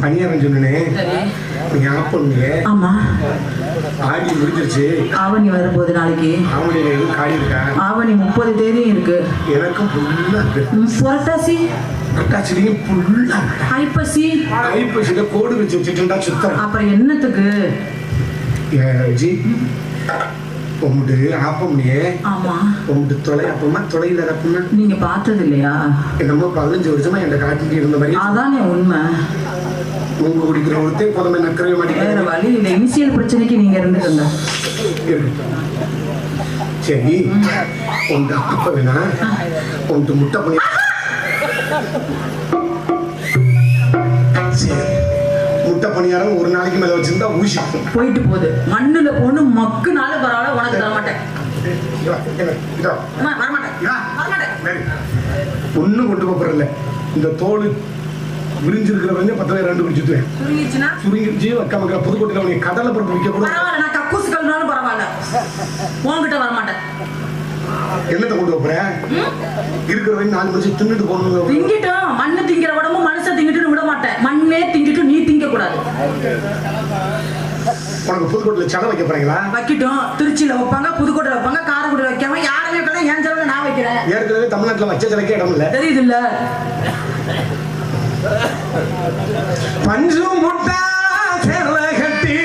Speaker 5: பணியாரம் சொன்னேன். நீங்க ஆப்பீங்க.
Speaker 6: ஆமா.
Speaker 5: ஆடி முடிஞ்சிருச்சு.
Speaker 6: ஆவணி வரும்போது நாளைக்கு.
Speaker 5: ஆவணியில எதுவும் காடி இருக்கா?
Speaker 6: ஆவணி 30 தேதி இருக்கு.
Speaker 5: எனக்கும் புல்லா இருக்கு.
Speaker 6: புரட்டாசி.
Speaker 5: புரட்டாசிலையும் புல்லா.
Speaker 6: ஐப்பசி.
Speaker 5: ஐப்பசியில கோடு வச்சு வச்சுட்டா சுத்தம்.
Speaker 6: அப்புறம் என்னத்துக்கு?
Speaker 5: ஜி உங்கள்கிட்ட ஆப்பம்லையே.
Speaker 6: ஆமா.
Speaker 5: உங்கள்கிட்ட தொலை அப்பமா தொலையில அப்பமா
Speaker 6: நீங்க பார்த்தது இல்லையா?
Speaker 5: என்னமோ 15 வருஷமா என்கிட்ட காட்டிட்டு இருந்த மாதிரி.
Speaker 6: அதானே உண்மை.
Speaker 5: உங்க குடிக்கிற ஒருத்தே போதமே நக்கவே மாட்டேங்குது.
Speaker 6: வேற வழி இல்லை. இனிஷியல் பிரச்சனைக்கு நீங்க இருந்துக்கங்க.
Speaker 5: சரி உங்க அப்ப வேணா உங்க முட்டை பண்ணி சரி முட்டை பணியாரம் ஒரு நாளைக்கு மேல வச்சிருந்தா ஊசி
Speaker 6: போயிட்டு போகுது மண்ணுல பொண்ணு மக்குனால பரவாயில்ல உனக்கு தர மாட்டேன் அம்மா, வரமாட்டேன்.
Speaker 5: ஒண்ணும் கொண்டு போறதில்ல. இந்த தோல் விரிஞ்சிருக்கிறவங்க 10 பேர் 2 குடிச்சுட்டுவேன்.
Speaker 6: சுருங்கிச்சுன்னா
Speaker 5: சுருங்கிருச்சு மக்கா புதுக்கோட்டையில உனக்கு கடலை பருப்பு விற்க கூட
Speaker 6: பரவாயில்ல, நான் கக்கூசு கழுனாலும் பரவாயில்ல, உன்கிட்ட வரமாட்டேன்.
Speaker 5: என்னத்தை கொண்டு போறேன்? இருக்கிறவங்க 4 மனுஷன் தின்னுட்டு போகணும்.
Speaker 6: திங்கிட்டோம், மண்ணு திங்கிற உடம்பு மனுஷன் திங்கிட்டு விட மாட்டேன். மண்ணே திங்கிட்டு நீ திங்க கூடாது.
Speaker 5: உனக்கு புதுக்கோட்டையில சடை வைக்க போறீங்களா?
Speaker 6: வைக்கிட்டோம். திருச்சியில வைப்பாங்க, புதுக்கோட்டையில வைப்பாங்க, காரைக்குடியில வைக்காம யாருமே வைக்கல. என் செலவுல நான் வைக்கிறேன்.
Speaker 5: ஏற்கனவே தமிழ்நாட்டுல வச்ச சிலைக்கே இடம் இல்ல.
Speaker 6: தெரியுது இல்ல?
Speaker 5: பஞ்சு முட்டா சேலை கட்டி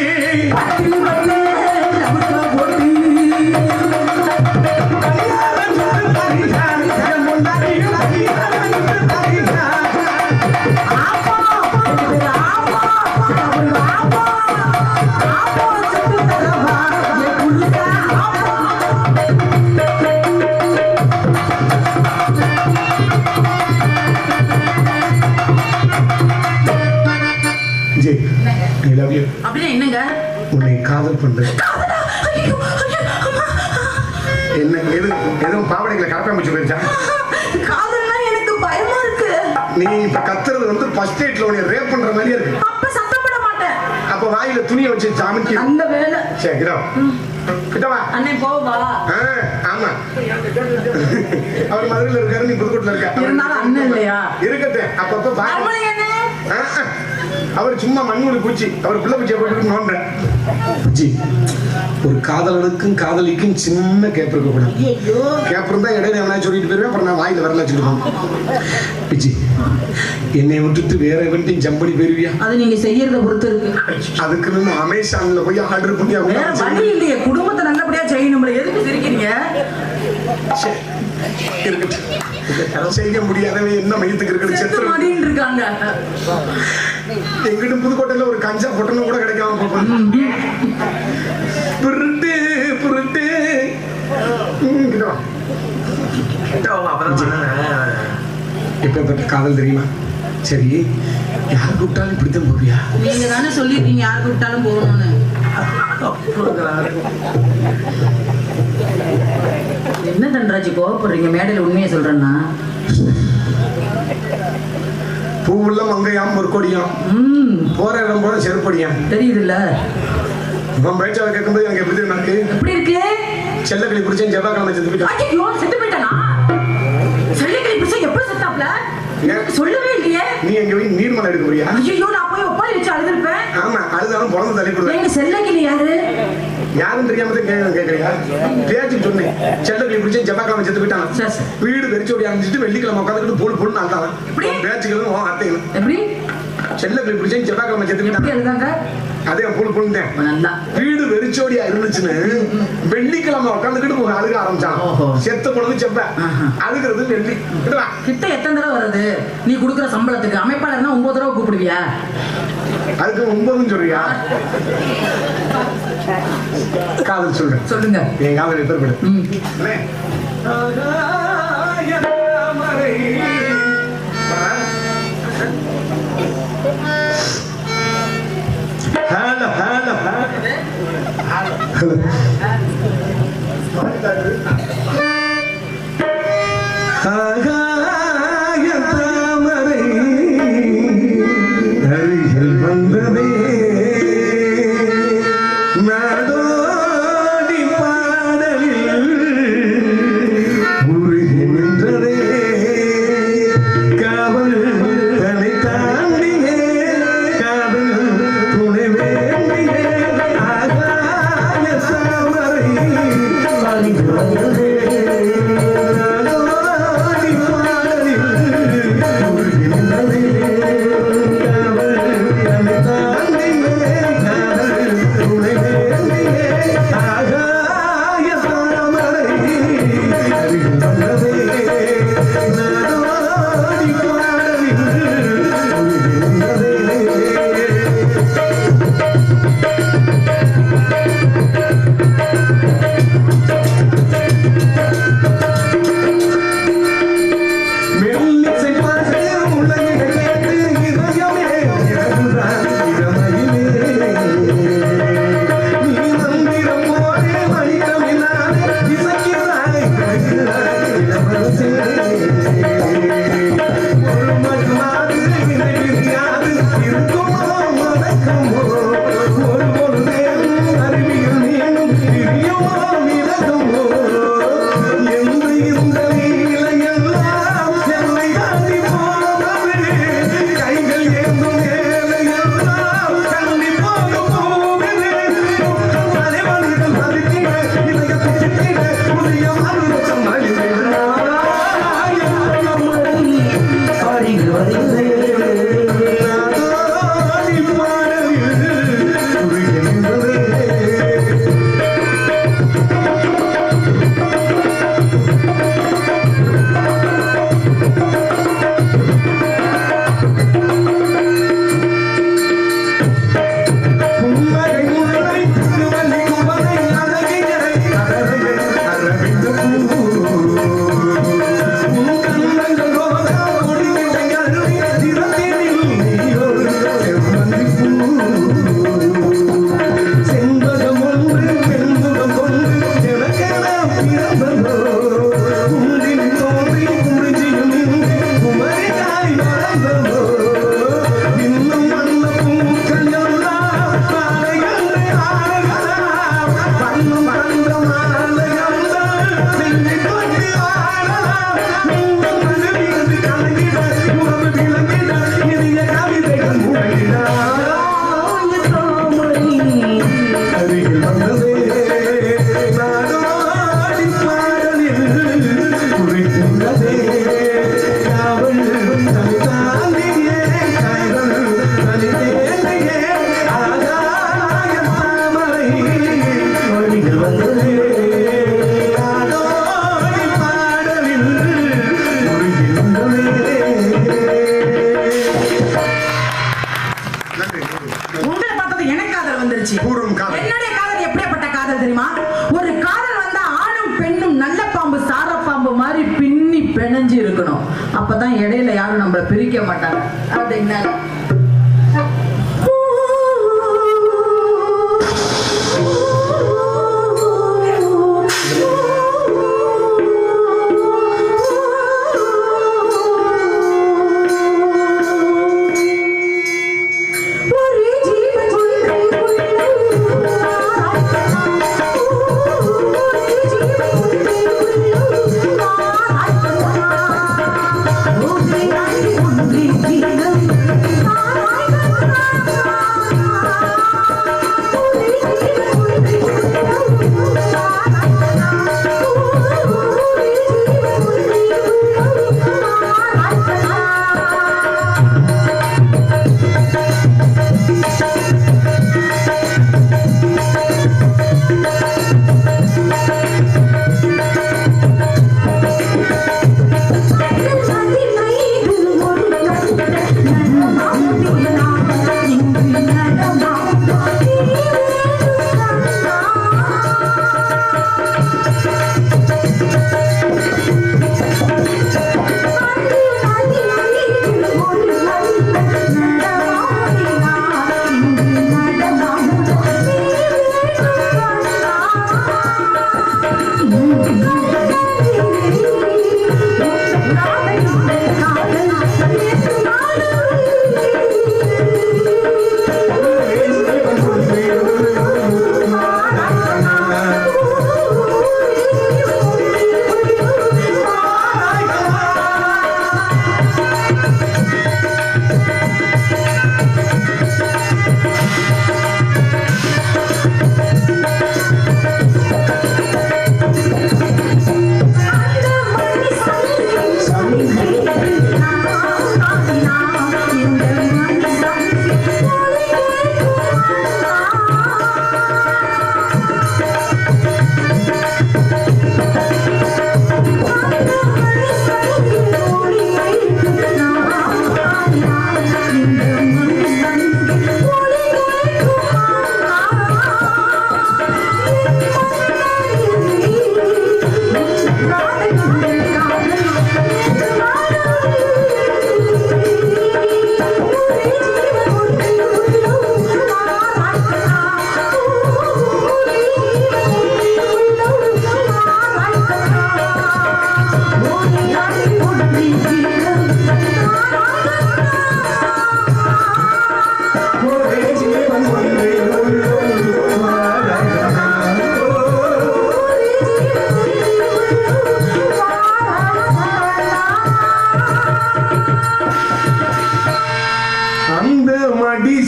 Speaker 6: அப்படின்னா என்னங்க?
Speaker 5: உன்னை காதல் பண்றேன். என்ன எதுவும் பாவடைகளை கரப்பாம்பூச்சி போயிருச்சா?
Speaker 6: காதல்னா எனக்கு பயமா இருக்கு.
Speaker 5: நீ இப்ப கத்துறது வந்து ஃபர்ஸ்ட் எய்ட்ல உன்னை ரேப் பண்ற மாதிரியே இருக்கு.
Speaker 6: அப்ப சத்தப்பட மாட்டேன்.
Speaker 5: அப்ப வாயில துணியை வச்சு சாமிக்கு
Speaker 6: அந்த வேலை.
Speaker 5: சரி கிட்டவா
Speaker 6: அண்ணே போவா.
Speaker 5: ஆமா அவர் மதுரையில இருக்காரு, நீ புதுக்கோட்டையில இருக்க.
Speaker 6: இருந்தாலும் அண்ணன் இல்லையா?
Speaker 5: இருக்கட்டே அப்பப்ப
Speaker 6: மறுமொழி என்ன?
Speaker 5: அவர் சும்மா மண்ணுல பூச்சி அவர் பிள்ளை பூச்சியை போட்டு நோண்ட பூச்சி. ஒரு காதலனுக்கும் காதலிக்கும் சின்ன கேப் இருக்க கூடாது. கேப் இருந்தா இடையில எவனா சொல்லிட்டு போயிருவேன், அப்புறம் நான் வாயில வரல சொல்லுவேன். பிச்சி என்னை விட்டுட்டு வேற எவன்ட்டையும் ஜம்ப் பண்ணி போயிருவியா? அது
Speaker 6: நீங்க செய்யறத பொறுத்து இருக்கு.
Speaker 5: அதுக்குன்னு அமேசான்ல போய் ஆர்டர் பண்ணி
Speaker 6: வேற வழி இல்லையே, குடும்பத்தை நல்லபடியா செய்யணும். எதுக்கு சிரிக்கிறீங்க?
Speaker 5: செய்ய முடியாதவன் என்ன மையத்துக்கு இருக்கு
Speaker 6: இருக்காங்க.
Speaker 5: எங்கிட்ட புதுக்கோட்டையில ஒரு கஞ்சா பொட்டணும் கூட கிடைக்காம போகும். புருட்டு புருட்டு எப்ப காதல் தெரியுமா? சரி யார் கூப்பிட்டாலும் இப்படித்தான் போவியா?
Speaker 6: நீங்க தானே சொல்லிருக்கீங்க யார் கூப்பிட்டாலும் போகணும்னு. என்ன தன்ராஜி கோவப்படுறீங்க? மேடையில உண்மையை சொல்றேன்னா
Speaker 5: பூவுள்ள மங்கையாம் ஒரு கொடியாம், போற இடம் போல செருப்படியாம்.
Speaker 6: தெரியுது இல்ல?
Speaker 5: இவன் பேச்சாவை கேட்கும்போது எனக்கு எப்படி இருக்கு?
Speaker 6: எப்படி இருக்கு?
Speaker 5: செல்லக்கிளி பிடிச்சேன் செவ்வாய்க்கிழமை செத்து போயிட்டான்.
Speaker 6: ஐயோ செத்து போயிட்டானா? செல்லக்கிளி பிடிச்சேன் எப்ப செத்தாப்ல? சொல்லவே இல்லையே.
Speaker 5: நீ எங்க போய் நீர்மலை எடுக்க போறியா?
Speaker 6: ஐயோ நான் போய் ஒப்பாரி வச்சு அழுதுருப்பேன்.
Speaker 5: ஆமா அழுதாலும் பிறந்து தள்ளி கொடுத்தேன்.
Speaker 6: எங்க செல்லக்கிளி யாரு?
Speaker 5: யாரும் தெரியாம கேக்குறீங்க. பேச்சு சொன்னேன் செல்லக்கிளி பிடிச்சேன் செவ்வாய்க்கிழமை செத்து போயிட்டான். வீடு வெறிச்சோடி ஆரம்பிச்சுட்டு வெள்ளிக்கிழமை உட்காந்துட்டு போல் போல் நான் பேச்சுக்களும் அத்தைகளும்
Speaker 6: எப்படி
Speaker 5: செல்லக்கிளி பிடிச்சேன் செவ்வாய்க்கிழமை செத்து போயிட்டாங்க. அதே புல் புல்ந்தேன். வீடு வெறிச்சோடியா இருந்துச்சுன்னு வெள்ளிக்கிழமை உட்காந்துக்கிட்டு ஒரு அழுக ஆரம்பிச்சான். செத்த பொழுது செப்ப அழுகிறது வெள்ளி
Speaker 6: கிட்ட எத்தனை தடவை வருது? நீ குடுக்குற சம்பளத்துக்கு அமைப்பாளர்னா 9 தடவை கூப்பிடுவியா?
Speaker 5: அதுக்கு 9 சொல்றியா? காதல் சொல்றேன்.
Speaker 6: சொல்லுங்க.
Speaker 5: என் காதல் எப்பேற்படு? ஹலோ ஹலோ ஹலோ ஆகாய தாமரை அருகில் வந்ததே நாடோடி பாடலில் உருகி நின்றதே காவல் தலை தாண்டியே காதல் துணை வேண்டியே ஆகாய தாமரை வந்ததே துணை வேண்டியே
Speaker 6: காதல் தெரியுமா? ஒரு காதல் வந்தா ஆணும் பெண்ணும் நல்ல பாம்பு சார பாம்பு மாதிரி பின்னி பிணைஞ்சு இருக்கணும். அப்பதான் இடையில யாரும் நம்மள பிரிக்க மாட்டாங்க. அப்படின்னா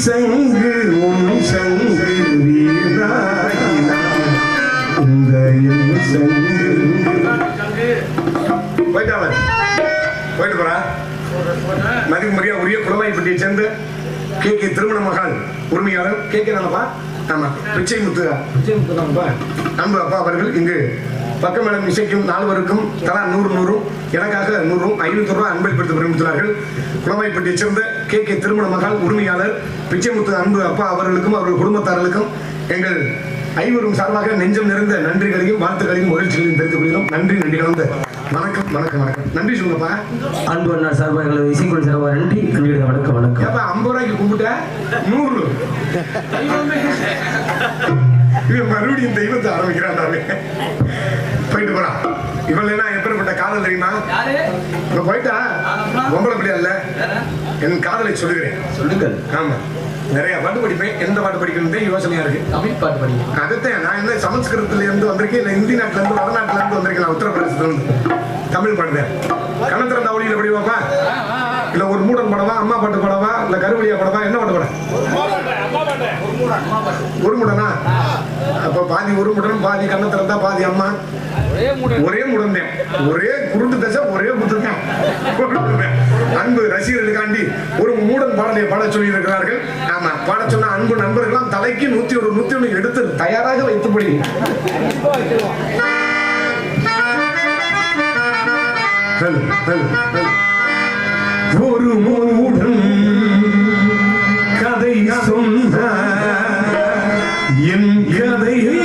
Speaker 5: சங்கு உன் சங்கு வீராயினா இந்த என் சங்கு போயிட்டு போறா மதிப்பு மரியா உரிய குளமாய்ப்பட்டியை சேர்ந்து கே திருமண மகள் உரிமையாளர் கே நானப்பா ஆமா பிச்சை முத்து அன்பு அப்பா அவர்கள் இங்கு பக்கமேளம் இசைக்கும் நால்வருக்கும் தலா 100 எனக்காக 100 500 ரூபாய் அன்பளிப்படுத்த விரும்புகிறார்கள். குளமாய்ப்பட்டியை சேர்ந்த கே திருமண மகள் உரிமையாளர் பிச்சைமுத்து அன்பு அப்பா அவர்களுக்கும் அவர்கள் குடும்பத்தார்களுக்கும் எங்கள் ஐவரும் சார்பாக நெஞ்சம் நிறைந்த நன்றிகளையும் வாழ்த்துக்களையும் மகிழ்ச்சிகளையும் தெரிவித்துக் கொள்கிறோம். நன்றி கலந்த வணக்கம் வணக்கம் வணக்கம். நன்றி சொல்லுங்கப்பா.
Speaker 4: அன்பு அண்ணா சார்பாக எங்களை இசைக்குழு சார்பாக நன்றி வணக்கம் வணக்கம்.
Speaker 5: 50 ரூபாய்க்கு கும்பிட்ட 100 இவன் மறுபடியும் தெய்வத்தை ஆரம்பிக்கிறான். போயிட்டு போறான். இவள் என்ன எப்படிப்பட்ட காதல் தெரியுமா? போயிட்டா பொம்பளை பிள்ளையா இல்ல என் காதலை சொல்லுகிறேன்.
Speaker 4: சொல்லுங்கள்.
Speaker 5: ஆமா நிறைய பாட்டு படிப்பேன். எந்த பாட்டு படிக்கணும் யோசனையா இருக்கு.
Speaker 4: தமிழ் பாட்டு படிப்பேன்.
Speaker 5: அதுதான் நான் என்ன சமஸ்கிருதத்துல இருந்து வந்திருக்கேன், இல்ல இந்தி நாட்டுல இருந்து வடநாட்டுல இருந்து வந்திருக்கேன். உத்தரப்பிரதேசத்துல இருந்து தமிழ் பாடுறேன். கணத்திரந்த அவளியில படிவாப்பா இல்ல ஒரு மூடன் படவா, அம்மா பாட்டு படவா, இல்ல கருவழியா படவா, என்ன பாட்டு படம்? ஒரு முடனா? அப்ப பாதி ஒரு முடன், பாதி கண்ணத்திரந்தா, பாதி அம்மா. ஒரே முடன், ஒரே குருட்டு தசை, ஒரே புத்தகம். அன்பு ரசிகர்களுக்காண்டி ஒரு மூடன் பாடலை பாட சொல்லி இருக்கிறார்கள். ஆமா பாட சொன்ன அன்பு நண்பர்களாம் தலைக்கு 101 எடுத்து தயாராக வைத்துப்படி ஒரு மூடன் கதை சொன்ன என் கதையை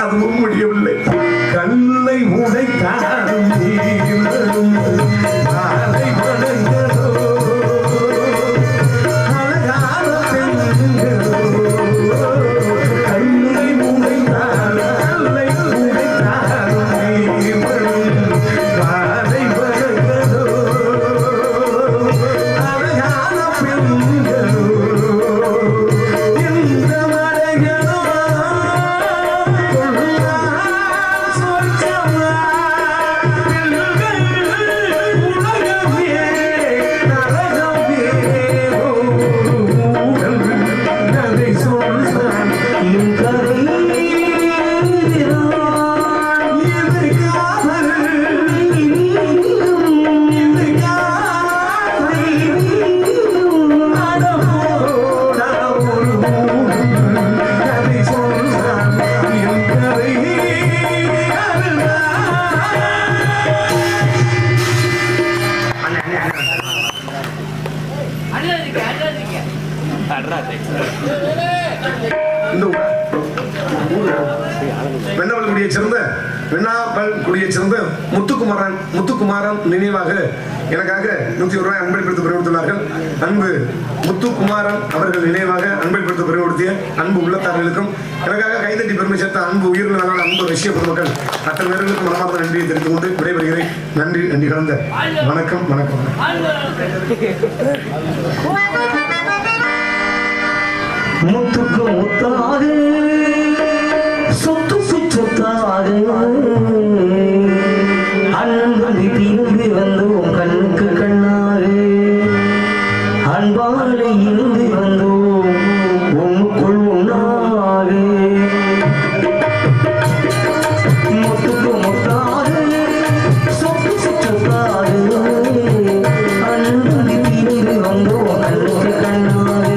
Speaker 5: அதுவும் முடியவில்லை. கல்லை உடைத்தாலும் நீரும் காலை வணங்கலோ அழகான பெண்களோ. கல்லை உடைத்தாலும் நீரும் காலை வணங்கலோ அழகான பெண்களோ. இந்த மலைகளோ வெண்ணாவல்குடியைச் சேர்ந்த வெண்ணாவல்குடியைச் சேர்ந்த முத்துக்குமாரன் நினைவாக எனக்காக 101 ரூபாய் அன்பளிப்படுத்த பெருமைப்படுத்தினார்கள். அன்பு முத்துக்குமாரன் அவர்கள் நினைவாக அன்பளிப்படுத்த பெருமைப்படுத்திய அன்பு உள்ளத்தார்களுக்கும் எனக்காக கைதட்டி பெருமை சேர்த்த அன்பு உயிரிழந்த அன்பு ரஷ்ய பொதுமக்கள் அத்தனை பேர்களுக்கும் மனமார்ந்த நன்றியை தெரிவித்துக் கொண்டு விடைபெறுகிறேன். நன்றி கலந்த வணக்கம்.
Speaker 4: முத்துக்கு முத்தாக சொத்துக்கு சொத்தாக அன்பு தீர்ந்து வந்தோம் கண்ணுக்கு கண்ணாக அன்பாலே இருந்து வந்தோம் உன்னுக்குள் உண்ணாக. முத்துக்கு முத்தாக சொத்துக்கு சொத்தாக அன்பு தீர்ந்து வந்தோம் கண்ணுக்கு கண்ணாக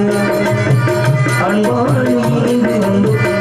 Speaker 4: அன்பாலே இருந்து வந்தோம்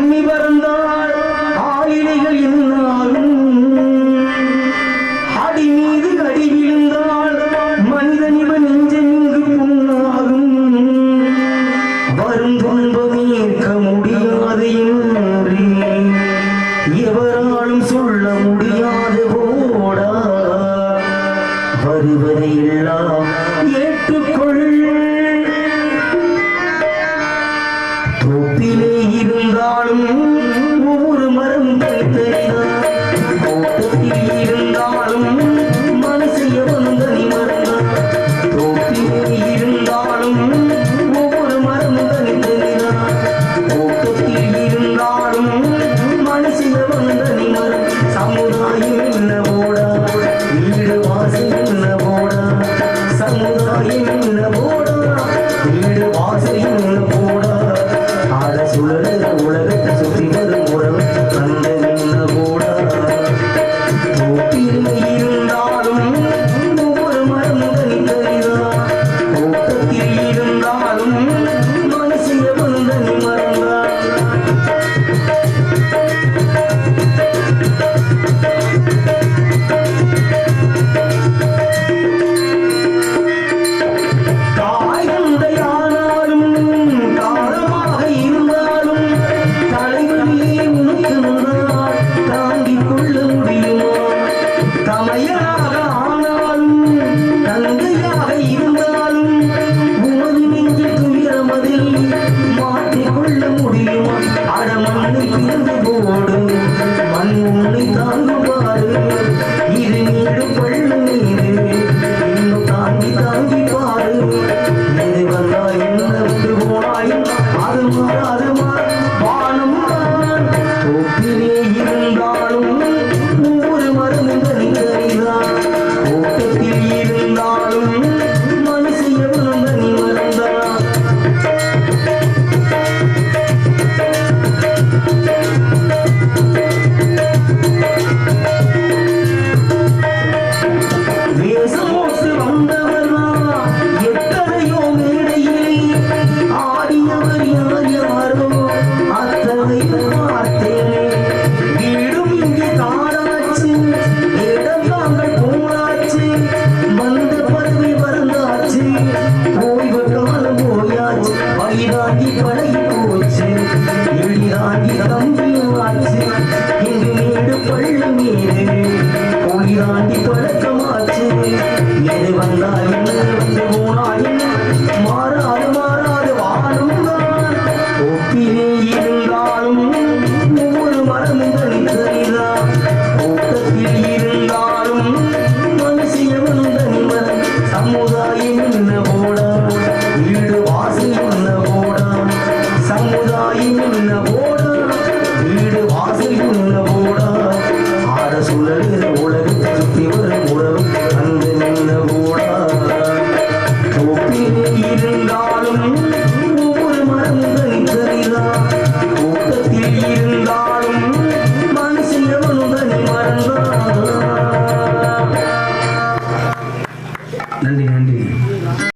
Speaker 7: அம்மி பறந்தாள் ஆளிலைகள் என்னாலும் அடி மீது அடி விழுந்தாள் மனிதன் இவன் நெஞ்செங்கு புண்ணாகும் வரும் துன்பம் ஏற்க முடியாது என்று எவராலும் சொல்ல முடியாது போடா வருவதை எல்லாம் ஏற்றுக்கொள் தோப்பிலே இருந்தாலும் ஒவ்வொரு மரம் தனித்தனிதான் தோட்டத்தில் இருந்தாலும் மனசைய வந்தனி மறந்தான் தோப்பிலே இருந்தாலும் ஒவ்வொரு மரம் தனித்தனிதான் தோட்டத்தில் இருந்தாலும் மனசைய வந்தனி மரம் சமுதாயம் என்ன போடா வீடு வாசல் என்ன போடா சமுதாயம் என்ன போடா வீடு வாசல் என்ன போடா ஆட சுழல உலகத்தை சுற்றி வரும் உறவு அந்த என்ன போடா தோப்பிலே இருந்தாலும் ஒவ்வொரு மரம் தனித்தனிதான் தோட்டத்தில் இருந்தாலும் மனசிய வந்தனி மறந்தான் தாய் தந்தையானாலும் காலமாக இருந்தாலும் தலைவலியே உனக்கு முன்னால் தாங்கிக் கொள்ள முடியுமா தமையனாக ஆனாலும் தந்தையாக இருந்தாலும் உமது நெஞ்சில் துயரமதில் மாற்றிக்கொள்ள முடியுமா அடமண்ணை பிறந்து போடு மண் உன்னை தாங்குவாரு இது நீடு பள்ளு நீரு இன்னும் தாங்கி தாங்கி பாரு எது வந்தா என்ன விட்டு போனாயும் அது மாறாது வானம் தான் தோப்பிலே இருந்தாலும் ஒவ்வொரு மரம் தனித்தனிதான் தோட்டத்தில் இருந்தாலும் மனசைய வந்தனி மறந்தான் வேசமோட்டு வந்தவனா எத்தனையோ மேடையிலே ஆடியவர் யார் யாரோ அத்தனை பார்த்தேனே வீடும் இங்கே காடாச்சு இடம் தாங்கள் போனாச்சு வந்த பதவி வந்தாச்சு ஓய்வு காலம் போயாச்சு வழிதாங்கி பழைய